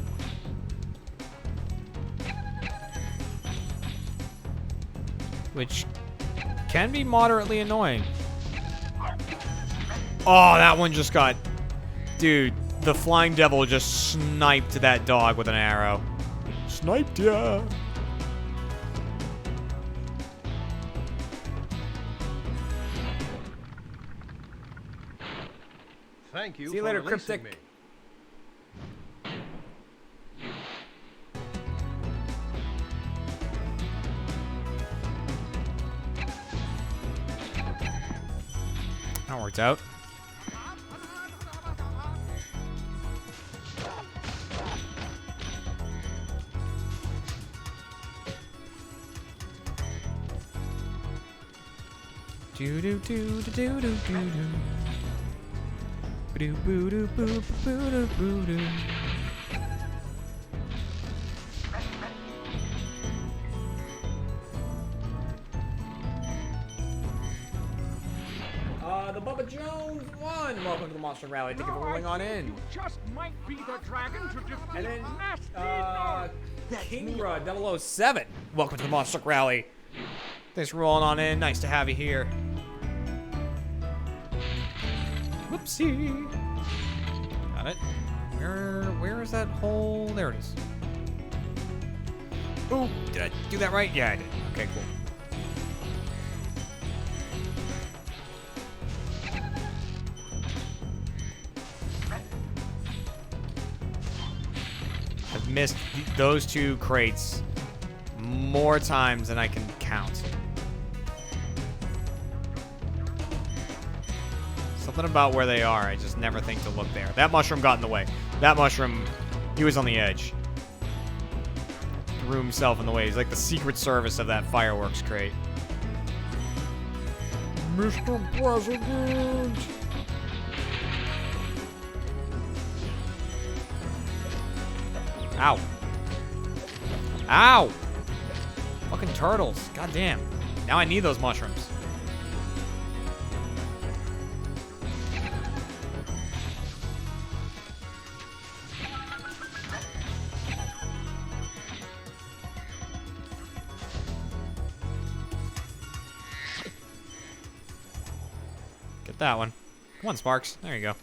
Which can be moderately annoying. Oh, that one just got... Dude, the flying devil just sniped that dog with an arrow. Sniped ya! Thank you See you for later, releasing Cryptic. me. That worked out. Do do do do do do do do. Boo boo doo boo boo doo boo doo. The Bubba Jones won. Welcome to the Monster Rally. Thank you for rolling on in. You just might be the dragon to defeat And then, Nasty Kingra 007. Welcome to the Monster Rally. Thanks for rolling on in. Nice to have you here. Whoopsie. Got it. Where is that hole? There it is. Oh, did I do that right? Yeah, I did. Okay, cool. I've missed those 2 crates more times than I can count. Something about where they are, I just never think to look there. That mushroom got in the way. That mushroom He was on the edge. Threw himself in the way. He's like the Secret Service of that fireworks crate. Mr. President! Ow. Ow! Fucking turtles. God damn. Now I need those mushrooms. Get that one. Come on, Sparks. There you go.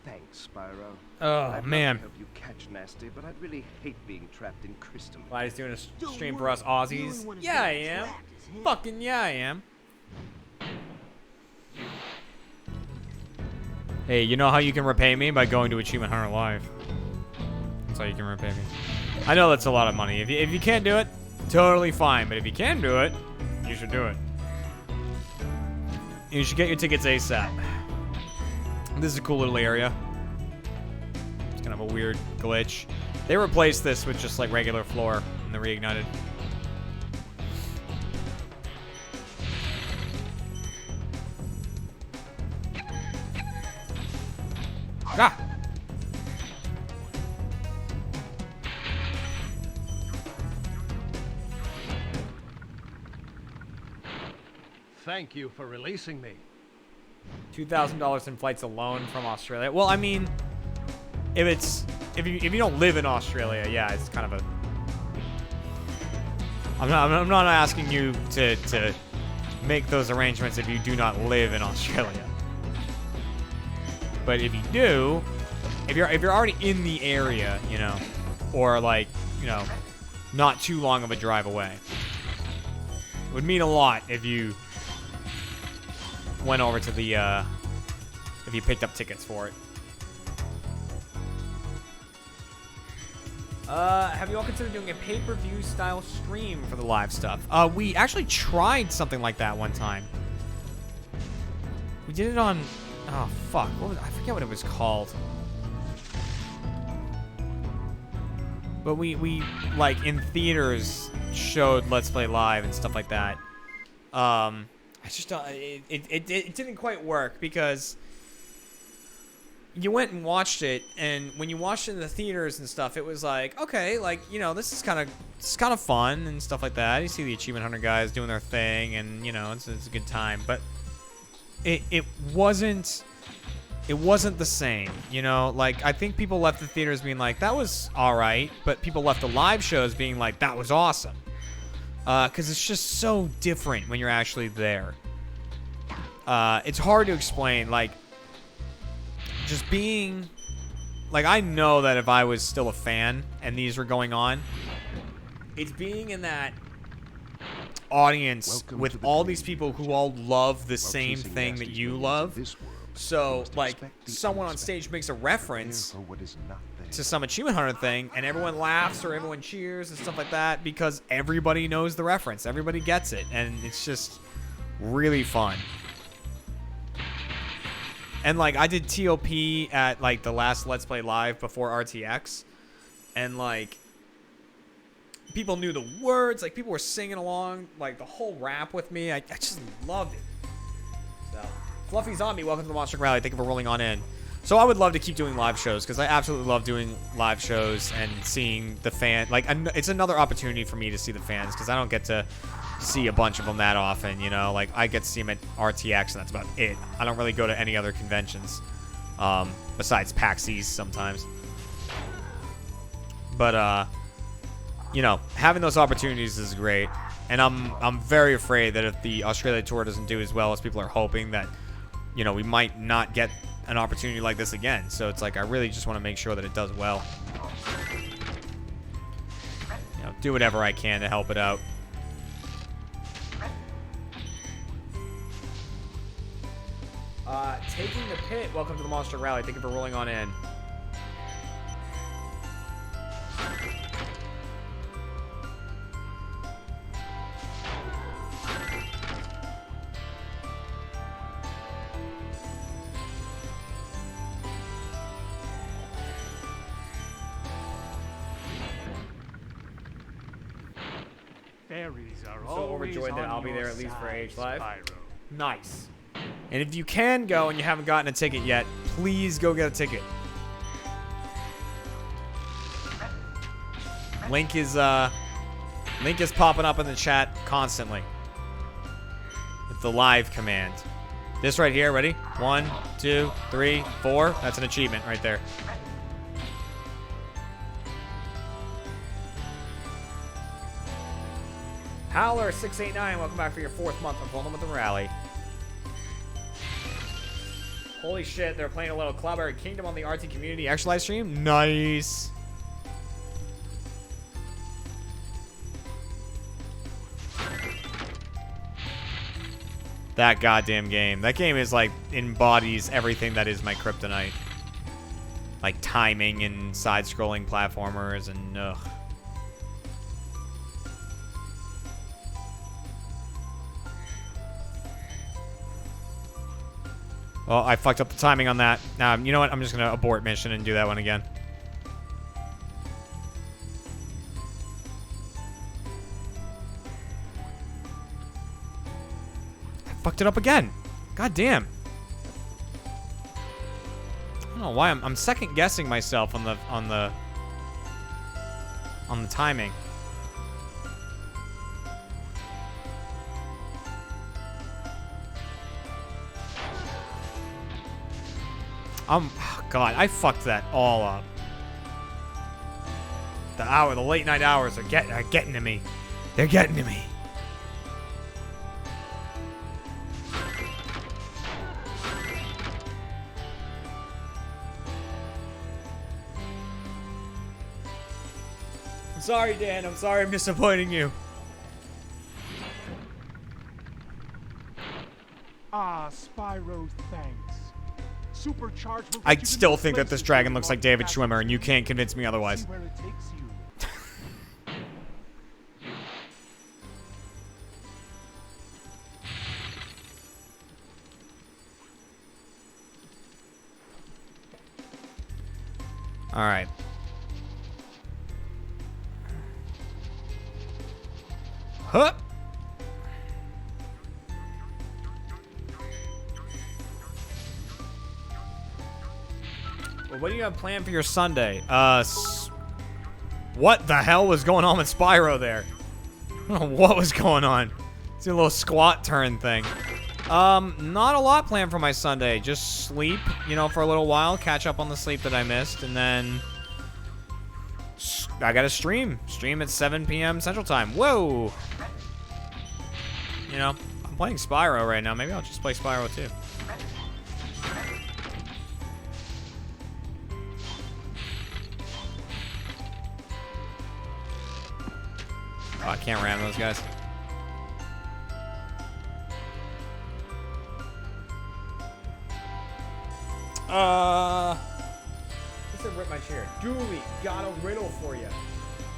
Thanks, Spyro. Oh, man. I'd help you catch Nasty, but I'd really hate being trapped in crystal. Why he's doing a stream for us Aussies? Yeah, I am. Fucking yeah, I am. Hey, you know how you can repay me? By going to Achievement Hunter Live. That's how you can repay me. I know that's a lot of money. If you can't do it, totally fine. But if you can do it, you should do it. You should get your tickets ASAP. This is a cool little area. It's kind of a weird glitch. They replaced this with just like regular floor in the Reignited. Ah! Thank you for releasing me. $2,000 in flights alone from Australia. Well, I mean, if you don't live in Australia, yeah, it's kind of a. I'm not asking you to make those arrangements if you do not live in Australia. But if you do, if you're already in the area, you know, or like, you know, not too long of a drive away, it would mean a lot if you went over to the if you picked up tickets for it. Have you all considered doing a pay-per-view style stream for the live stuff? We actually tried something like that one time. We did it on, oh fuck, I forget what it was called. But we like in theaters showed Let's Play Live and stuff like that. I just don't, it didn't quite work because you went and watched it, and when you watched it in the theaters and stuff, it was like, okay, like, you know, this is kind of fun and stuff like that. You see the Achievement Hunter guys doing their thing, and you know, it's a good time. But it wasn't the same, you know. Like, I think people left the theaters being like, that was all right, but people left the live shows being like, that was awesome. Because it's just so different when you're actually there. It's hard to explain, like, just being, like, I know that if I was still a fan and these were going on, it's being in that audience with all these people who all love the same thing that you love. So, like, someone on stage makes a reference to some Achievement Hunter thing, and everyone laughs or everyone cheers and stuff like that because everybody knows the reference. Everybody gets it, and it's just really fun. And, like, I did TOP at, like, the last Let's Play Live before RTX, and, like, people knew the words. Like, people were singing along, like, the whole rap with me. I just loved it. So, Fluffy Zombie, welcome to the Monster Rally. Thank you for rolling on in. So I would love to keep doing live shows because I absolutely love doing live shows and seeing the fan. Like, it's another opportunity for me to see the fans because I don't get to see a bunch of them that often, you know. Like, I get to see them at RTX and that's about it. I don't really go to any other conventions besides PAX East sometimes. But you know, having those opportunities is great, and I'm very afraid that if the Australia tour doesn't do as well as people are hoping, that, you know, we might not get an opportunity like this again. So it's like, I really just want to make sure that it does well. You know, do whatever I can to help it out. Taking the pit. Welcome to the Monster Rally. Thank you for rolling on in. Fairies are I'm so always overjoyed that on I'll be your there at least for side, Age Live. Spyro. Nice. And if you can go and you haven't gotten a ticket yet, please go get a ticket. Link is popping up in the chat constantly with the live command. This right here, ready? 1, 2, 3, 4. That's an achievement right there. Howler 689, welcome back for your 4th month of Rolling with the Rally. Holy shit, they're playing a little Cloudberry Kingdom on the RT Community Extra live stream. Nice. That goddamn game. That game is like embodies everything that is my kryptonite. Like timing and side-scrolling platformers and ugh. Well, I fucked up the timing on that. You know what? I'm just going to abort mission and do that one again. I fucked it up again. God damn. I don't know why I'm second guessing myself on the timing. God, I fucked that all up. The late night hours are getting to me. They're getting to me. I'm sorry, Dan. I'm sorry I'm disappointing you. Ah, Spyro, thanks. Supercharged will I get you to still new think that this places dragon where looks you like David won't Schwimmer, and you have can't convince me to otherwise. see where it takes you. All right. Huh. Well, what do you have planned for your Sunday? What the hell was going on with Spyro there? I don't know what was going on. It's a little squat turn thing. Not a lot planned for my Sunday. Just sleep, you know, for a little while. Catch up on the sleep that I missed. And then I got to stream. Stream at 7 p.m. Central Time. Whoa! You know, I'm playing Spyro right now. Maybe I'll just play Spyro too. Oh, I can't ram those guys. Just rip my chair. Dooley, got a riddle for you.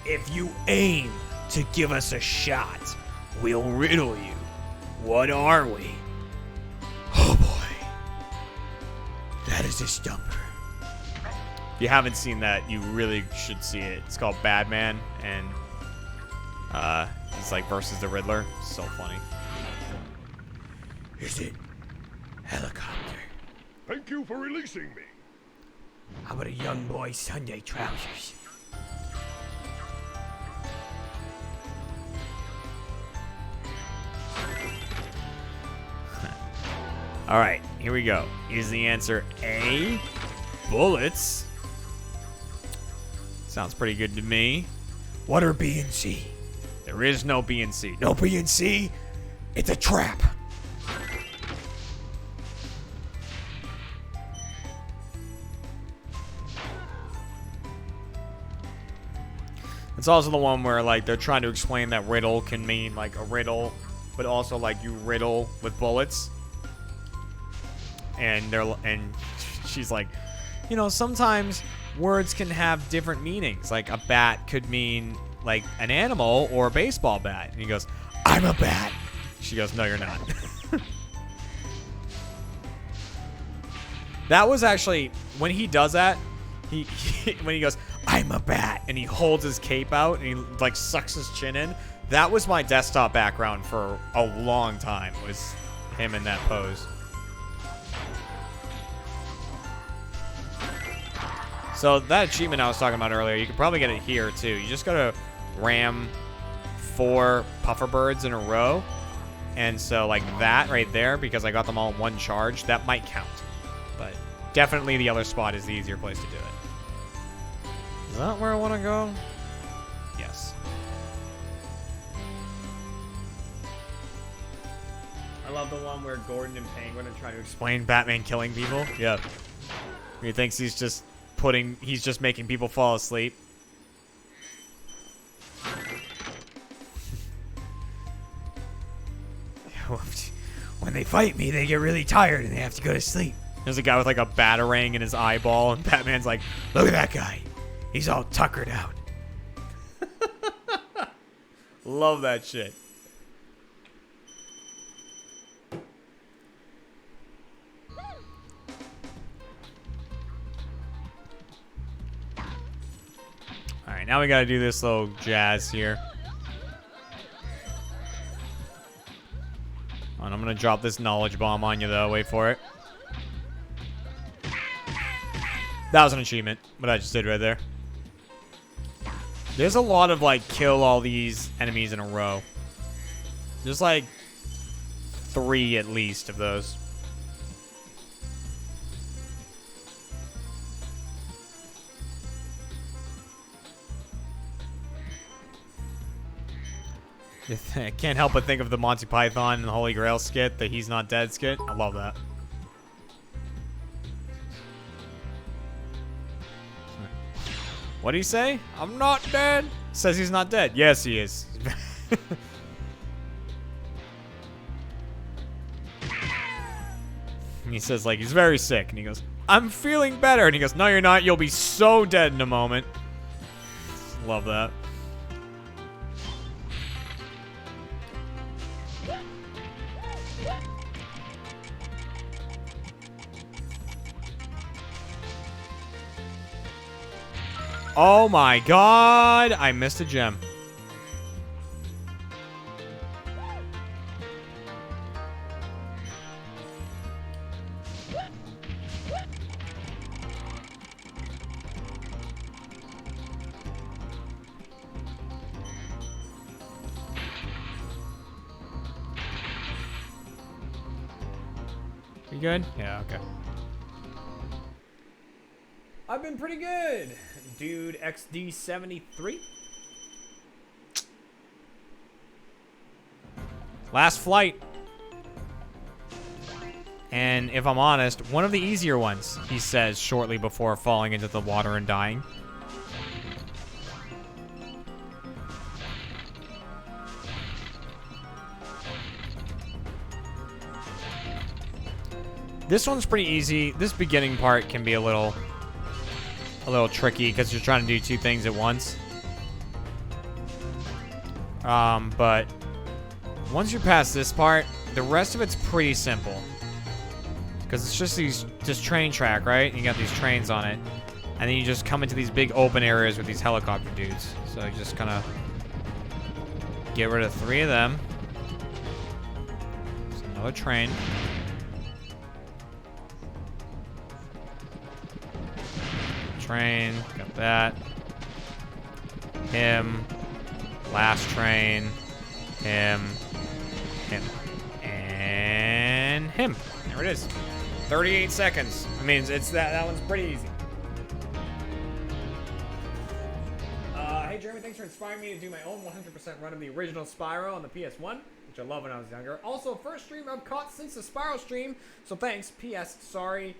If you aim to give us a shot, we'll riddle you. What are we? Oh boy. That is a stumper. If you haven't seen that, you really should see it. It's called Badman, and it's like versus the Riddler. So funny. Is it helicopter? Thank you for releasing me. How about a young boy Sunday trousers? All right, here we go. Is the answer A, bullets? Sounds pretty good to me. What are B and C? There is no B and C. No B and C? It's a trap. It's also the one where, like, they're trying to explain that riddle can mean, like, a riddle, but also, like, you riddle with bullets. and she's like, you know, sometimes words can have different meanings. Like a bat could mean like an animal or a baseball bat. And he goes, I'm a bat. She goes, no, you're not. That was actually, when he does that, he when he goes, I'm a bat, and he holds his cape out and he like sucks his chin in. That was my desktop background for a long time, was him in that pose. So that achievement I was talking about earlier, you could probably get it here too. You just gotta ram 4 puffer birds in a row. And so like that right there, because I got them all in one charge, that might count. But definitely the other spot is the easier place to do it. Is that where I want to go? Yes. I love the one where Gordon and Penguin are trying to explain Batman killing people. Yeah. He thinks he's just making people fall asleep. When they fight me, they get really tired and they have to go to sleep. There's a guy with like a batarang in his eyeball, and Batman's like, look at that guy. He's all tuckered out. Love that shit. Alright, now we gotta do this little jazz here. And I'm gonna drop this knowledge bomb on you though, wait for it. That was an achievement, what I just did right there. There's a lot of like kill all these enemies in a row. There's like 3 at least of those. I can't help but think of the Monty Python and the Holy Grail skit, the He's Not Dead skit. I love that. What did he say? I'm not dead. Says he's not dead. Yes, he is. And he says, like, he's very sick. And he goes, I'm feeling better. And he goes, no, you're not. You'll be so dead in a moment. Love that. Oh my god, I missed a gem. You good? Yeah, okay. I've been pretty good. Dude XD73. Last flight. And if I'm honest, one of the easier ones, he says shortly before falling into the water and dying. This one's pretty easy. This beginning part can be a little tricky because you're trying to do 2 things at once. But once you're past this part, the rest of it's pretty simple. Because it's just this train track, right? And you got these trains on it. And then you just come into these big open areas with these helicopter dudes. So you just kind of get rid of 3 of them. There's another train. Train, got that. Him. Last train. Him. Him. And him. There it is. 38 seconds. I mean, it's that one's pretty easy. Hey Jeremy, thanks for inspiring me to do my own 100% run of the original Spyro on the PS1, which I love when I was younger. Also, first stream I've caught since the Spyro stream, so thanks. P.S. Sorry.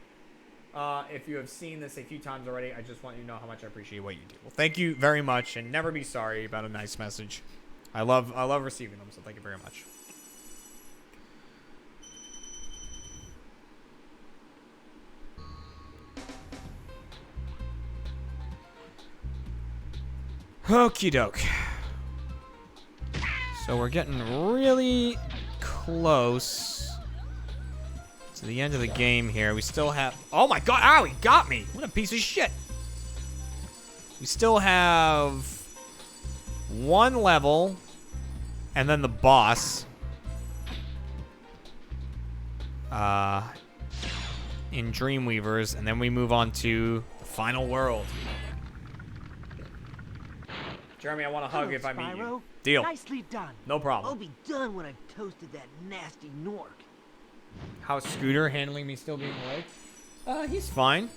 If you have seen this a few times already, I just want you to know how much I appreciate what you do. Well, thank you very much, and never be sorry about a nice message. I love receiving them, so thank you very much. Okie doke. So we're getting really close to the end of the game here. We still have... Oh my god! Ow, he got me! What a piece of shit! We still have one level, and then the boss. In Dreamweavers, and then we move on to the final world. Jeremy, I want a hug if I meet you. Deal. Nicely done. No problem. I'll be done when I've toasted that nasty Nork. How's Scooter handling me still being awake? He's fine.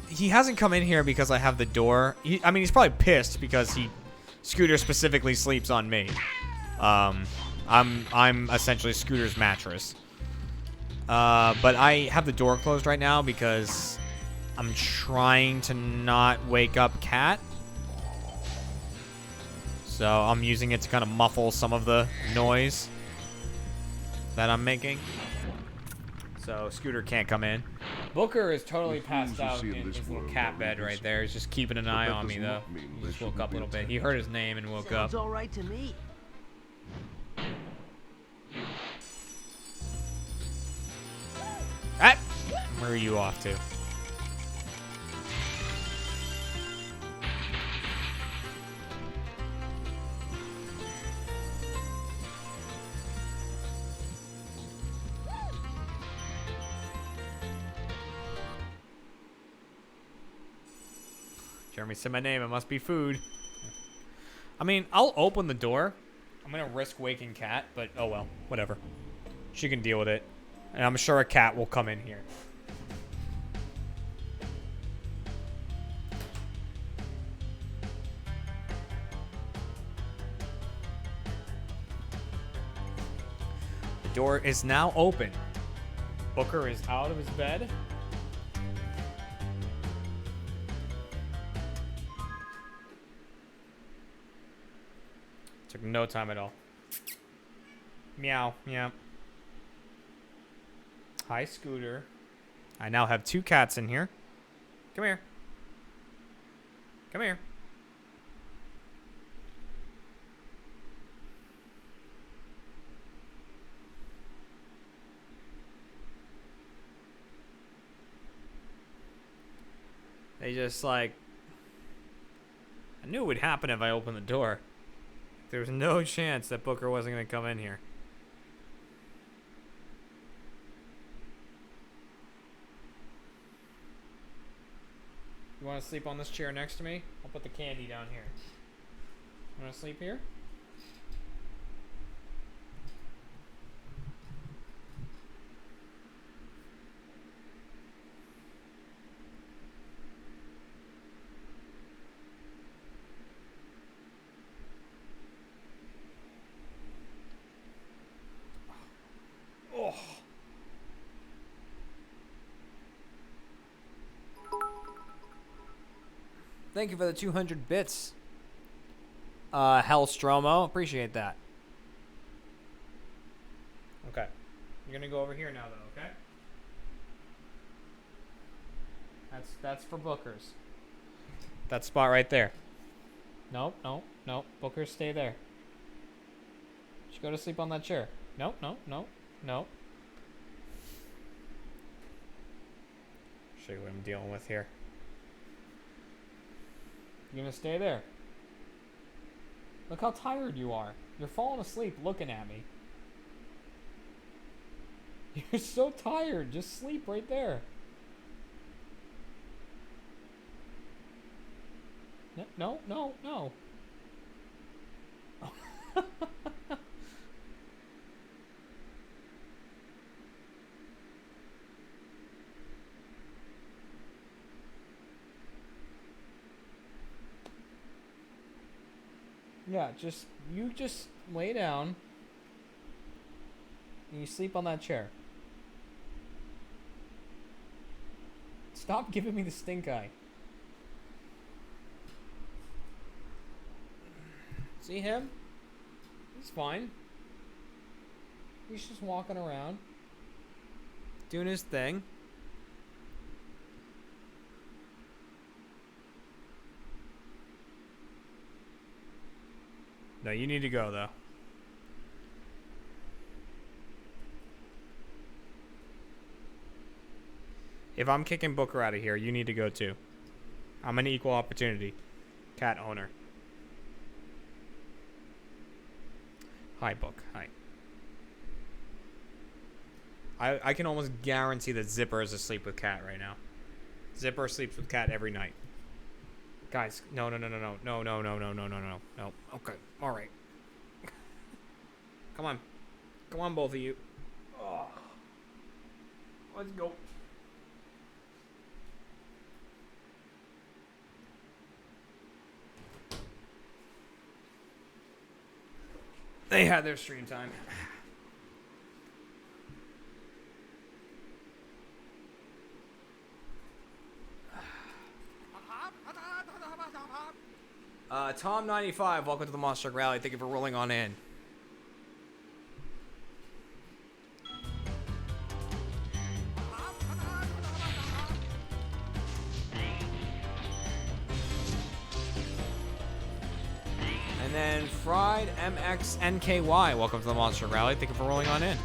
He hasn't come in here because I have the door. I mean, he's probably pissed because Scooter specifically sleeps on me. I'm essentially Scooter's mattress. But I have the door closed right now because I'm trying to not wake up Cat. So I'm using it to kind of muffle some of the noise that I'm making. So Scooter can't come in. Booker is totally passed out in his little cat bed right there. He's just keeping an eye on me, though. He just woke up a little bit. He heard his name and woke up. Sounds all right to me. Ah! Where are you off to? Jeremy said my name. It must be food. I mean, I'll open the door. I'm going to risk waking Cat, but oh well. Whatever. She can deal with it. And I'm sure a cat will come in here. The door is now open. Booker is out of his bed. Took no time at all. Meow, meow. Hi, Scooter. I now have 2 cats in here. Come here. Come here. They just like... I knew it would happen if I opened the door. There was no chance that Booker wasn't going to come in here. You want to sleep on this chair next to me? I'll put the candy down here. You want to sleep here? Oh. Thank you for the 200 bits. Hellstromo. Appreciate that. Okay. You're gonna go over here now though, okay? That's for Bookers. That spot right there. Nope, nope, nope. Bookers, stay there. You should go to sleep on that chair. Nope, nope, nope, nope. Show you what I'm dealing with here. You're gonna stay there. Look how tired you are. You're falling asleep looking at me. You're so tired. Just sleep right there. No, no, no. Yeah, you just lay down and you sleep on that chair. Stop giving me the stink eye. See him? He's fine. He's just walking around, doing his thing. No, you need to go, though. If I'm kicking Booker out of here, you need to go, too. I'm an equal opportunity cat owner. Hi, Book. Hi. I can almost guarantee that Zipper is asleep with Cat right now. Zipper sleeps with Cat every night. Guys, no. Okay, all right. Come on, both of you. Oh. Let's go. They had their stream time. Tom95, welcome to the Monster Truck Rally. Thank you for rolling on in. And then Fried MXNKY, welcome to the Monster Truck Rally. Thank you for rolling on in.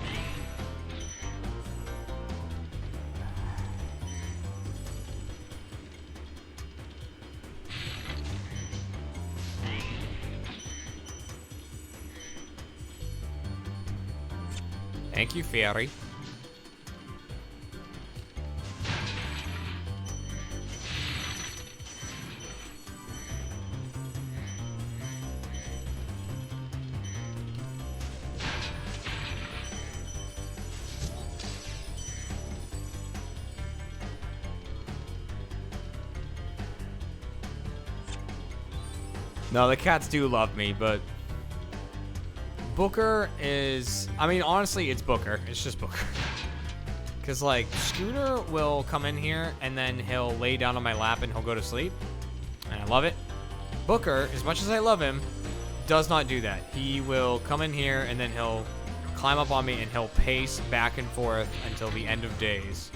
Thank you, Fairy. No, the cats do love me, but Booker is... I mean, honestly, it's Booker. It's just Booker. Because, like, Scooter will come in here, and then he'll lay down on my lap, and he'll go to sleep. And I love it. Booker, as much as I love him, does not do that. He will come in here, and then he'll climb up on me, and he'll pace back and forth until the end of days.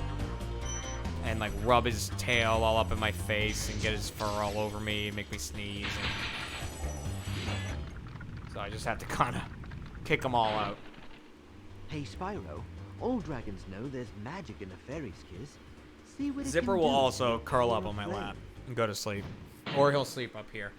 And, like, rub his tail all up in my face, and get his fur all over me, and make me sneeze. So I just have to kind of kick them all out. Hey, Spyro, all dragons know there's magic in a fairy's kiss. See what Zipper will also curl up on my lap and go to sleep. Or he'll sleep up here.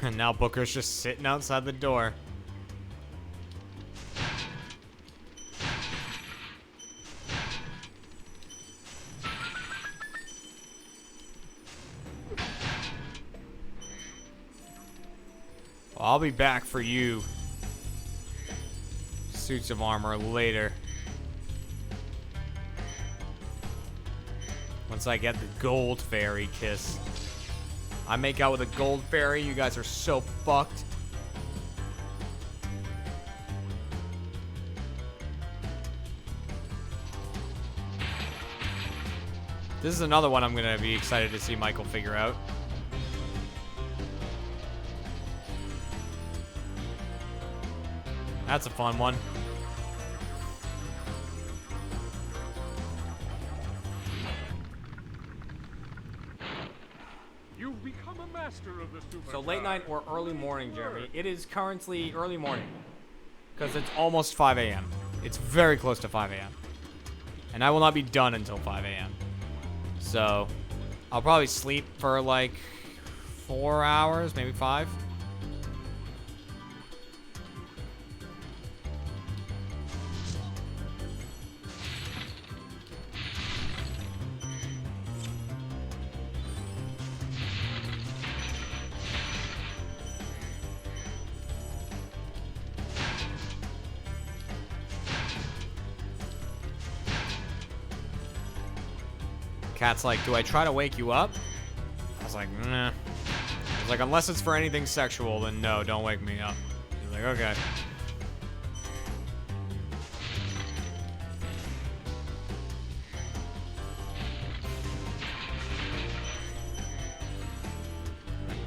And now Booker's just sitting outside the door. Well, I'll be back for you, suits of armor, later. Once I get the gold fairy kiss. I make out with a gold fairy, you guys are so fucked. This is another one I'm gonna be excited to see Michael figure out. That's a fun one. You've become a master of the super. So late night or early morning, Jeremy. It is currently early morning. Because it's almost 5 a.m. It's very close to 5 a.m. And I will not be done until 5 a.m. So I'll probably sleep for like 4 hours, maybe 5. Cat's like, do I try to wake you up? I was like, nah. I was like, unless it's for anything sexual, then no, don't wake me up. He's like, okay.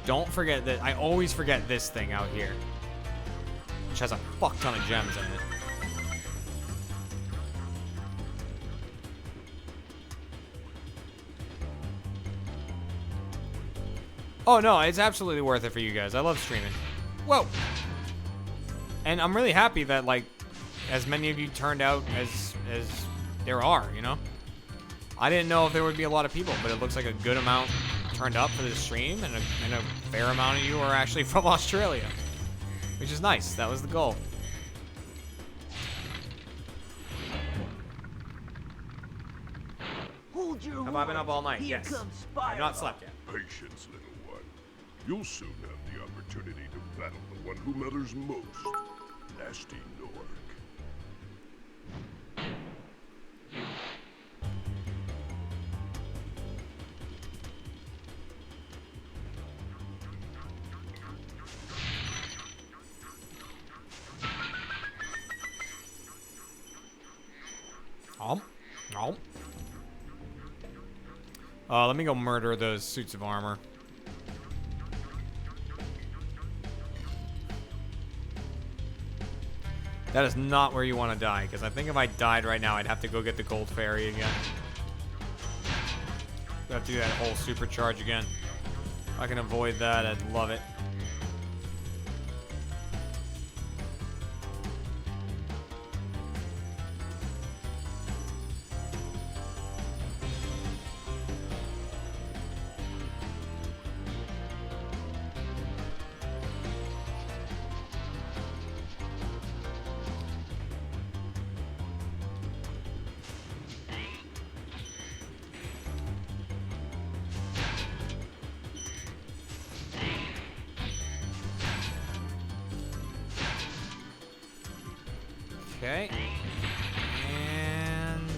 don't forget that I always forget this thing out here, which has a fuck ton of gems in it. Oh no, it's absolutely worth it for you guys. I love streaming. Whoa. And I'm really happy that, like, as many of you turned out as there are, you know? I didn't know if there would be a lot of people, but it looks like a good amount turned up for this stream, and a fair amount of you are actually from Australia, which is nice. That was the goal. Hold your Have I been up all night? Here Yes. comes Spyro. I've not slept yet. Patience, little one. You'll soon have the opportunity to battle the one who matters most. Nasty Nork. Let me go murder those suits of armor. That is not where you want to die, because I think if I died right now, I'd have to go get the gold fairy again. I'd have to do that whole supercharge again. If I can avoid that, I'd love it. Okay. And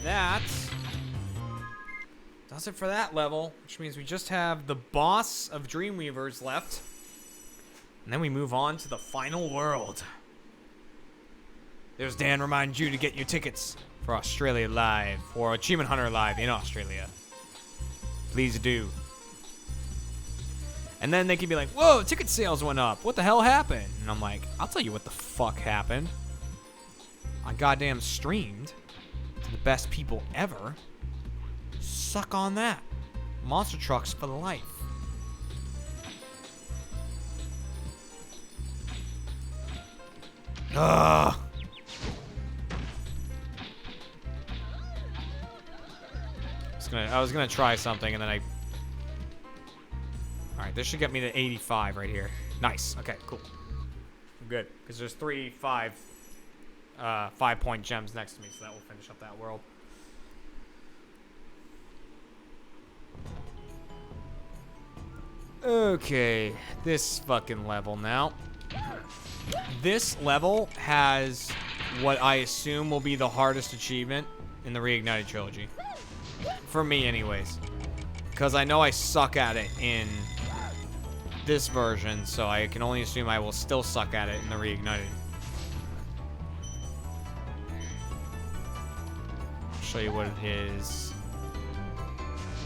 that does it for that level, which means we just have the boss of Dreamweavers left. And then we move on to the final world. There's Dan reminding you to get your tickets for Australia Live, or Achievement Hunter Live in Australia. Please do. And then they can be like, whoa, ticket sales went up. What the hell happened? And I'm like, I'll tell you what the fuck happened. I goddamn streamed to the best people ever. Suck on that. Monster trucks for life. Ugh. I was gonna try something and then I... Alright, this should get me to 85 right here. Nice. Okay, cool. I'm good. Because there's 3 5-point gems next to me, so that will finish up that world. Okay, this fucking level now. This level has what I assume will be the hardest achievement in the Reignited trilogy. For me, anyways. Because I know I suck at it in this version, so I can only assume I will still suck at it in the Reignited. I'll show you what it is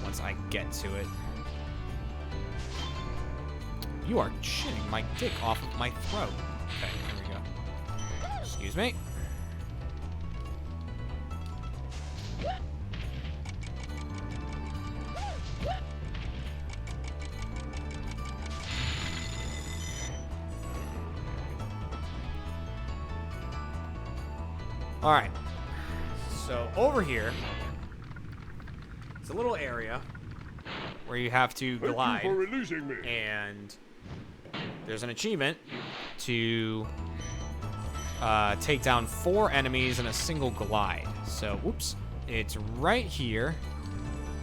once I get to it. You are shitting my dick off of my throat. Okay, here we go. Excuse me. All right. So over here, it's a little area where you have to glide. Thank you for releasing me. And there's an achievement to take down 4 enemies in a single glide. So, whoops, it's right here.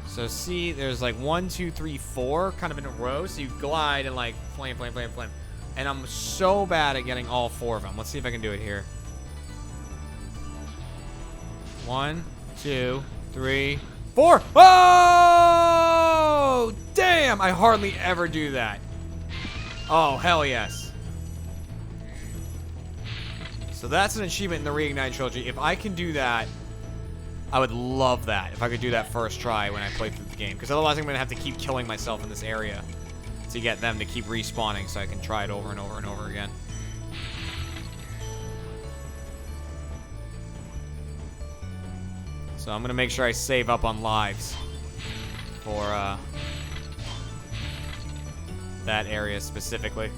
So see, there's like 1, 2, 3, 4 kind of in a row. So you glide and like flame, flame, flame, flame. And I'm so bad at getting all 4 of them. Let's see if I can do it here. 1, 2, 3, 4. Oh, damn! I hardly ever do that. Oh, hell yes. So that's an achievement in the Reignited trilogy. If I can do that I would love that if I could do that first try when I play through the game. Because otherwise I'm going to have to keep killing myself in this area to get them to keep respawning so I can try it over and over and over again. So I'm going to make sure I save up on lives for that area specifically.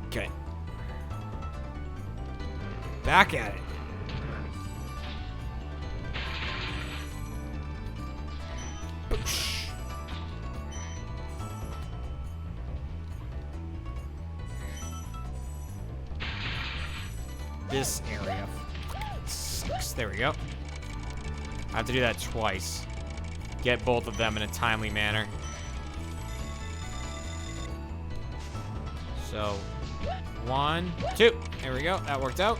Okay. Back at it. Boosh. This area sucks. There we go. I have to do that twice. Get both of them in a timely manner. So, 1, 2. There we go. That worked out.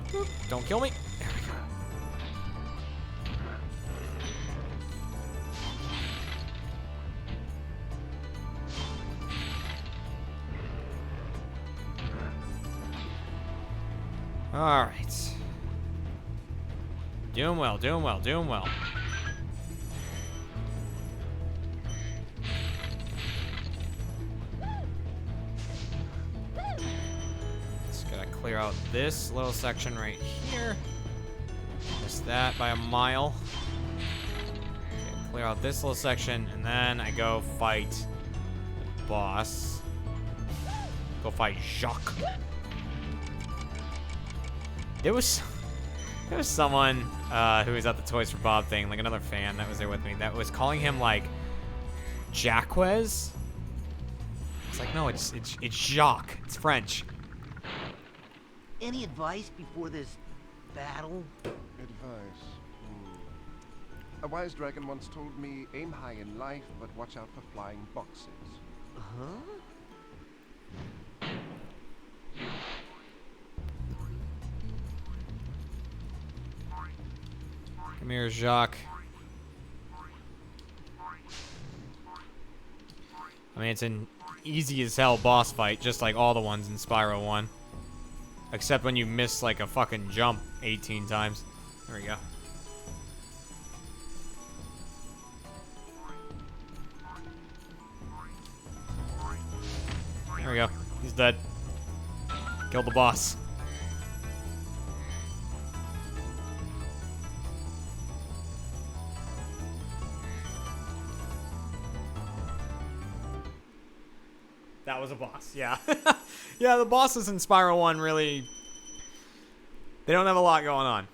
Boop. Don't kill me. There we go. All right. Doing well, doing well, doing well. Just gotta clear out this little section right here. Missed that by a mile. Okay, clear out this little section, and then I go fight the boss. Go fight Jacques. There was someone who was at the Toys for Bob thing, like another fan that was there with me, that was calling him like Jacques. It's like, no, it's Jacques. It's French. Any advice before this battle? Advice? A wise dragon once told me, aim high in life, but watch out for flying boxes. Huh? Come here, Jacques. I mean, it's an easy as hell boss fight, just like all the ones in Spyro 1. Except when you miss like a fucking jump 18 times. There we go. There we go. He's dead. Killed the boss. That was a boss, yeah. Yeah, the bosses in Spyro 1 really... They don't have a lot going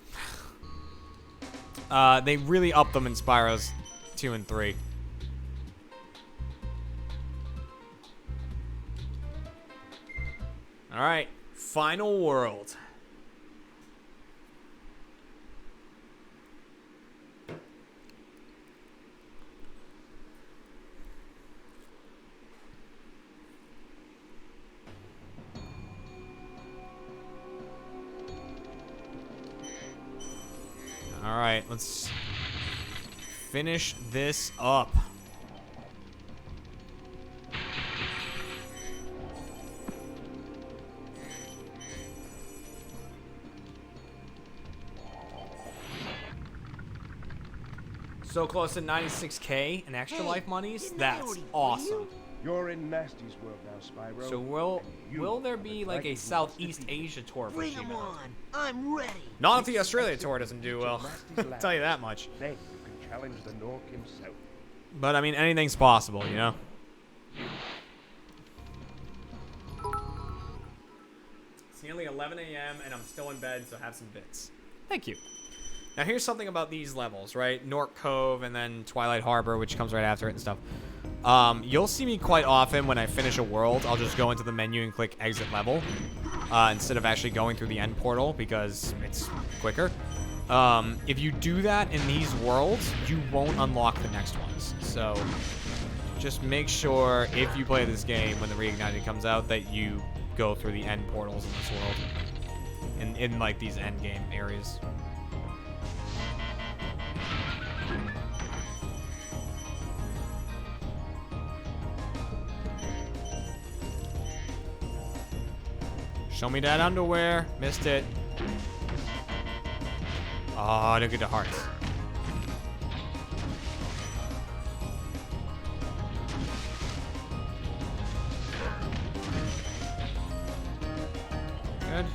on. They really upped them in Spyros 2 and 3. Alright, final world. Alright, let's finish this up. So close to 96K in extra life monies. That's awesome. You're in Nasty's world now, Spyro. So will there be like a Southeast Asia tour for Bring 'em Shima? on! I'm ready! Not if the Australia tour doesn't do well. I'll tell you that much. Then you can challenge the Nork himself. But I mean, anything's possible, you know? It's nearly 11 a.m. and I'm still in bed, so have some bits. Thank you. Now here's something about these levels, right? Nork Cove and then Twilight Harbor, which comes right after it and stuff. You'll see me quite often when I finish a world. I'll just go into the menu and click exit level instead of actually going through the end portal because it's quicker. If you do that in these worlds, you won't unlock the next ones. So just make sure if you play this game when the Reignited comes out that you go through the end portals in this world. In like these end game areas. Show me that underwear. Missed it. Oh, don't get the hearts. Good.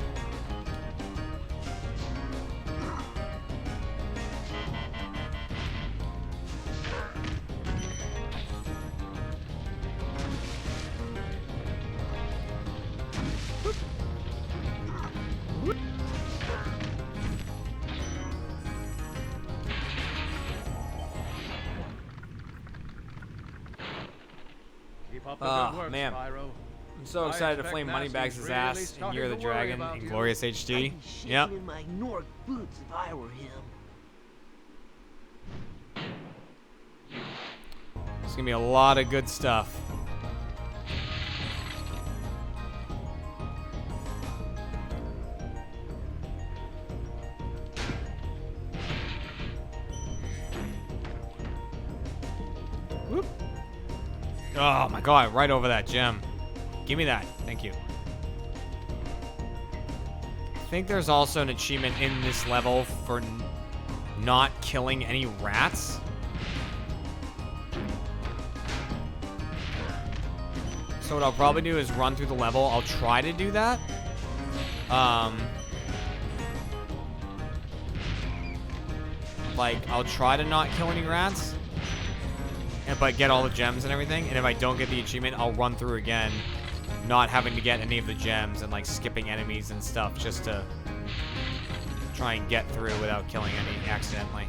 Keep up the good work, man. Spyro. I'm so excited to flame Moneybags' ass in Year of the Dragon in Glorious HD. Yep. In my Nork boots if I were him. It's gonna be a lot of good stuff. Whoop. Oh my god, right over that gem. Give me that. Thank you. I think there's also an achievement in this level for not killing any rats. So what I'll probably do is run through the level. I'll try to do that. Like, I'll try to not kill any rats. But get all the gems and everything. And if I don't get the achievement, I'll run through again. Not having to get any of the gems and, like, skipping enemies and stuff. Just to try and get through without killing any accidentally.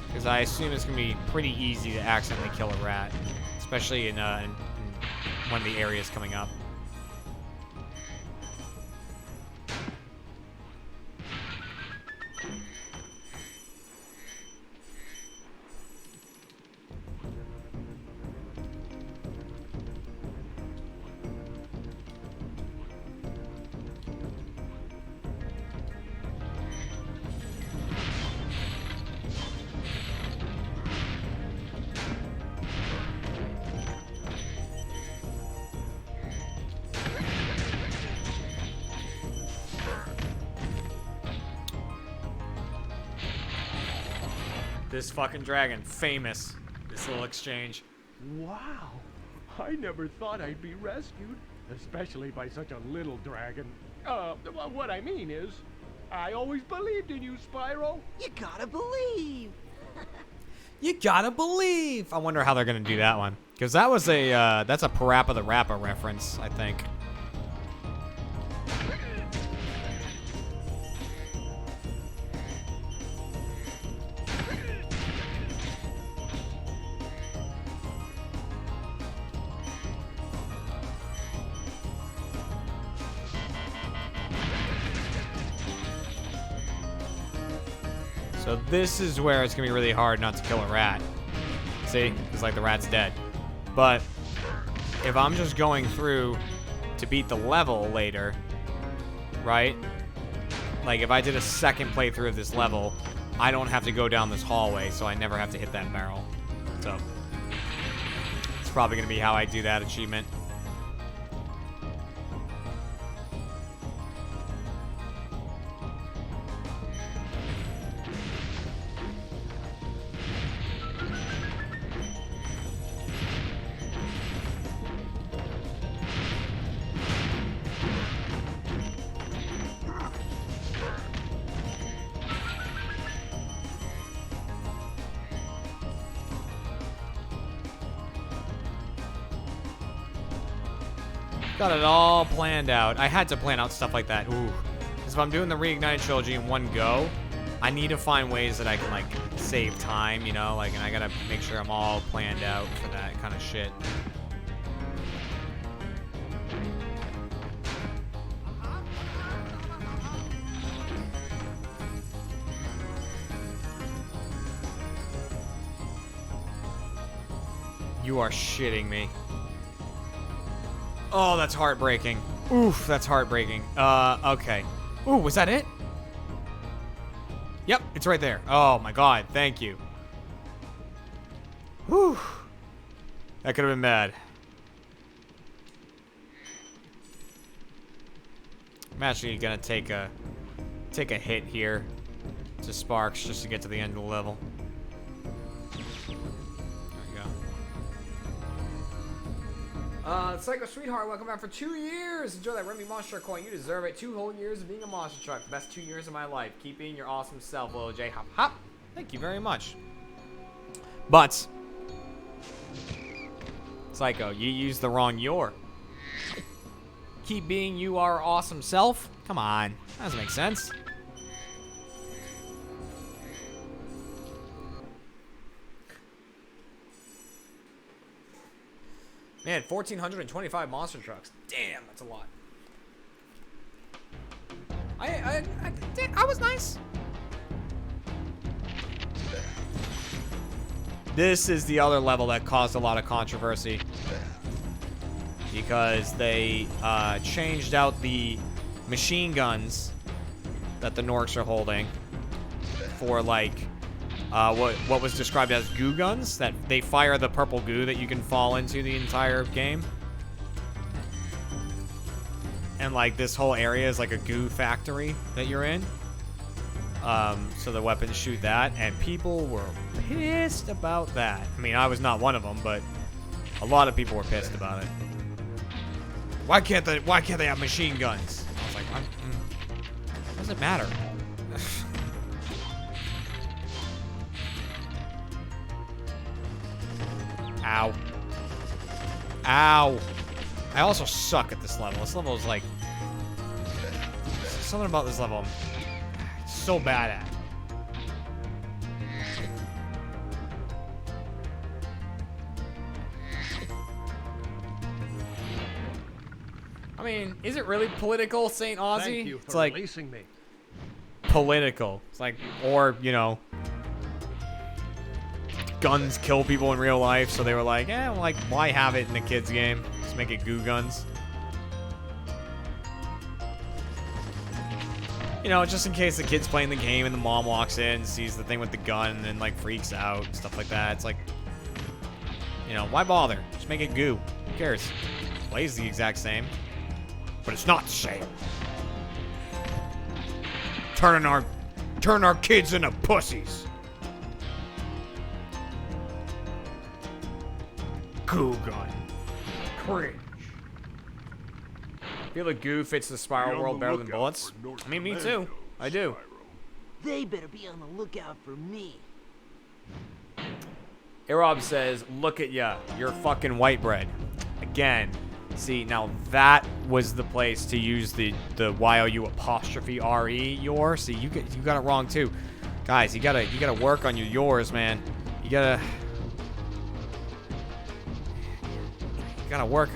Because I assume it's going to be pretty easy to accidentally kill a rat. Especially in one of the areas coming up. This fucking dragon, famous. This little exchange. Wow. I never thought I'd be rescued, especially by such a little dragon. What I mean is, I always believed in you, Spyro. You gotta believe. You gotta believe. I wonder how they're gonna do that one, because that was a that's a Parappa the Rapper reference, I think. So this is where it's gonna be really hard not to kill a rat. See? Because like the rat's dead. But if I'm just going through to beat the level later, right? Like if I did a second playthrough of this level, I don't have to go down this hallway, so I never have to hit that barrel. So it's probably gonna be how I do that achievement. Got it all planned out. I had to plan out stuff like that. Ooh. Because if I'm doing the Reignited trilogy in one go, I need to find ways that I can, like, save time, you know? Like, and I gotta make sure I'm all planned out for that kind of shit. You are shitting me. Oh, that's heartbreaking. Oof, that's heartbreaking. Okay. Ooh, was that it? Yep, it's right there. Oh my god, thank you. Whew. That could have been bad. I'm actually gonna take a hit here to Sparks just to get to the end of the level. There we go. Psycho Sweetheart, welcome back for 2 years. Enjoy that Remake monster truck coin. You deserve it. 2 whole years of being a monster truck. Best 2 years of my life. Keep being your awesome self, Lil J. Hop hop. Thank you very much. But Psycho, you used the wrong your. Keep being you our awesome self? Come on. That doesn't make sense. Man, 1,425 monster trucks. Damn, that's a lot. I was nice. This is the other level that caused a lot of controversy. Because they changed out the machine guns that the Norks are holding for, like, what was described as goo guns. That they fire the purple goo that you can fall into the entire game. And, like, this whole area is like a goo factory that you're in. So the weapons shoot that, and people were pissed about that. I mean, I was not one of them, but a lot of people were pissed about it. Why can't they have machine guns? I was like, does it matter? Ow. Ow. I also suck at this level. This level is like... something about this level I'm so bad at. I mean, is it really political, St. Aussie? Thank you for it's like releasing me. Political. It's like, or, you know, guns kill people in real life, so they were like, well, like, why have it in the kids' game? Just make it goo guns. You know, just in case the kid's playing the game and the mom walks in, sees the thing with the gun, and then, like, freaks out and stuff like that. It's like, you know, why bother? Just make it goo. Who cares? Plays the exact same. But it's not the same. Turn our kids into pussies. Goo gun. Cringe. I feel like goo fits the Spyro world better than bullets. I mean, me too. I do. They better be on the lookout for me. Arob says, look at ya. You're fucking white bread. Again. See, now that was the place to use the YOU apostrophe RE your. See, you got it wrong too. Guys, you gotta work on your yours, man. You gotta work.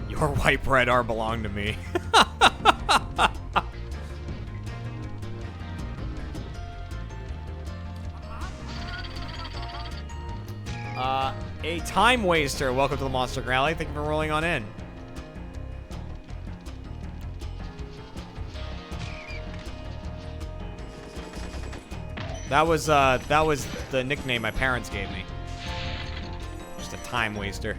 Your white bread are belong to me. A time waster. Welcome to the Monster Rally. Thank you for rolling on in. That was the nickname my parents gave me. Just a time waster.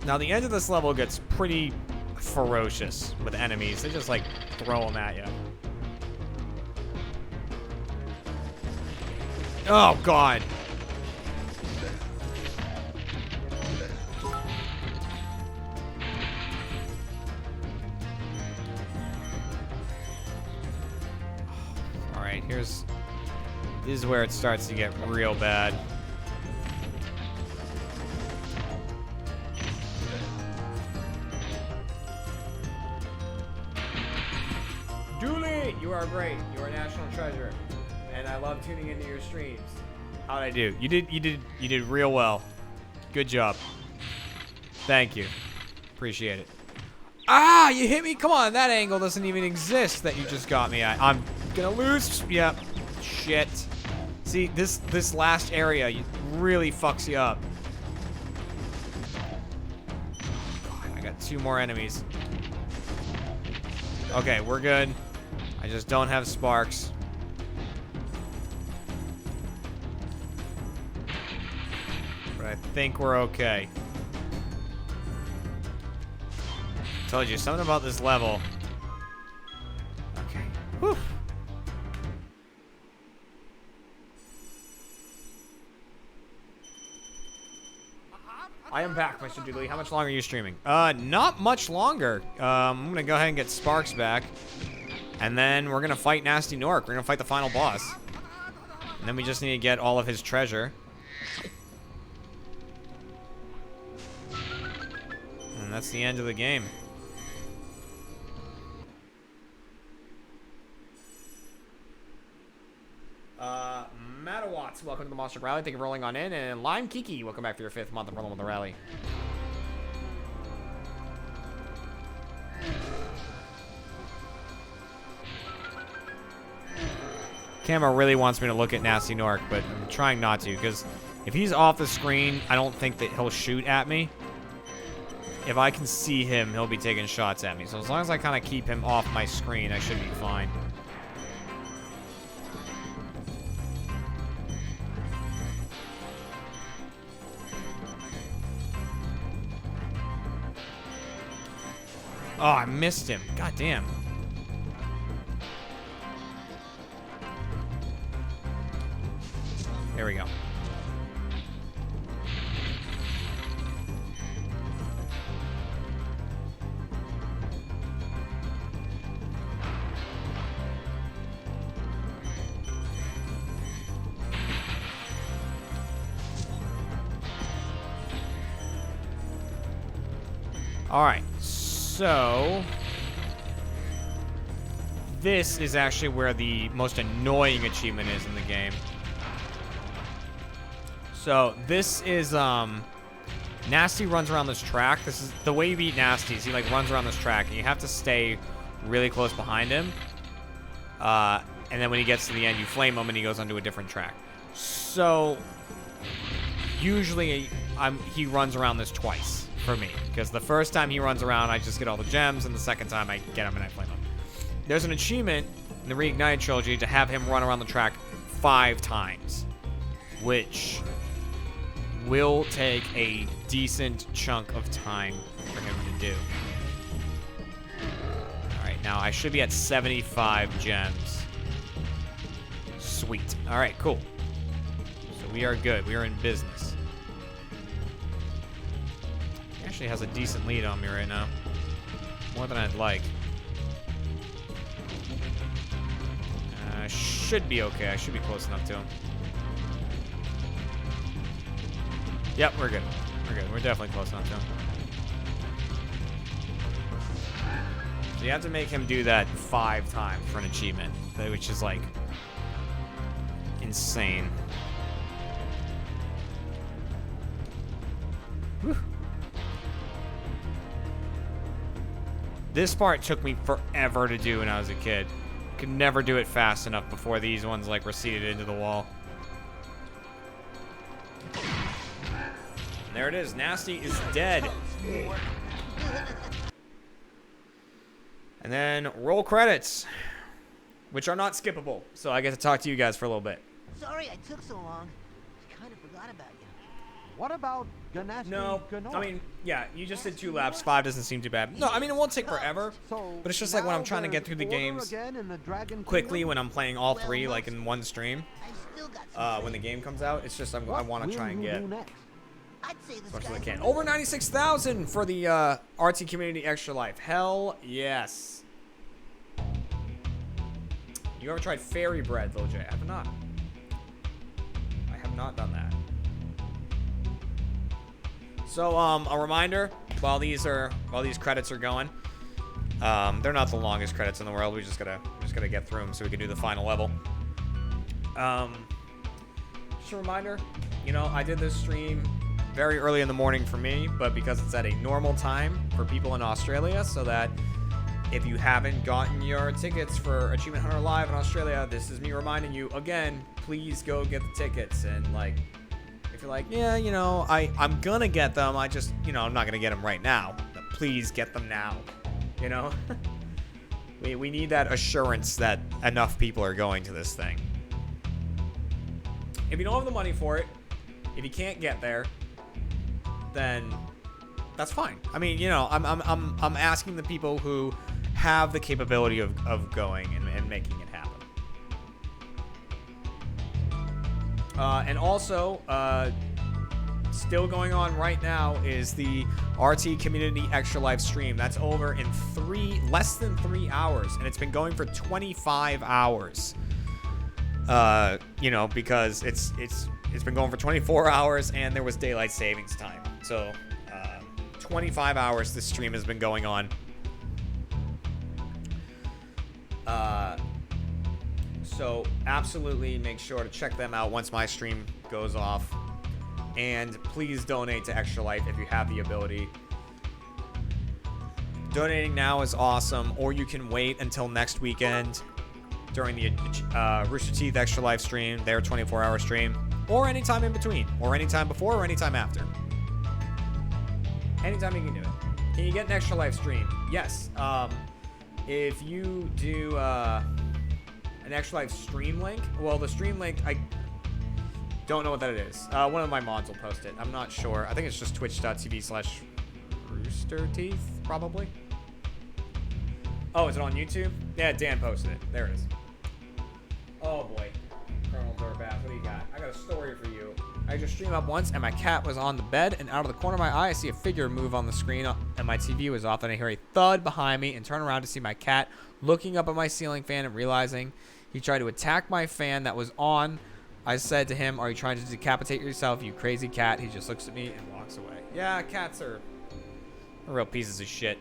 Now, the end of this level gets pretty ferocious with enemies. They just, like, throw them at you. Oh, God. Alright, this is where it starts to get real bad. Dooley, you are great. You are a national treasure, and I love tuning into your streams. How'd I do? You did real well. Good job. Thank you. Appreciate it. Ah, you hit me. Come on, that angle doesn't even exist that you just got me at. I'm gonna lose. Yep. Shit. See, this last area really fucks you up. God, I got 2 more enemies. Okay, we're good. I just don't have sparks. But I think we're okay. Told you, something about this level. Okay. Whew. I am back, Mr. Doodly. How much longer are you streaming? Not much longer. I'm gonna go ahead and get Sparks back. And then we're gonna fight Nasty Nork. We're gonna fight the final boss. And then we just need to get all of his treasure. And that's the end of the game. Matawats, welcome to the Monster Rally. Thank you for rolling on in. And Lime Kiki, welcome back for your 5th month of rolling with the rally. Camera really wants me to look at Nasty Nork, but I'm trying not to, because if he's off the screen, I don't think that he'll shoot at me. If I can see him, he'll be taking shots at me. So as long as I kind of keep him off my screen, I should be fine. Oh, I missed him. God damn. There we go. All right. So, this is actually where the most annoying achievement is in the game. So, this is, Nasty runs around this track. This is the way you beat Nasty is he, like, runs around this track, and you have to stay really close behind him. And then when he gets to the end, you flame him, and he goes onto a different track. So, usually, he runs around this twice. For me, because the first time he runs around, I just get all the gems, and the second time I get him and I flame him. There's an achievement in the Reignited trilogy to have him run around the track 5 times, which will take a decent chunk of time for him to do. Alright, now I should be at 75 gems. Sweet. Alright, cool. So we are good. We are in business. Actually has a decent lead on me right now. More than I'd like. Should be okay. I should be close enough to him. Yep, we're good. We're good. We're definitely close enough to him. So you have to make him do that 5 times for an achievement, which is like insane. Whew. This part took me forever to do when I was a kid. Could never do it fast enough before these ones like receded into the wall. And there it is. Nasty is dead. And then roll credits, which are not skippable. So I get to talk to you guys for a little bit. Sorry I took so long. I kind of forgot about you. What about Ganesh? No, I mean, yeah, you just did 2 laps. 5 doesn't seem too bad. No, I mean, it won't take forever, but it's just like when I'm trying to get through the games quickly when I'm playing all 3, like, in one stream, when the game comes out, it's just I want to try and get as much as I can. Over 96,000 for the RT Community Extra Life. Hell yes. You ever tried fairy bread, though, Jay? I have not. I have not done that. So, a reminder, while these credits are going, They're not the longest credits in the world. We just gotta get through them so we can do the final level. Just a reminder, you know, I did this stream very early in the morning for me, but because it's at a normal time for people in Australia, so that if you haven't gotten your tickets for Achievement Hunter Live in Australia, this is me reminding you again, please go get the tickets. And like, if you're like, yeah, you know, I'm gonna get them, I just, you know, I'm not gonna get them right now, but please get them now, you know. we need that assurance that enough people are going to this thing. If you don't have the money for it, if you can't get there, then that's fine. I mean, you know, I'm asking the people who have the capability of going and making it happen. And also, still going on right now is the RT Community Extra Life stream. That's over in less than 3 hours, and it's been going for 25 hours. You know, because it's been going for 24 hours and there was daylight savings time. So, 25 hours this stream has been going on. So absolutely make sure to check them out once my stream goes off. And please donate to Extra Life if you have the ability. Donating now is awesome, or you can wait until next weekend during the Rooster Teeth Extra Life stream, their 24-hour stream, or anytime in between, or anytime before, or anytime after. Anytime you can do it. Can you get an Extra Life stream? Yes. If you do an Extra Life stream link, well, the stream link, I don't know what that is. One of my mods will post it. I'm not sure. I think it's just twitch.tv/roosterteeth, probably. Oh, is it on YouTube? Yeah, Dan posted it. There it is. Oh, boy. Colonel Durbath, what do you got? I got a story for you. I just streamed up once, and my cat was on the bed, and out of the corner of my eye, I see a figure move on the screen, and my TV was off, and I hear a thud behind me, and turn around to see my cat looking up at my ceiling fan and realizing he tried to attack my fan that was on. I said to him, "Are you trying to decapitate yourself, you crazy cat?" He just looks at me and walks away. Yeah, cats are real pieces of shit.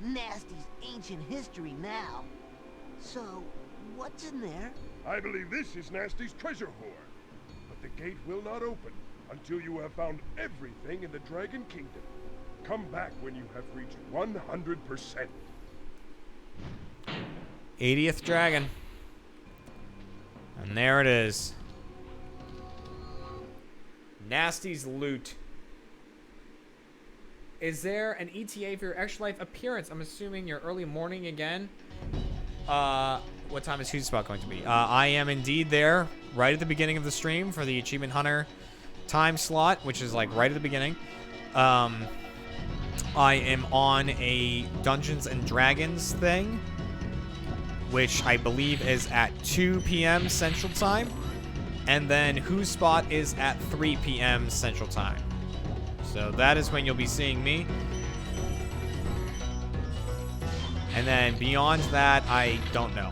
Nasty's ancient history now. So, what's in there? I believe this is Nasty's treasure hoard. But the gate will not open until you have found everything in the Dragon Kingdom. Come back when you have reached 100%. 80th dragon. And there it is. Nasty's loot. Is there an ETA for your Extra Life appearance? I'm assuming your early morning again. What time is Who's Spot going to be? I am indeed there right at the beginning of the stream for the Achievement Hunter time slot, which is like right at the beginning. I am on a Dungeons and Dragons thing, which I believe is at 2 p.m. Central Time. And then Who's Spot is at 3 p.m. Central Time. So that is when you'll be seeing me. And then beyond that, I don't know.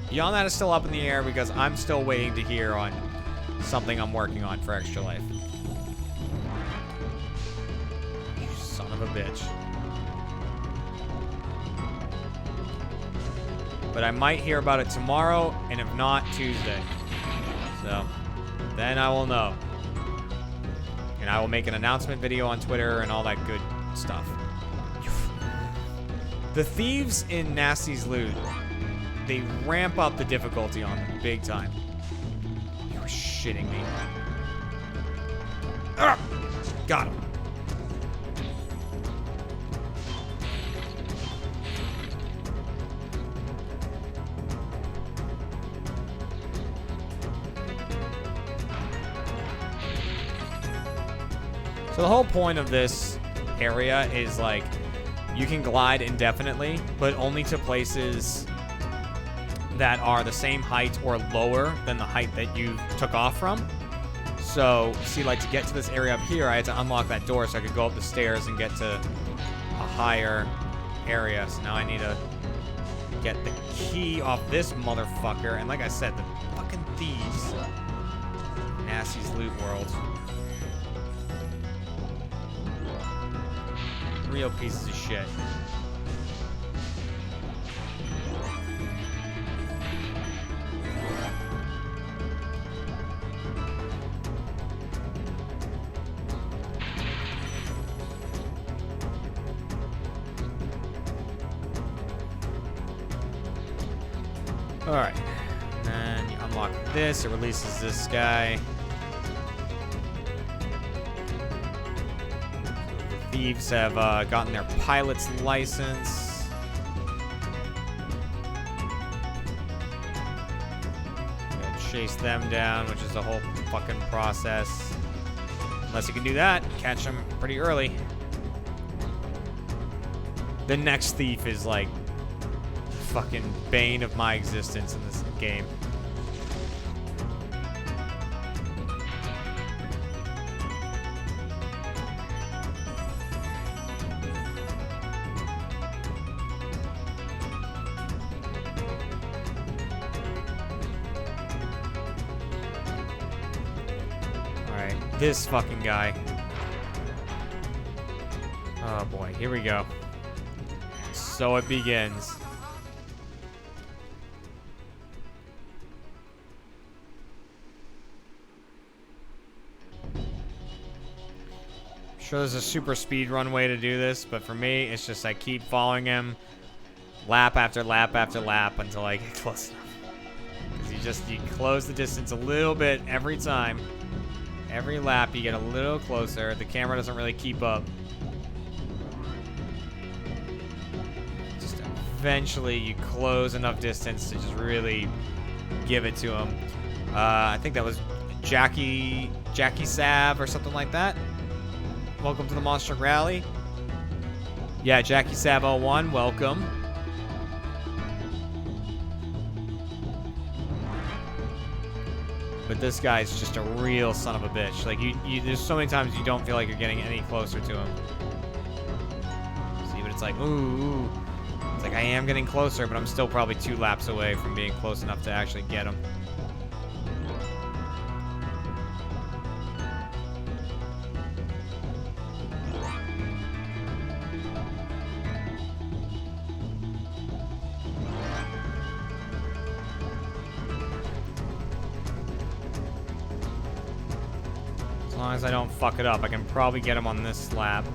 Beyond that is still up in the air because I'm still waiting to hear on something I'm working on for Extra Life. You son of a bitch. But I might hear about it tomorrow, and if not, Tuesday. So, then I will know. And I will make an announcement video on Twitter and all that good stuff. The thieves in Nasty's loot, they ramp up the difficulty on them big time. You're shitting me. Ah! Got him. So the whole point of this area is like you can glide indefinitely, but only to places that are the same height or lower than the height that you took off from. So, see, like to get to this area up here, I had to unlock that door so I could go up the stairs and get to a higher area. So now I need to get the key off this motherfucker. And like I said, the fucking thieves. Nasty's loot world. Real pieces of shit. Alright. And then you unlock this, it releases this guy. The thieves have gotten their pilot's license. Gotta chase them down, which is a whole fucking process. Unless you can do that, catch them pretty early. The next thief is like fucking bane of my existence in this game. Alright, this fucking guy. Oh boy, here we go. So it begins. Sure, there's a super speed run way to do this, but for me, it's just I keep following him lap after lap after lap until I get close enough. Because you close the distance a little bit every time. Every lap, you get a little closer. The camera doesn't really keep up. Just eventually, you close enough distance to just really give it to him. I think that was Jackie Sav or something like that. Welcome to the Monster Rally. Yeah, Jackie Sav 01, welcome. But this guy's just a real son of a bitch. Like, there's so many times you don't feel like you're getting any closer to him. See, but it's like, ooh. It's like, I am getting closer, but I'm still probably 2 laps away from being close enough to actually get him. As long as I don't fuck it up, I can probably get him on this slab.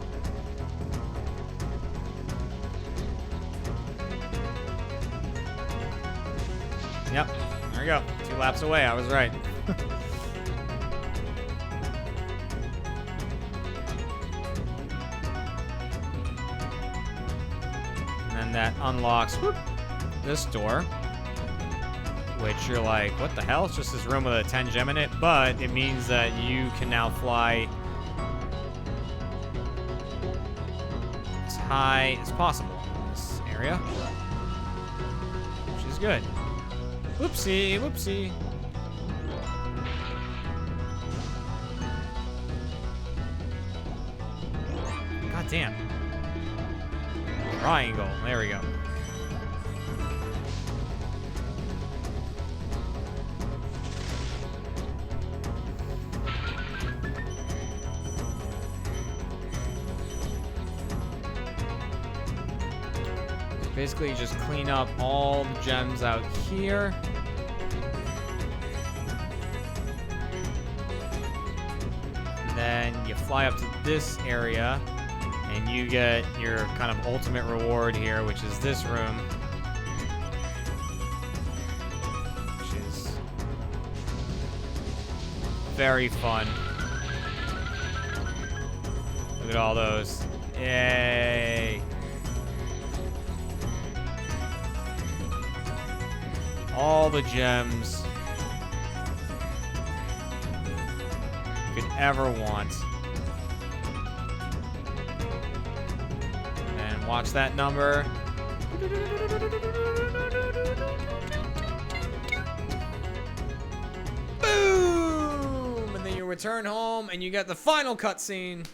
Yep, there we go. 2 laps away, I was right. And then that unlocks this door. Which you're like, what the hell? It's just this room with a 10 gem in it, but it means that you can now fly as high as possible in this area, which is good. Whoopsie, whoopsie. God damn. Triangle, there we go. Basically, you just clean up all the gems out here. And then you fly up to this area, and you get your kind of ultimate reward here, which is this room. Which is very fun. Look at all those. Yay! All the gems you could ever want. And watch that number. Boom! And then you return home and you get the final cutscene.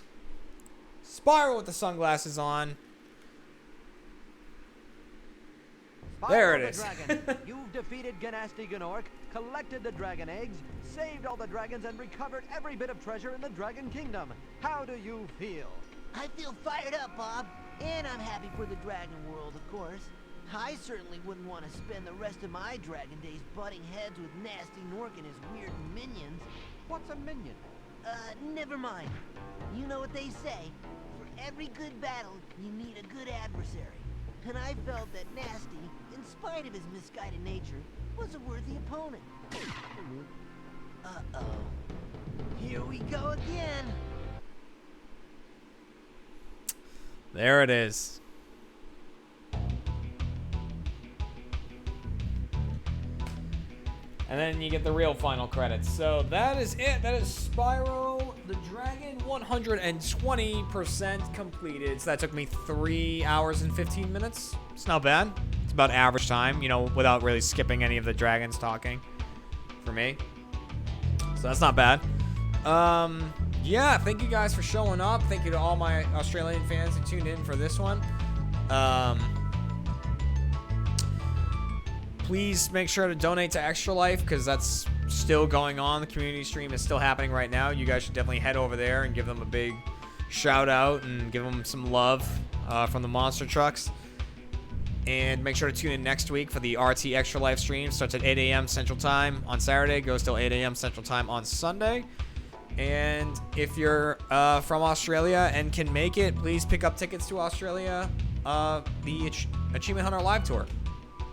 Spyro with the sunglasses on. There it is. Dragon, you've defeated Ganasty Gnorc collected the dragon eggs, saved all the dragons, and recovered every bit of treasure in the Dragon Kingdom. How do you feel? I feel fired up, Bob. And I'm happy for the dragon world, of course. I certainly wouldn't want to spend the rest of my dragon days butting heads with Nasty Nork and his weird minions. What's a minion? Never mind. You know what they say. For every good battle, you need a good adversary. And I felt that Nasty, in spite of his misguided nature, was a worthy opponent. Uh-oh. Here we go again. There it is. And then you get the real final credits. So that is it. That is Spyro the Dragon, 120% completed. So that took me 3 hours and 15 minutes. It's not bad. It's about average time, you know, without really skipping any of the dragons talking for me. So that's not bad. Yeah, thank you guys for showing up. Thank you to all my Australian fans who tuned in for this one. Please make sure to donate to Extra Life because that's still going on. The community stream is still happening right now. You guys should definitely head over there and give them a big shout out and give them some love from the monster trucks. And make sure to tune in next week for the RT Extra Life stream. Starts at 8 a.m. Central Time on Saturday. Goes till 8 a.m. Central Time on Sunday. And if you're from Australia and can make it, please pick up tickets to Australia, the Achievement Hunter Live Tour.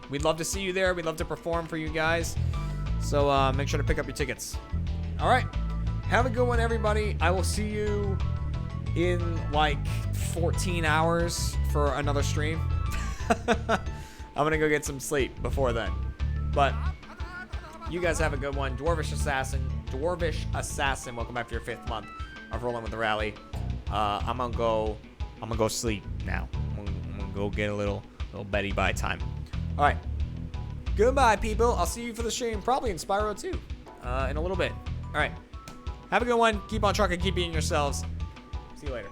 We'd love to see you there. We'd love to perform for you guys. So make sure to pick up your tickets. All right. Have a good one, everybody. I will see you in like 14 hours for another stream. I'm going to go get some sleep before then. But you guys have a good one. Dwarvish Assassin, welcome back for your 5th month of Rolling with the Rally. I'm gonna go sleep now. I'm gonna go get a little Betty Bye time. All right. Goodbye, people. I'll see you for the stream, probably in Spyro 2, in a little bit. All right. Have a good one. Keep on trucking. Keep being yourselves. See you later.